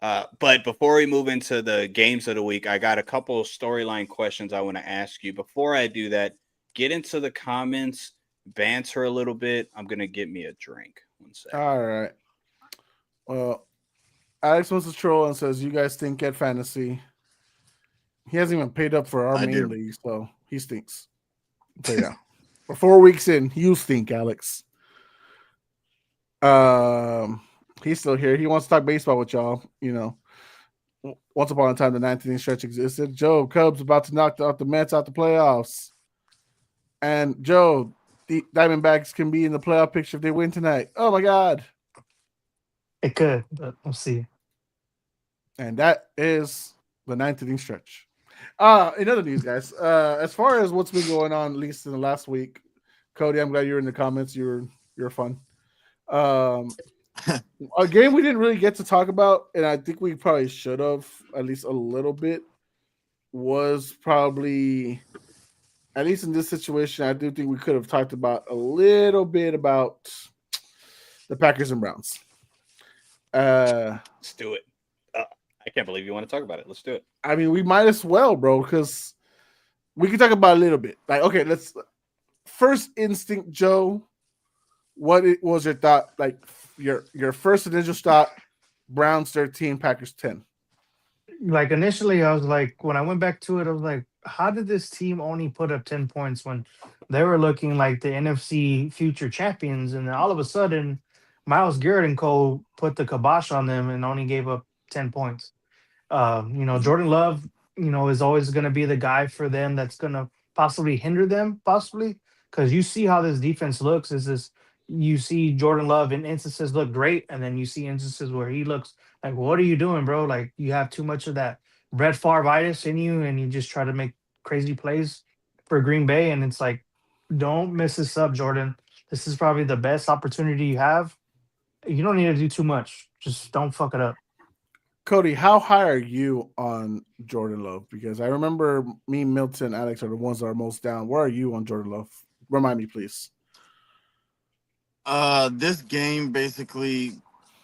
But before we move into the games of the week, I got a couple of storyline questions I want to ask you. Before I do that, get into the comments, banter a little bit. I'm gonna get me a drink. One second. All right. Well, Alex wants to troll and says, "You guys stink at fantasy." He hasn't even paid up for our I main do. league, so he stinks. So yeah, we're 4 weeks in. You stink, Alex. He's still here. He wants to talk baseball with y'all. You know, once upon a time, the 19th inning stretch existed. Joe, Cubs about to knock out the Mets out the playoffs, and Joe, the Diamondbacks can be in the playoff picture if they win tonight. Oh my God! It could, but we'll see. And that is the 9th inning stretch. In other news, guys, as far as what's been going on, at least in the last week, Cody, I'm glad you're in the comments. You're fun. A game we didn't really get to talk about, and I think we probably should have at least a little bit, was probably, at least in this situation, I do think we could have talked about a little bit about the Packers and Browns. Let's do it. I can't believe you want to talk about it. Let's do it. I mean, we might as well, bro, because we can talk about a little bit. Like, okay, let's first instinct, Joe. What was your thought? Like your first initial thought? Browns 13, Packers 10. Like initially, I was like, when I went back to it, I was like, how did this team only put up 10 points when they were looking like the NFC future champions? And then all of a sudden, Myles Garrett and Co. put the kibosh on them and only gave up 10 points. Jordan Love, is always going to be the guy for them that's going to possibly hinder them, because you see how this defense looks. You see Jordan Love in instances look great, and then you see instances where he looks like, what are you doing, bro? Like, you have too much of that Brett Favre-itis in you, and you just try to make crazy plays for Green Bay, and it's like, don't mess this up, Jordan. This is probably the best opportunity you have. You don't need to do too much. Just don't fuck it up. Cody, how high are you on Jordan Love? Because I remember me, Milton, Alex are the ones that are most down. Where are you on Jordan Love? Remind me, please. This game basically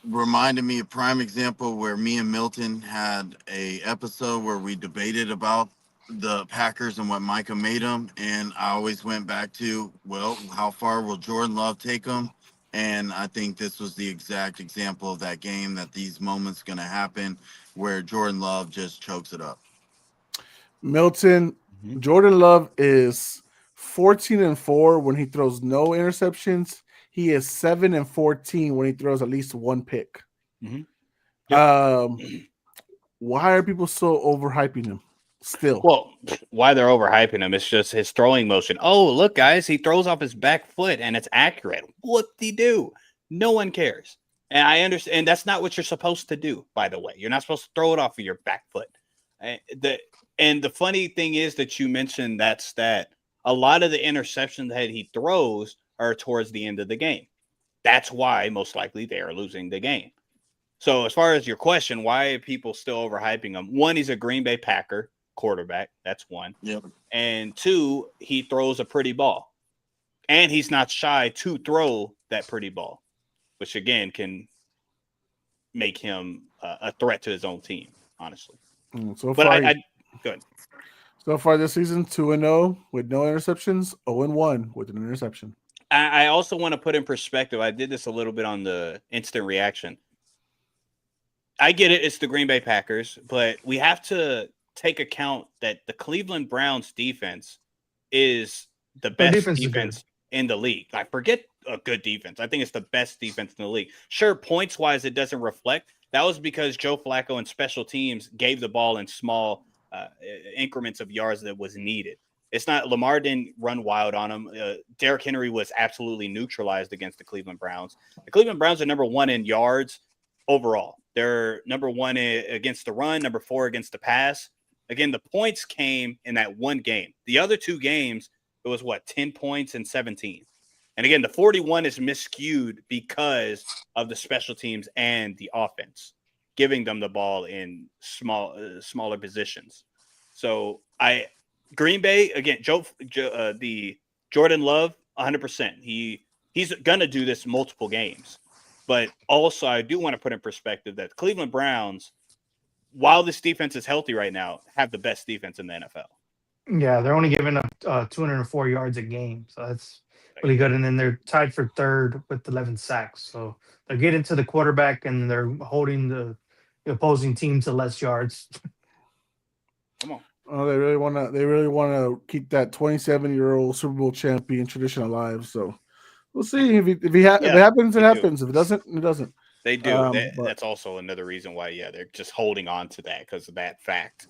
reminded me a prime example where me and Milton had a episode where we debated about the Packers and what Micah made them, and I always went back to, well, how far will Jordan Love take them? And I think this was the exact example of that game, that these moments going to happen where Jordan Love just chokes it up. Milton, Jordan Love is 14-4 when he throws no interceptions. He is 7-14 when he throws at least one pick. Mhm. Why are people so overhyping him still? Well, why they're overhyping him? It's just his throwing motion. Oh, look, guys, he throws off his back foot and it's accurate. Whoop-de-doo. No one cares. And I understand. And that's not what you're supposed to do, by the way. You're not supposed to throw it off of your back foot. And the funny thing is that you mentioned that stat. A lot of the interceptions that he throws are towards the end of the game. That's why most likely they are losing the game. So as far as your question, why are people still overhyping him? One, he's a Green Bay Packer quarterback. That's one. Yep. And two, he throws a pretty ball. And he's not shy to throw that pretty ball, which again can make him a threat to his own team, honestly. So But far, go ahead. So far this season, 2-0 with no interceptions, 0-1 with an interception. I also want to put in perspective. I did this a little bit on the instant reaction. I get it. It's the Green Bay Packers, but we have to take account that the Cleveland Browns defense is the best defense is defense in the league. I forget a good defense. I think it's the best defense in the league. Sure, points wise, it doesn't reflect. That was because Joe Flacco and special teams gave the ball in small increments of yards that was needed. It's not Lamar didn't run wild on him. Derrick Henry was absolutely neutralized against the Cleveland Browns. The Cleveland Browns are number 1 in yards overall. They're number 1 against the run, number 4 against the pass. Again, the points came in that one game. The other 2 games, it was 10 points and 17. And again, the 41 is miscued because of the special teams and the offense, giving them the ball in smaller positions. So Green Bay, again, the Jordan Love, 100%. He's going to do this multiple games. But also, I do want to put in perspective that the Cleveland Browns, while this defense is healthy right now, have the best defense in the NFL. Yeah, they're only giving up 204 yards a game, so that's really good. And then they're tied for third with 11 sacks. So they're getting to the quarterback and they're holding the opposing team to less yards. Come on. Oh, they really want to keep that 27-year-old Super Bowl champion tradition alive. So we'll see if it happens, it happens. If it doesn't, it doesn't. They do. But That's also another reason why, they're just holding on to that because of that fact.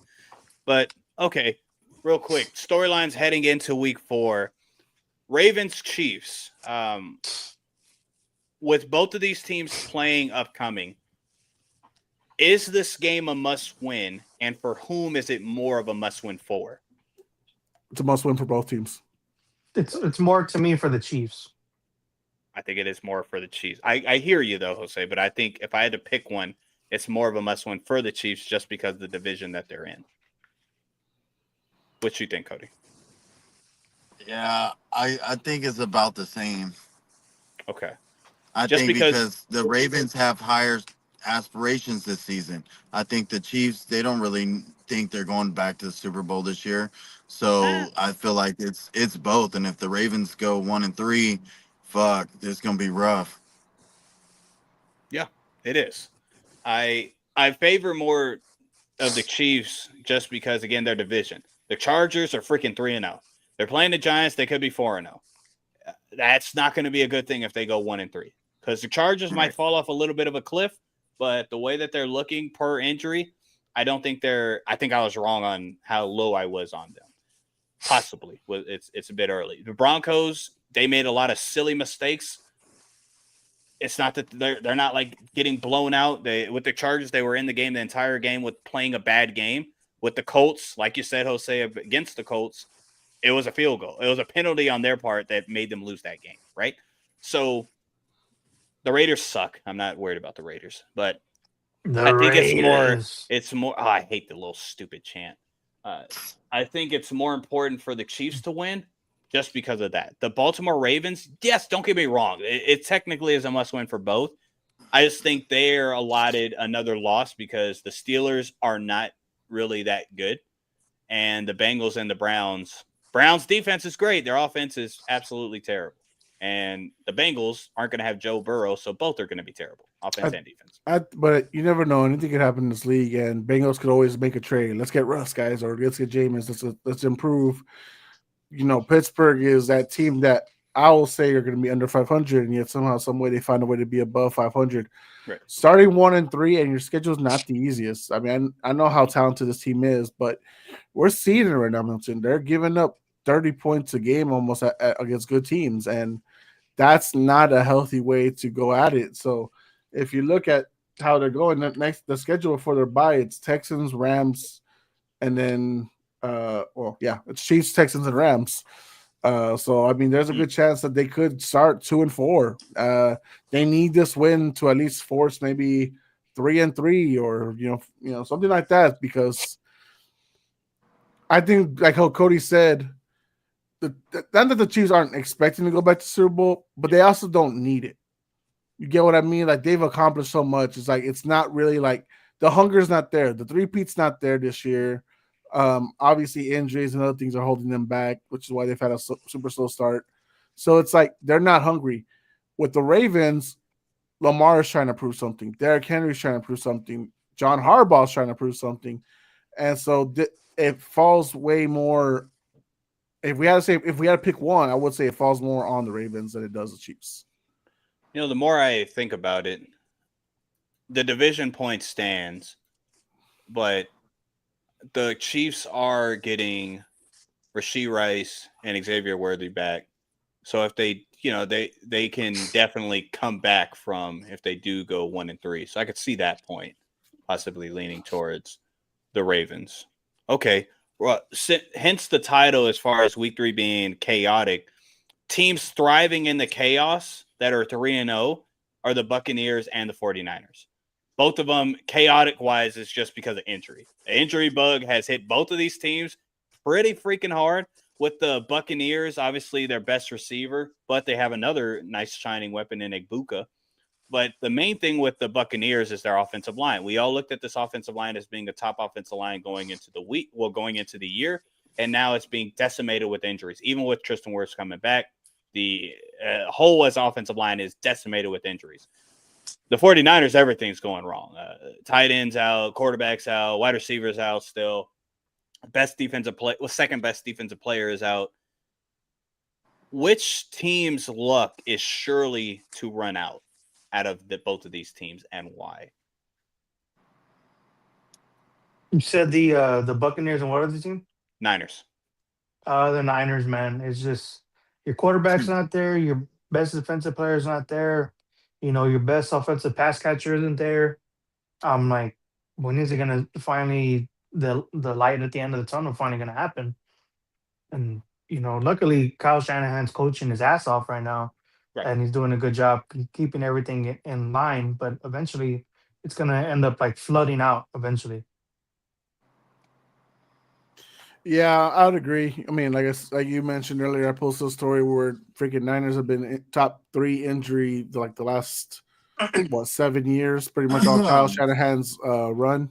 But okay, real quick, storylines heading into Week 4. Ravens Chiefs. With both of these teams playing upcoming, is this game a must-win, and for whom is it more of a must-win for? it's a must-win for both teams. It's more to me for the Chiefs. I think it is more for the Chiefs. I hear you, though, Jose, but I think if I had to pick one, it's more of a must-win for the Chiefs just because of the division that they're in. What you think, Cody? Yeah, I think it's about the same. Okay. I Just think because- because the Ravens have higher aspirations this season. I think the Chiefs, they don't really think they're going back to the Super Bowl this year. So I feel like it's both. And if the Ravens go 1-3, fuck, it's gonna be rough. Yeah, it is. I favor more of the Chiefs just because, again, their division. The Chargers are freaking 3-0. They're playing the Giants. They could be 4-0. That's not going to be a good thing if they go 1-3 because the Chargers might fall off a little bit of a cliff, but the way that they're looking per injury, I don't think they're. I think I was wrong on how low I was on them. Possibly, it's a bit early. The Broncos, they made a lot of silly mistakes. It's not that they're not like getting blown out. With the Chargers, they were in the game the entire game with playing a bad game. With the Colts, like you said, Jose, against the Colts, it was a field goal. It was a penalty on their part that made them lose that game, right? So the Raiders suck. I'm not worried about the Raiders, but I think it's more. Oh, I hate the little stupid chant. I think it's more important for the Chiefs to win just because of that. The Baltimore Ravens, yes, don't get me wrong. It technically is a must-win for both. I just think they're allotted another loss because the Steelers are not really that good. And the Bengals and the Browns defense is great. Their offense is absolutely terrible. And the Bengals aren't going to have Joe Burrow, so both are going to be terrible, offense and defense. But you never know. Anything could happen in this league, and Bengals could always make a trade. Let's get Russ, guys, or let's get Jameis. Let's improve. Pittsburgh is that team that I will say are going to be under 500, and yet somehow, some way, they find a way to be above 500. Right. Starting 1-3, and your schedule is not the easiest. I mean, I know how talented this team is, but we're seeing it right now, Milton. They're giving up 30 points a game almost against good teams, and that's not a healthy way to go at it. So if you look at how they're going, the schedule for their bye, it's Texans, Rams, and then it's Chiefs, Texans, and Rams. So I mean, there's a good chance that they could start 2-4. They need this win to at least force maybe 3-3 or something like that, because I think, like how Cody said, not that the Chiefs aren't expecting to go back to Super Bowl, but they also don't need it. You get what I mean? Like, they've accomplished so much. It's like, it's not really like the hunger's not there. The three-peat's not there this year. Obviously, injuries and other things are holding them back, which is why they've had a super slow start. So it's like they're not hungry. With the Ravens, Lamar is trying to prove something. Derrick Henry's trying to prove something. John Harbaugh's trying to prove something. And so it falls way more. If we had to pick one, I would say it falls more on the Ravens than it does the Chiefs. The more I think about it, the division point stands, but the Chiefs are getting Rashee Rice, and Xavier Worthy back. So if they, they can definitely come back from if they do go 1-3. So I could see that point possibly leaning towards the Ravens. Okay. Well, hence the title as far as week 3 being chaotic. Teams thriving in the chaos that are 3-0 are the Buccaneers and the 49ers. Both of them, chaotic-wise, is just because of injury. The injury bug has hit both of these teams pretty freaking hard. With the Buccaneers, obviously their best receiver, but they have another nice shining weapon in Egbuka. But the main thing with the Buccaneers is their offensive line. We all looked at this offensive line as being the top offensive line going into the year, and now it's being decimated with injuries. Even with Tristan Wirfs coming back, the whole as offensive line is decimated with injuries. The 49ers, everything's going wrong. Tight ends out, quarterbacks out, wide receivers out still. Second best defensive player is out. Which team's luck is surely to run out of both of these teams, and why? You said the Buccaneers and what other team? Niners. The Niners, man. It's just your quarterback's not there. Your best defensive player is not there. Your best offensive pass catcher isn't there. I'm like, when is it gonna finally the light at the end of the tunnel finally gonna happen? And luckily Kyle Shanahan's coaching his ass off right now, Right. and he's doing a good job keeping everything in line. But eventually, it's gonna end up like flooding out. Eventually, Yeah, I would agree. I mean, like you mentioned earlier, I posted a story where freaking Niners have been top 3 injury like the last 7 years, pretty much all Kyle Shanahan's run.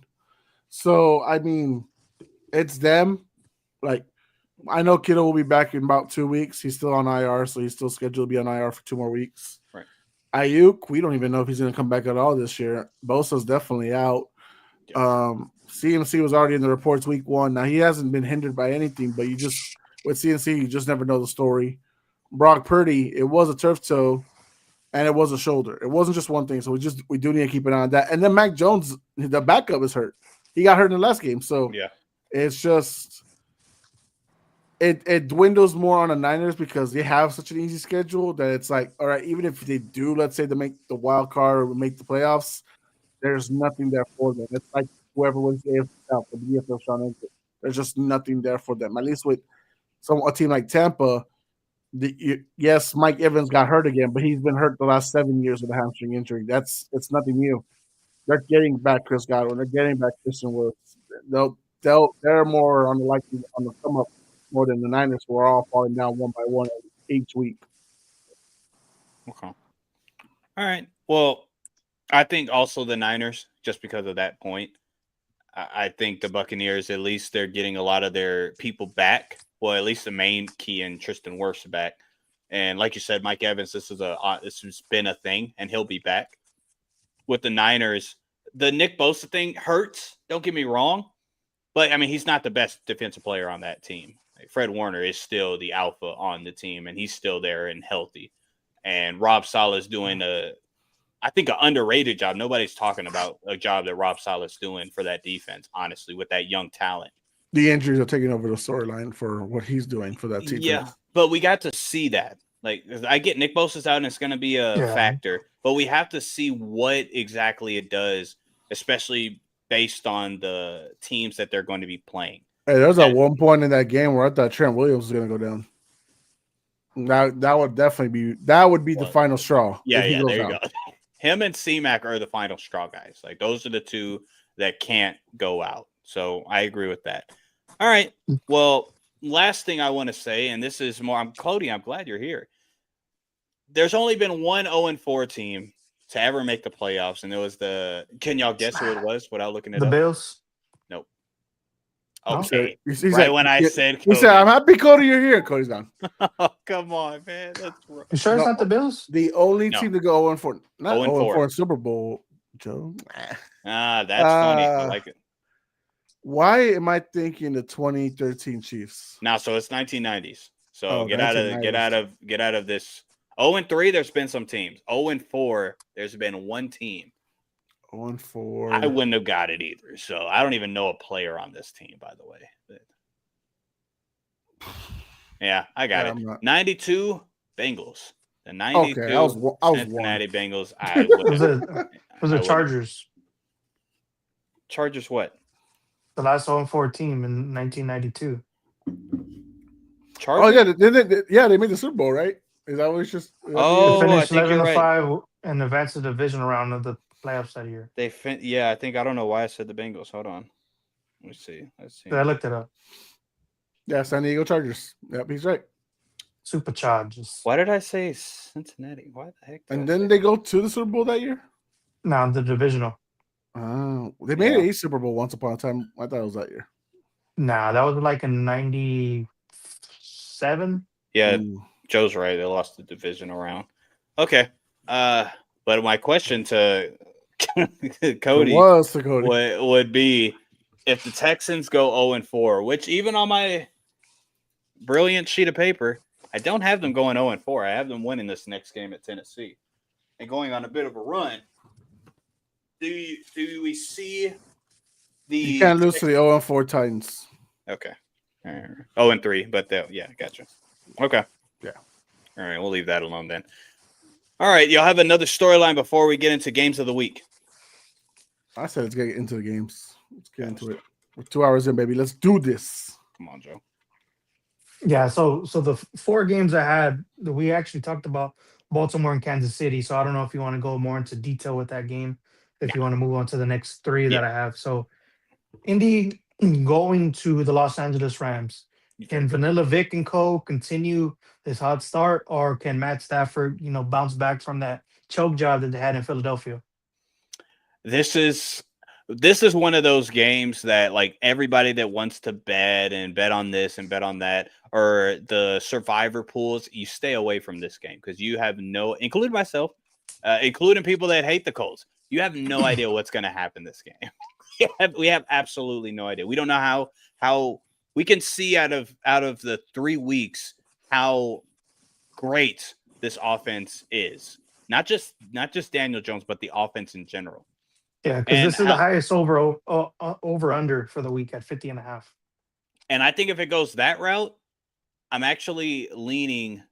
So I mean, it's them. Like I know Kittle will be back in about 2 weeks. He's still on IR, so he's still scheduled to be on IR for 2 more weeks. Right. Ayuk, we don't even know if he's going to come back at all this year. Bosa's definitely out. Yeah. CMC was already in the reports week 1. Now he hasn't been hindered by anything, but with CMC, you just never know the story. Brock Purdy, it was a turf toe and it was a shoulder. It wasn't just one thing, so we do need to keep an eye on that. And then Mac Jones, the backup, is hurt. He got hurt in the last game, so Yeah. it's just it dwindles more on the Niners because they have such an easy schedule that it's like, all right, even if they do, let's say, they make the wild card or make the playoffs, there's nothing there for them. It's like whoever wins the AFC South will be a first round exit. There's just nothing there for them. At least with a team like Tampa, yes, Mike Evans got hurt again, but he's been hurt the last 7 years with a hamstring injury. It's nothing new. They're getting back Chris Godwin. They're getting back Christian Wirfs. They're more on the come up more than the Niners, who are all falling down one by one each week. Okay. All right. Well, I think also the Niners, just because of that point. I think the Buccaneers, at least they're getting a lot of their people back. Well, at least the main key in Tristan Wirfs back. And like you said, Mike Evans, this has been a thing, and he'll be back. With the Niners, the Nick Bosa thing hurts. Don't get me wrong. But, I mean, he's not the best defensive player on that team. Fred Warner is still the alpha on the team, and he's still there and healthy. And Rob Saleh's doing I think, an underrated job. Nobody's talking about a job that Rob Saleh's doing for that defense, honestly, with that young talent. The injuries are taking over the storyline for what he's doing for that team. Yeah, but we got to see that. Like, I get Nick Bosa's out, and it's going to be a factor. But we have to see what exactly it does, especially based on the teams that they're going to be playing. Hey, there's at one point in that game where I thought Trent Williams was going to go down. That would definitely be the final straw. Yeah, there you go. Him and C-Mac are the final straw guys. Like, those are the two that can't go out. So I agree with that. All right. Well, last thing I want to say, and this is more, Cody, I'm glad you're here. There's only been one 0-4 team to ever make the playoffs, and it was can y'all guess who it was without looking at the Bills. Nope. Okay. When I said Cody. You said, I'm happy, Cody, you're here. Cody's gone. Oh, come on, man. That's rough. You sure it's not the Bills? The only team to go 0-4. Not 0-4 in Super Bowl, Joe. That's funny. I like it. Why am I thinking the 2013 Chiefs? Now, so it's 1990s. So get out of this. 0-3, there's been some teams. 0-4, there's been one team. 0-4. I wouldn't have got it either. So I don't even know a player on this team, by the way. Yeah, I got Yeah, it. I'm not. 92 Bengals. The 92 Okay, I was one. Cincinnati Bengals. I Was would. it was I the would. Chargers, Chargers what? the last 0-4 team in 1992. Chargers? Oh yeah, yeah, they made the Super Bowl, right? Is that what it's just? Is that the They year? Oh, I finished think you're right. 11-5 and advanced to the division round of the playoffs that year. Yeah, I think I don't know why I said the Bengals. Hold on. Let me see. Let's see. I looked it up. Yeah, San Diego Chargers. Yep, he's right. Superchargers. Why did I say Cincinnati? Why the heck? Did And I then say- they go to the Super Bowl that year. Now the divisional. They made Yeah. a Super Bowl once upon a time. I thought it was that year. Nah, that was like in 97. Yeah, Ooh. Joe's right. They lost the divisional round. Okay. But my question to Cody It was to Cody. would be if the Texans go 0-4, which even on my brilliant sheet of paper, I don't have them going 0-4. I have them winning this next game at Tennessee and going on a bit of a run. Do we see the You can't lose to the 0-4 Titans. Okay. 0-3, but yeah, gotcha. Okay. Yeah. All right, we'll leave that alone then. All right, y'all have another storyline before we get into games of the week. I said let's get into the games. Let's get into it. We're 2 hours in, baby. Let's do this. Come on, Joe. Yeah, so the 4 games I had, we actually talked about Baltimore and Kansas City. So I don't know if you want to go more into detail with that game, if you want to move on to the next 3 that I have. So Indy going to the Los Angeles Rams. Can Vanilla Vic and co continue this hot start, or can Matt Stafford, bounce back from that choke job that they had in Philadelphia? This is one of those games that like everybody that wants to bet on this and bet on that, or the survivor pools, you stay away from this game because you have including myself, including people that hate the Colts, you have no idea what's going to happen this game. We have absolutely no idea. We don't know how we can see out of the 3 weeks how great this offense is. Not just Daniel Jones, but the offense in general. Yeah, because this is the highest over under for the week at 50.5. And I think if it goes that route, I'm actually leaning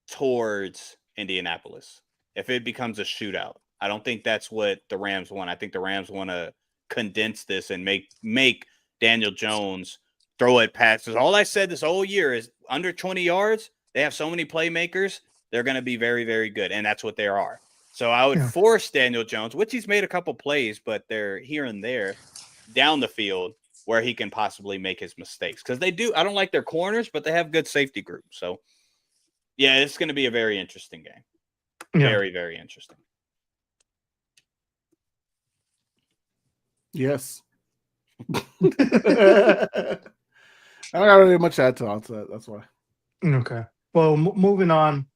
towards Indianapolis. If it becomes a shootout, I don't think that's what the Rams want. I think the Rams want to condense this and make Daniel Jones throw it past. All I said this whole year is under 20 yards. They have so many playmakers. They're going to be very, very good. And that's what they are. So I would force Daniel Jones, which he's made a couple plays, but they're here and there down the field where he can possibly make his mistakes. Because they do. I don't like their corners, but they have good safety groups. So, yeah, it's going to be a very interesting game. Yeah. Very, very interesting. Yes. I don't got really much to add to that. That's why. Okay. Well, moving on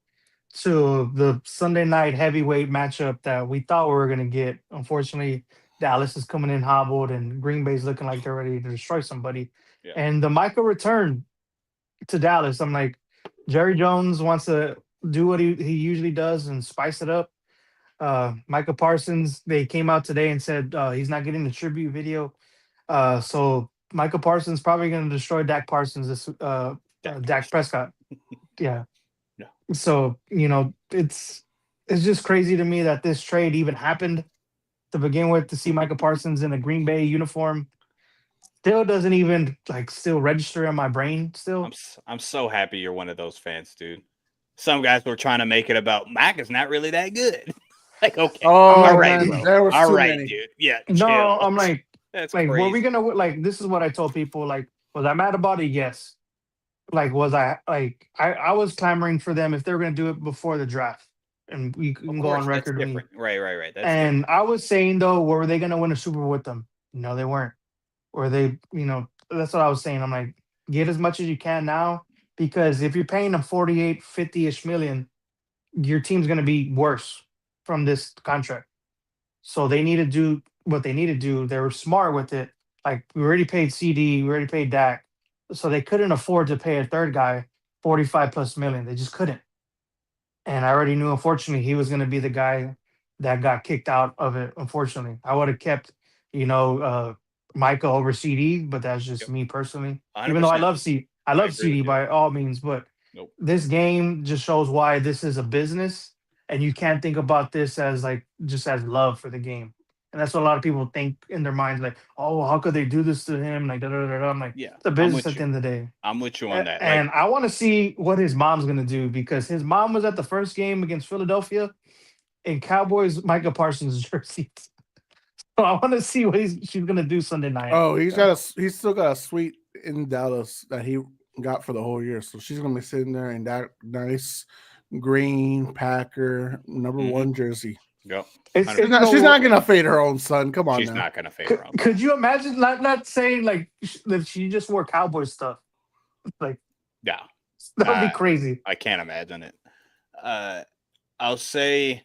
to the Sunday night heavyweight matchup that we thought we were going to get. Unfortunately, Dallas is coming in hobbled and Green Bay's looking like they're ready to destroy somebody. Yeah. And the Michael return to Dallas. I'm like, Jerry Jones wants to do what he usually does and spice it up. Micah Parsons, they came out today and said he's not getting the tribute video. So Michael Parsons probably going to destroy Dak Prescott. Yeah. No. So, it's just crazy to me that this trade even happened to begin with, to see Micah Parsons in a Green Bay uniform. Still doesn't even still register in my brain still. I'm so happy you're one of those fans, dude. Some guys were trying to make it about Mac is not really that good. Okay. All right, man, bro. there was All too right, many. dude. Yeah. No, chill. I'm like, That's were crazy. we gonna this is what I told people, was I mad about it? Yes. Was I I was clamoring for them if they were gonna do it before the draft, and we can Of go course, on that's record. different. Right. That's And I was saying though, were they gonna win a Super Bowl with them? No, they weren't. Or they, that's what I was saying. I'm like, get as much as you can now, because if you're paying them 48, 50-ish million, your team's gonna be worse from this contract. So they need to do what they need to do. They were smart with it. We already paid CD, we already paid Dak. So they couldn't afford to pay a third guy 45+ million. They just couldn't. And I already knew, unfortunately, he was going to be the guy that got kicked out of it. Unfortunately, I would have kept, Micah over CD, but that's just Yep. me personally. Even though I 100%. love I I love agree CD with you. by all means, but Nope. this game just shows why this is a business, and you can't think about this as like just as love for the game. And that's what a lot of people think in their minds, like, oh, how could they do this to him? Like, da da da da. I'm like, Yeah, it's a I'm business with at you. the end of the day. I'm with you on that. Like, And I want to see what his mom's gonna do because his mom was at the first game against Philadelphia in Cowboys Micah Parsons jersey. So I want to see what she's gonna do Sunday night. Oh, he's still got a suite in Dallas that he got for the whole year. So she's gonna be sitting there in that nice green Packer number Mhm. 1 jersey. yep. It's, She's not gonna fade her own son. Come on She's now. not gonna favor him. Could you imagine not saying like if she just wore cowboy stuff? Like Yeah, that would be Uh, crazy. I can't imagine it. I'll say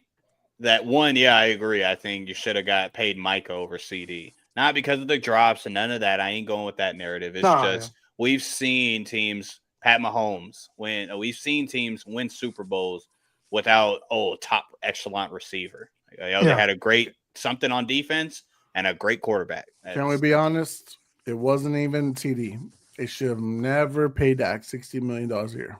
that one. Yeah, I agree. I think you should have got paid Micah over CD, not because of the drops and none of that. I ain't going with that narrative. It's No, just we've seen teams, Pat Mahomes, we've seen teams win Super Bowls without top echelon receiver. They had a great something on defense and a great quarterback. Can we be honest? It wasn't even TD. They should have never paid Dak $60 million a year.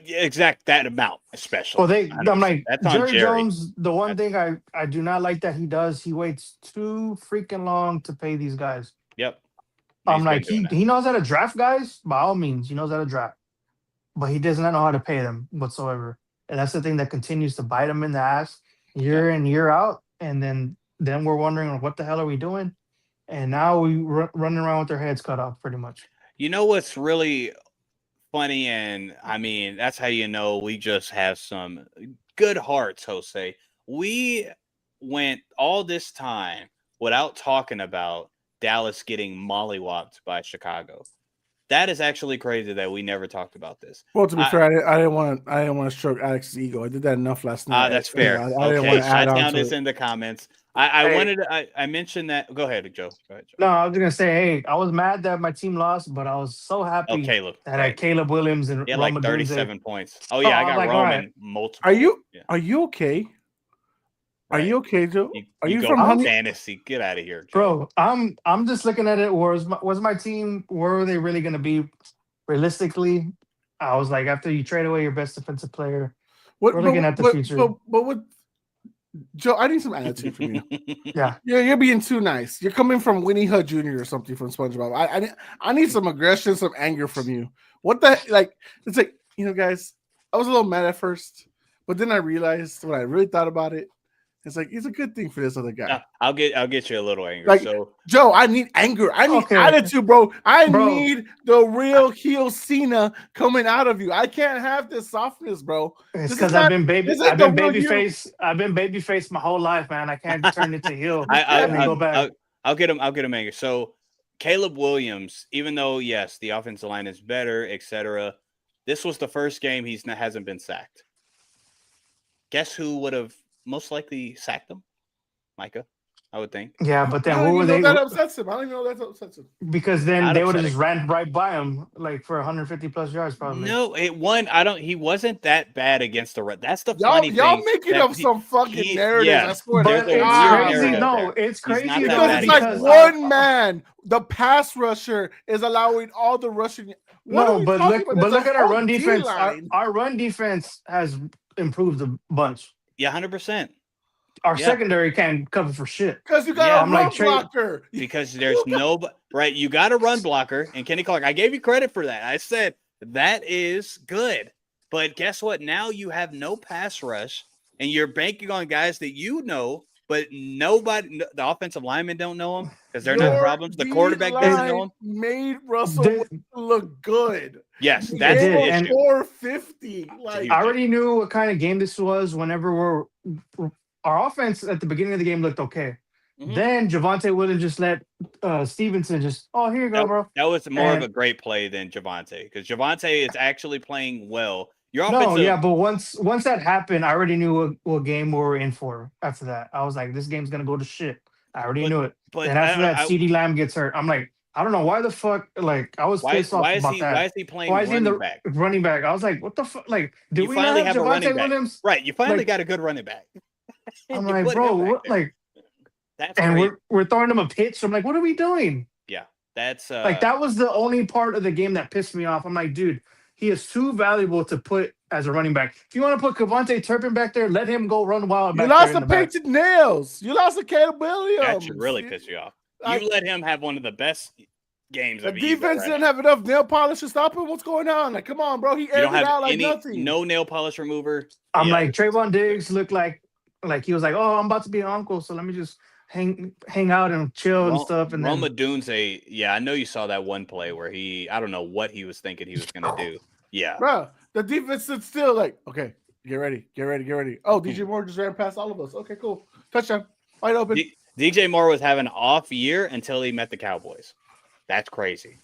Exact that amount, especially. Well, 100%. I'm like That's on Jerry Jerry. Jones. The one thing I do not like that he does, he waits too freaking long to pay these guys. Yep. I'm He's like been doing he knows how to draft guys by all means. He knows how to draft, but he does not know how to pay them whatsoever. And that's the thing that continues to bite him in the ass year in year out. And then we're wondering what the hell are we doing? And now we running around with our heads cut off, pretty much. You know what's really funny, and I mean that's how you know we just have some good hearts, Jose. We went all this time without talking about Dallas getting mollywopped by Chicago. That is actually crazy that we never talked about this. Well, to be fair, I didn't want to stroke Alex's ego. I did that enough last night. That's fair. I didn't Okay, want to add on down to this it. in the comments. I mentioned that. Go ahead, Joe. No, I was gonna say, hey, I was mad that my team lost, but I was so happy Oh, Caleb. that I had Caleb Williams and Yeah, Rome like Odunze. 37 points. Oh yeah, I I was got like, Roman alright. multiple. Are you okay? Are Right. you okay, Joe? Are you go from Honey? fantasy? Get out of here, Joe. Bro, I'm just looking at it. Was my team? Where were they really gonna be? Realistically, I was like, after you trade away your best defensive player, we're looking at the future. But what, Joe? I need some attitude from you. Yeah, You're being too nice. You're coming from Winnie Hud Jr. or something from SpongeBob. I need some aggression, some anger from you. What the like? It's like, guys. I was a little mad at first, but then I realized when I really thought about it, it's like it's a good thing for this other guy. I'll get you a little angry. Like, So Joe, I need anger. I need Okay. attitude, bro. I Bro. need the real heel Cena coming out of you. I can't have this softness, bro. it's This is because not- I've been this I've ain't been the real you. babyface. I've been babyface my whole life, man. I can't turn it to heel. I'll go back. get him angry. So Caleb Williams, even though yes, the offensive line is better, etc. This was the first game hasn't been sacked. Guess who would have most likely sacked him? Micah, I would think. Yeah, but I then don't who were even they? know that upsets him. I don't even know that upsets him. Because then Not they would have upsetting. just ran right by him, like for 150 plus yards, probably. No, it won. He wasn't that bad against the Red. That's the Y'all funny thing. making that up some fucking narratives. yeah. I swear But to There's a it's weird God. crazy. narrative No, there. it's He's crazy not that Because bad it's like against one man, the pass rusher is allowing all the rushing. What are No, we but talking look, about? but There's look a at our whole run defense. D-line. Our run defense has improved a bunch. Yeah, 100%. Our Yeah. secondary can't cover for shit. Because you got Yeah, a I'm run like, blocker. Because there's right. You got a run blocker, and Kenny Clark. I gave you credit for that. I said that is good, but guess what? Now you have no pass rush, and you're banking on guys that but nobody. The offensive linemen don't know them because they're not Your problems. The quarterback doesn't know them. made Russell Did- Wilson look good. Yes, They that's did, the and- issue. 450. Like, I already knew what kind of game this was. Whenever our offense at the beginning of the game looked okay. Mhm. Then Javonte Williams just let Stevenson here you go, bro. That was more of And- a great play than Javonte because Javonte is actually playing well. Your No, offensive, yeah, but once that happened, I already knew what game we were in for. After that, I was like, this game's gonna go to shit. I already knew it. but And after that, I- CeeDee Lamb gets hurt. I'm like, I don't know why the fuck. Like, I was why pissed off is about he that. why is he playing Why is he in running the back? running back? I was like, what the fuck? Like, do You we finally not have have a running Javonte back. Williams? Right, you finally Like- got a good running back. I'm You like, put bro, him back what? there. Like, That's and great. we're throwing him a pitch. I'm like, what are we doing? That's Like that was the only part of the game that pissed me off. I'm like, dude, he is too valuable to put as a running back. If you want to put Cavante Turpin back there, let him go run wild You back lost there to in the back. Peyton Nails. You lost to Caleb Williams. that should really piss you off. I- You let him have one of the best games The of the year. defense Right didn't now. have enough nail polish to stop him. What's going on? Like, come on, bro. He You aired don't it have out like any nothing. no nail polish remover. I'm Yeah, like, Trayvon Diggs looked like he was like, oh, I'm about to be an uncle, so let me just hang out and chill and stuff. And Roma then Dunze, yeah, I know you saw that one play where I don't know what he was thinking he was gonna do. Yeah, Bro, the defense stood still like, okay, get ready. Oh, DJ Moore just ran past all of us. Okay, cool. Touchdown. Wide open. DJ Moore was having an off year until he met the Cowboys. That's crazy.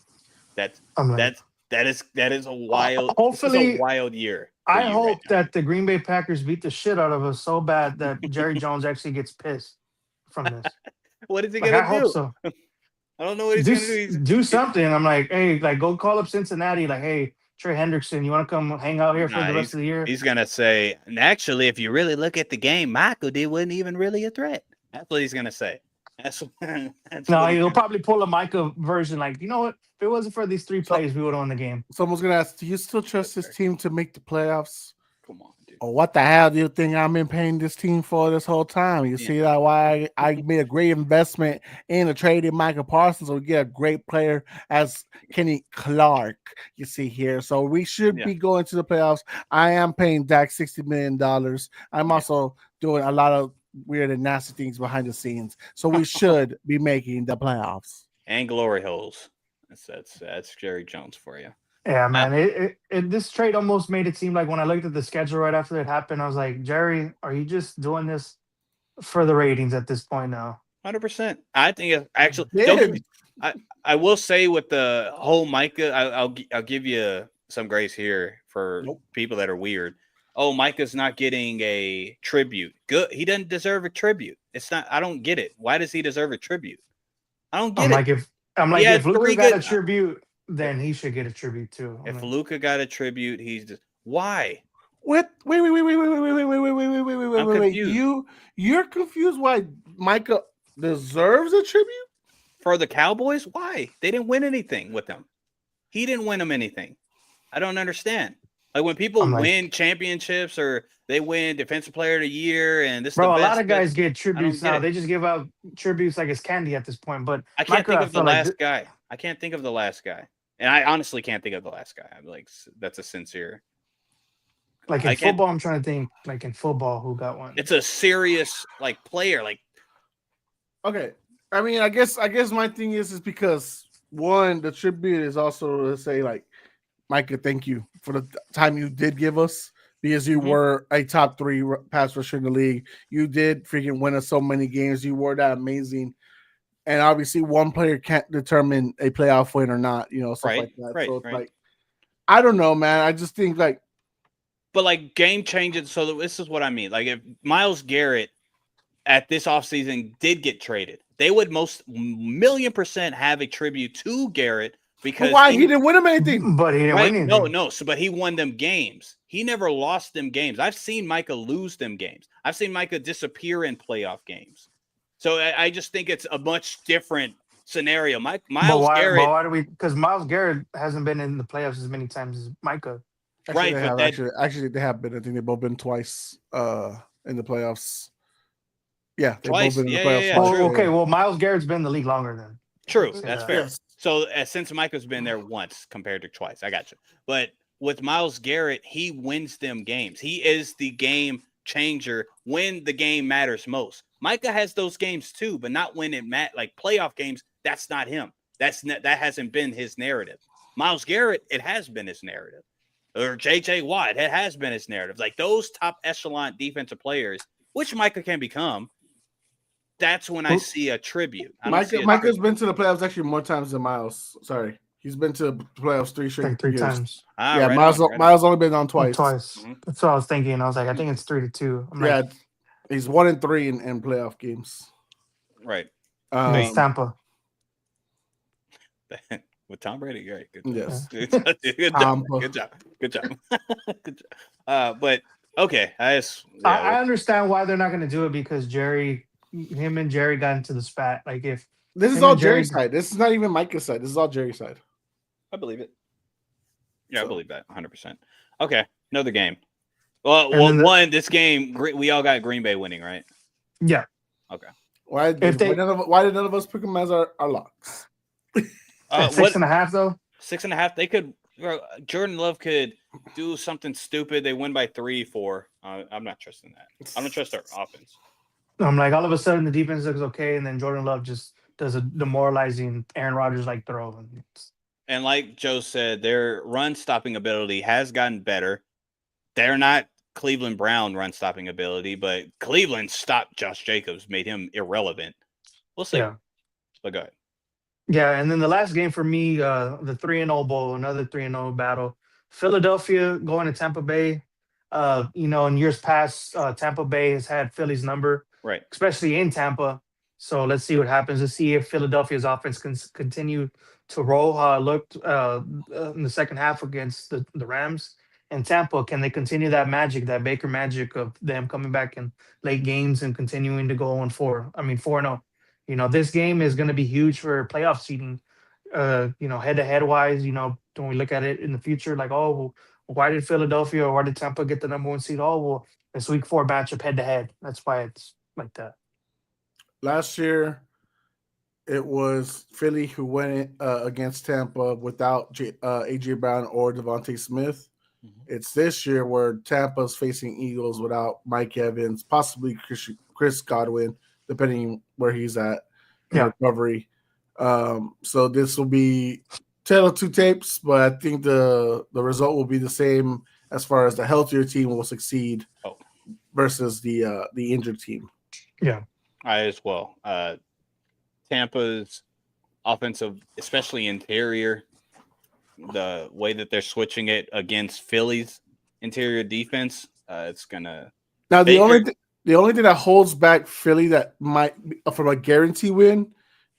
I'm like, That is a wild. Hopefully- this is a wild year. for I you hope right now. that the Green Bay Packers beat the shit out of us so bad that Jerry Jones actually gets pissed from this. What is he Like, gonna I do? hope so. I don't know what he's do, gonna do. He's- do something. I'm like, hey, like go call up Cincinnati. Like, hey, Trey Hendrickson, you want to come hang out here for Nah, the rest of the year? He's gonna say, and actually, if you really look at the game, Michael D wasn't even really a threat. That's what he's gonna say. That's, that's No, what he's he'll gonna- probably pull a Micah version. Like, you know what? If it wasn't for these three plays, we would have won the game. Someone's gonna ask, do you still trust this team to make the playoffs? Come on, dude. Or what the hell do you think I've been paying this team for this whole time? You see that why I made a great investment in the trade in Michael Parsons, so we get a great player as Kenny Clark. You see here, so we should be going to the playoffs. I am paying Dak $60 million. I'm also doing a lot of weird and nasty things behind the scenes, so we should be making the playoffs. And glory holes. That's Jerry Jones for you. Yeah, man. This trade almost made it seem like when I looked at the schedule right after it happened, I was like, Jerry, are you just doing this for the ratings at this point now? 100%. I think it's actually. Yeah. Don't get me- I will say with the whole Micah, I'll give you some grace here for people that are weird. Oh, Micah's not getting a tribute. Good. He doesn't deserve a tribute. It's not. I don't get it. Why does he deserve a tribute? I don't get I'm it. like, He had if Luka three got good- a tribute, then he should get a tribute too. If Luka got a tribute, he's just why? What? Wait. I'm confused. You're confused why Micah deserves a tribute? For the Cowboys, why? They didn't win anything with him. He didn't win them anything. I don't understand. Like when people I'm like- win championships or they win Defensive Player of the Year, and this is Bro, the a best, lot of guys get tributes get now. it. They just give out tributes like it's candy at this point. But I can't Micah, think I of the feel like last guy. I can't think of the last guy, and I honestly can't think of the last guy. I'm like, that's a sincere. like I in can't- football, I'm trying to think. Like in football, who got one? It's a serious like player. Like Okay. I mean, I guess my thing is because one, the tribute is also to say like, Micah, thank you for the time you did give us because you were a top 3 pass rusher in the league. You did freaking win us so many games. You were that amazing. And obviously, one player can't determine a playoff win or not, stuff Right, like that. right, So it's right. like, I don't know, man. I just think like, But like game changing. So this is what I mean. Like if Myles Garrett at this offseason did get traded, they would most $1,000,000% have a tribute to Garrett because but why he didn't win him anything? But he didn't right? win anything. No. So but he won them games. He never lost them games. I've seen Micah lose them games. I've seen Micah disappear in playoff games. So I just think it's a much different scenario. But Myles Garrett. why do we? Because Myles Garrett hasn't been in the playoffs as many times as Micah. Right, They but have, that- actually, they have been. I think they've both been twice in the playoffs. Yeah, they've Twice? both been in the Yeah, playoffs. yeah, twice. true. Oh, okay, well, Myles Garrett's been in the league longer then. True, that's Yeah. fair. Yes. So since Micah's been there once compared to twice, I got you. But with Myles Garrett, he wins them games. He is the game changer when the game matters most. Micah has those games too, but not when it like playoff games. That's not him. That hasn't been his narrative. Myles Garrett, it has been his narrative. Or JJ Watt, it has been his narrative. Like those top echelon defensive players, which Micah can become. That's when I see a tribute. I don't see a Micah's tribute. been to the playoffs actually more times than Miles. Sorry, he's been to the playoffs 3 straight Like 3 years. times. Ah, Yeah, right Miles. on, right on. Miles only been on twice. Twice. Mhm. That's what I was thinking. I was like, I think it's 3-2. I'm Yeah, like, he's 1-3 in playoff games. Right. it's Tampa. With Tom Brady, great. Good job. Yes. Good job. Good job. Tampa. Good job. Good job. Good job. But okay, I understand why they're not going to do it because Jerry him and Jerry got into the spat. Like if This is him all and Jerry- Jerry's side. This is not even Micah's side. This is all Jerry's side. I believe it. Yeah, I So- believe that 100%. Okay, another game. Well, And then the- one this game we all got Green Bay winning, right? yeah, Why did none of us pick them as our locks? at 6.5 though. 6.5. They could. Jordan Love could do something stupid. They win by 3, 4. I'm not trusting that. I don't trust our offense. I'm like all of a sudden the defense looks okay, and then Jordan Love just does a demoralizing Aaron Rodgers like throw. And And like Joe said, their run stopping ability has gotten better. They're not Cleveland Brown run stopping ability, but Cleveland stopped Josh Jacobs, made him irrelevant. We'll see. Yeah. But go ahead. Yeah, and then the last game for me, the 3-0 bowl, another 3-0 battle. Philadelphia going to Tampa Bay. In years past, Tampa Bay has had Philly's number, Right. especially in Tampa. So let's see what happens. Let's see if Philadelphia's offense can continue to roll how it looked in the second half against the Rams. And Tampa, can they continue that magic, that Baker magic of them coming back in late games and continuing to go 4-0? This game is going to be huge for playoff seeding. Head-to-head wise, when we look at it in the future, like, oh, well, why did Philadelphia or why did Tampa get the number 1 seed? Oh, well, it's week 4 matchup head-to-head. That's why it's like that. Last year, it was Philly who went against Tampa without AJ Brown or Devontae Smith. It's this year where Tampa's facing Eagles without Mike Evans, possibly Chris Godwin, depending where he's at in recovery. So this will be tale of two tapes, but I think the result will be the same as far as the healthier team will succeed versus the injured team. Yeah. I as well. Tampa's offensive, especially interior, the way that they're switching it against Philly's interior defense, it's gonna. Now the Baker- only thing that holds back Philly that might be from a guarantee win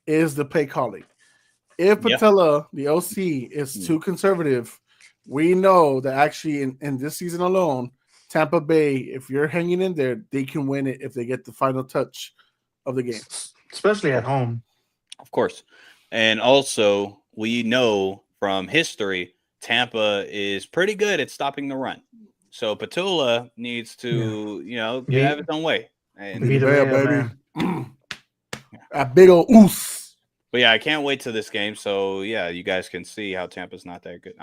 is the play calling. If Patella, the OC, is too conservative, we know that actually in this season alone, Tampa Bay, if you're hanging in there, they can win it if they get the final touch of the game. Especially at home. Of course. And also, we know from history, Tampa is pretty good at stopping the run. So Patula needs to, have his own way. And, Be the Yeah, real baby. man. A big old oos. but yeah, I can't wait to this game. So yeah, you guys can see how Tampa's not that good.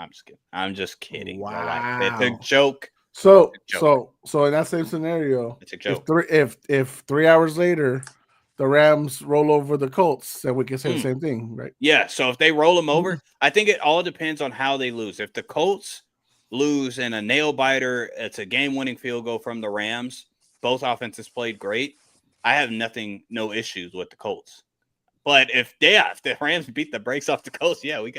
I'm just kidding. Wow. It's a joke. So Joke. in that same scenario, It's a joke. if 3 hours later the Rams roll over the Colts, then we can say the same thing, right? Yeah. So if they roll them over, I think it all depends on how they lose. If the Colts lose in a nail biter, it's a game-winning field goal from the Rams. Both offenses played great. I have no issues with the Colts. But if the Rams beat the brakes off the Colts, y'all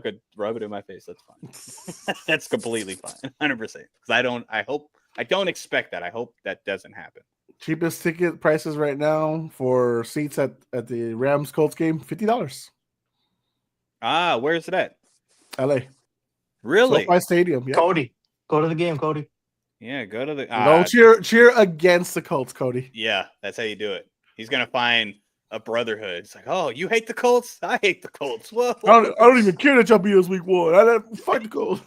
could rub it in my face. That's fine. That's completely fine. 100%. Because I don't expect that. I hope that doesn't happen. Cheapest ticket prices right now for seats at the Rams Colts game, $50. Where's it at? LA. Really? SoFi Stadium. Yeah. Cody, go to the game, Cody. Yeah, go to the Don't cheer against the Colts, Cody. Yeah, that's how you do it. He's gonna find a brotherhood. It's like, oh, you hate the Colts? I hate the Colts. Whoa. I don't even care that y'all beat us week 1. I don't fight the Colts.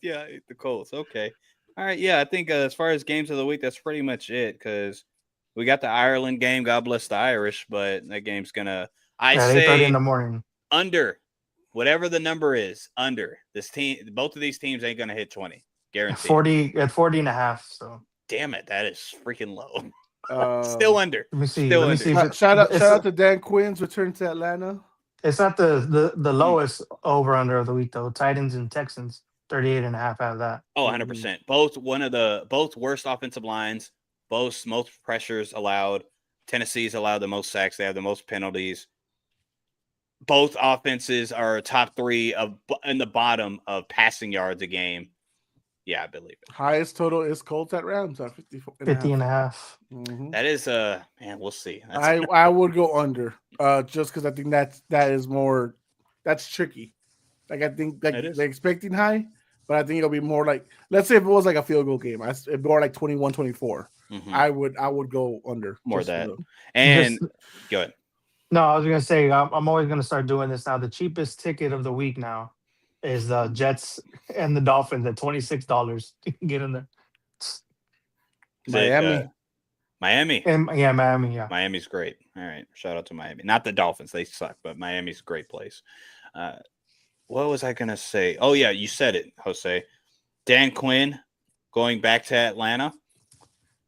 Yeah, I hate the Colts. Okay. All right. Yeah, I think as far as games of the week, that's pretty much it. Because we got the Ireland game. God bless the Irish, but that game's gonna. I At 8:30 say in the morning. under, whatever the number is, under this team. Both of these teams ain't gonna hit 20. Guaranteed. 40.5. So Damn it, that is freaking low. Uh, Still under. let me see. Still Let me under. see. If shout it's, out to Dan Quinn's return to Atlanta. It's not the lowest over under of the week though. Titans and Texans 38.5 out of that. Oh, 100%. Both worst offensive lines, both most pressures allowed. Tennessee's allowed the most sacks. They have the most penalties. Both offenses are top 3 in the bottom of passing yards a game. Yeah, I believe it. Highest total is Colts at Rams at 50.5. Mhm. That is man, we'll see. I would go under, just because I think that's tricky. Like I think It is. they're expecting high, but I think it'll be more like, let's say if it was like a field goal game, it'd be more like 21-24. Mhm. I would go under. More just that. for the- And Just- go ahead. No, I was gonna say I'm always gonna start doing this now. The cheapest ticket of the week now is the Jets and the Dolphins at $26. You can get in there. Is it, Miami. Miami. And yeah, Miami. Yeah, Miami's great. All right. Shout out to Miami. Not the Dolphins. They suck, but Miami's a great place. What was I going to say? Oh, yeah. You said it, Jose. Dan Quinn going back to Atlanta.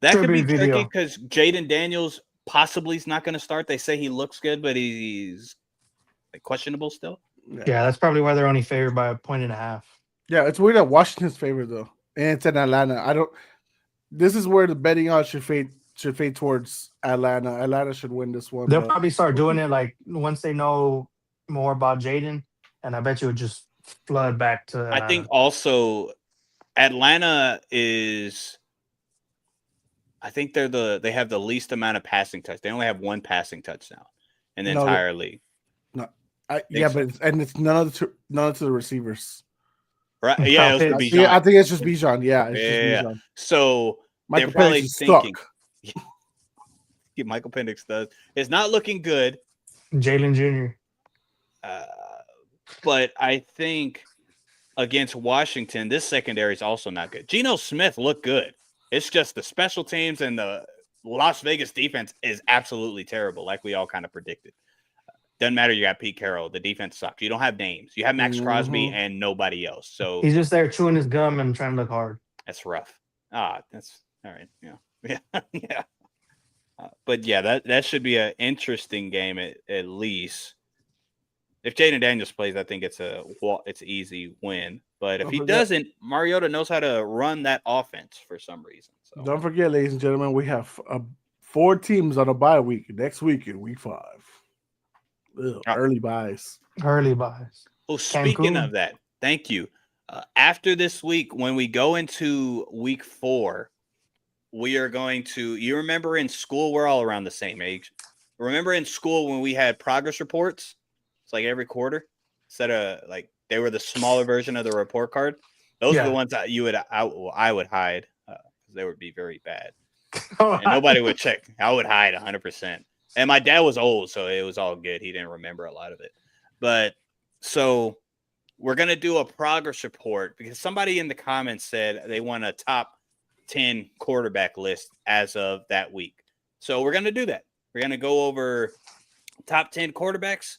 That Could could be be tricky video. because Jaden Daniels possibly is not going to start. They say he looks good, but he's like, questionable still. yeah. That's probably why they're only favored by 1.5. Yeah, it's weird that Washington's favorite though, and it's in Atlanta. This is where the betting odds should fade towards Atlanta. Atlanta should win this one. They'll but- probably start doing it like once they know more about Jaden, and I bet you would just flood back to. I think also Atlanta is. I think they have the least amount of passing touch. They only have one passing touchdown in the No, entire league. yeah, so. but it's none of the receivers. Right? Yeah, it was Pitts. for Bijan. Yeah, I think it's just Bijan. Yeah, it's Yeah. just Bijan. So Michael they're probably Penix is thinking. stuck. Yeah, Michael Penix does. It's not looking good, Jalen Jr. but I think against Washington, this secondary is also not good. Geno Smith looked good. It's just the special teams and the Las Vegas defense is absolutely terrible, like we all kind of predicted. Doesn't matter. You got Pete Carroll. The defense sucks. You don't have names. You have Max Crosby Mhm. and nobody else. So He's just there chewing his gum and trying to look hard. that's rough. That's all right. Yeah. Yeah. Yeah. But yeah, that should be an interesting game at least. If Jaden Daniels plays, I think it's an easy win. But if Don't he forget- doesn't, Mariota knows how to run that offense for some reason. So Don't forget, ladies and gentlemen, we have 4 teams on a bye week next week in week 5. Ugh, Oh. early buys. Early buys. Oh, speaking Cancun. of that, thank you. After this week, when we go into week 4, we are going to. You remember in school, we're all around the same age. Remember in school when we had progress reports? It's like every quarter. Instead of like they were the smaller version of the report card. Those are Yeah. the ones that I would hide because they would be very bad, and nobody would check. I would hide 100%. And my dad was old, so it was all good. He didn't remember a lot of it. But so we're going to do a progress report because somebody in the comments said they want a top 10 quarterback list as of that week. So we're going to do that. We're going to go over top 10 quarterbacks,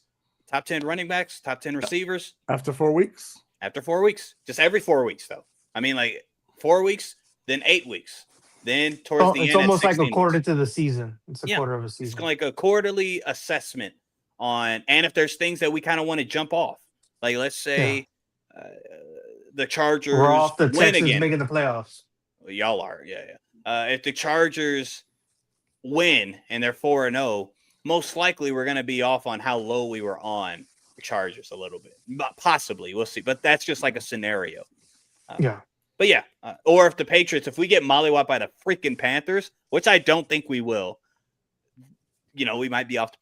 top 10 running backs, top 10 receivers After 4 weeks, after 4 weeks. Just every 4 weeks, though. I mean, like 4 weeks, then 8 weeks. Then towards Oh, the it's end, almost like a 16 quarter weeks. to the season. It's a Yeah. quarter of a It's season. like a quarterly assessment on, and if there's things that we kind of want to jump off, like let's say the Chargers We're off the win Texans again. making the playoffs. Well, y'all are, yeah. If the Chargers win and they're 4-0, most likely we're going to be off on how low we were on the Chargers a little bit, but possibly we'll see. But that's just like a scenario. Yeah. But yeah, or if the Patriots, if we get mollywopped by the freaking Panthers, which I don't think we will, we might be off.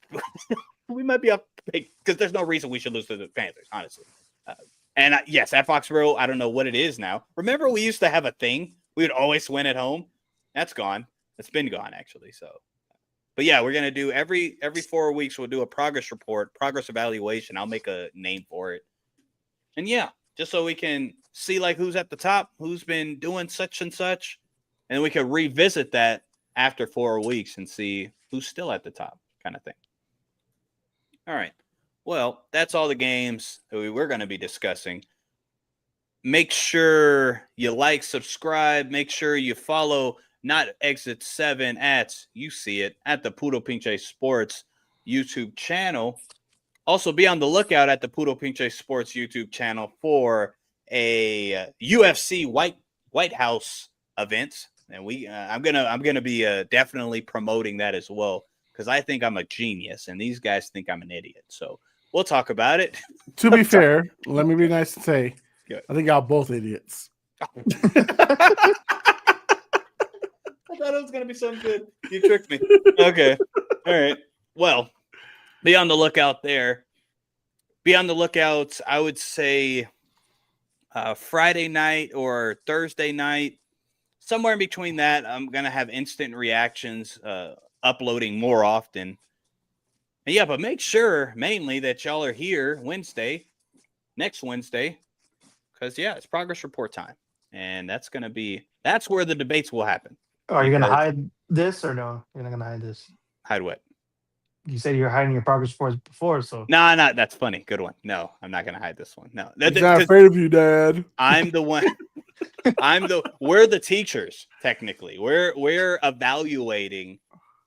We might be off because there's no reason we should lose to the Panthers, honestly. And yes, at Foxborough, I don't know what it is now. Remember, we used to have a thing. We would always win at home. That's gone. It's been gone actually. So, but yeah, we're gonna do every 4 weeks. We'll do a progress report, progress evaluation. I'll make a name for it. And yeah, just so we can see like who's at the top, who's been doing such and such, and then we can revisit that after 4 weeks and see who's still at the top, kind of thing. All right. Well, that's all the games that we're going to be discussing. Make sure you like, subscribe. Make sure you follow Not Exit 7 at, you see it, at the Puro Pinche Sports YouTube channel. Also, be on the lookout at the Puro Pinche Sports YouTube channel for a UFC White House event, and I'm gonna be definitely promoting that as well because I think I'm a genius and these guys think I'm an idiot. So we'll talk about it. to be fair, let me be nice and say, Good. I think y'all both idiots. I thought it was gonna be something good. You tricked me. Okay. All right. Well, be on the lookout there. Be on the lookout. I would say Friday night or Thursday night, somewhere in between that, I'm going to have instant reactions uploading more often. And yeah, but make sure mainly that y'all are here next Wednesday, because yeah, it's progress report time. And that's where the debates will happen. Are you gonna Because- hide this or no? You're not gonna hide this. Hide what? You said you're hiding your progress reports before, so No, not that's funny. Good one. No, I'm not going to hide this one. No, He's not afraid of you, Dad. I'm the one. We're the teachers, technically. We're evaluating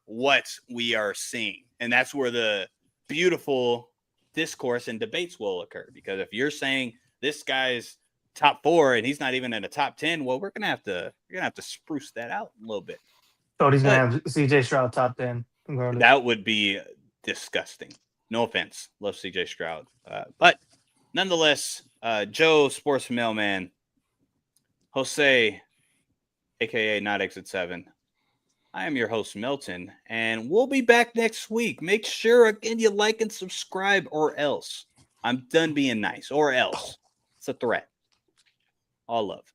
what we are seeing. And that's where the beautiful discourse and debates will occur. Because if you're saying this guy's top 4 and he's not even in the top 10, well, we're gonna have to spruce that out a little bit. Cody's gonna have CJ Stroud top 10. Regardless. That would be disgusting. No offense. Love CJ Stroud. But nonetheless, Joe Sports Mailman, Jose, aka Not Exit 7. I am your host, Milton, and we'll be back next week. Make sure again you like and subscribe, or else. I'm done being nice, or else. It's a threat. All love.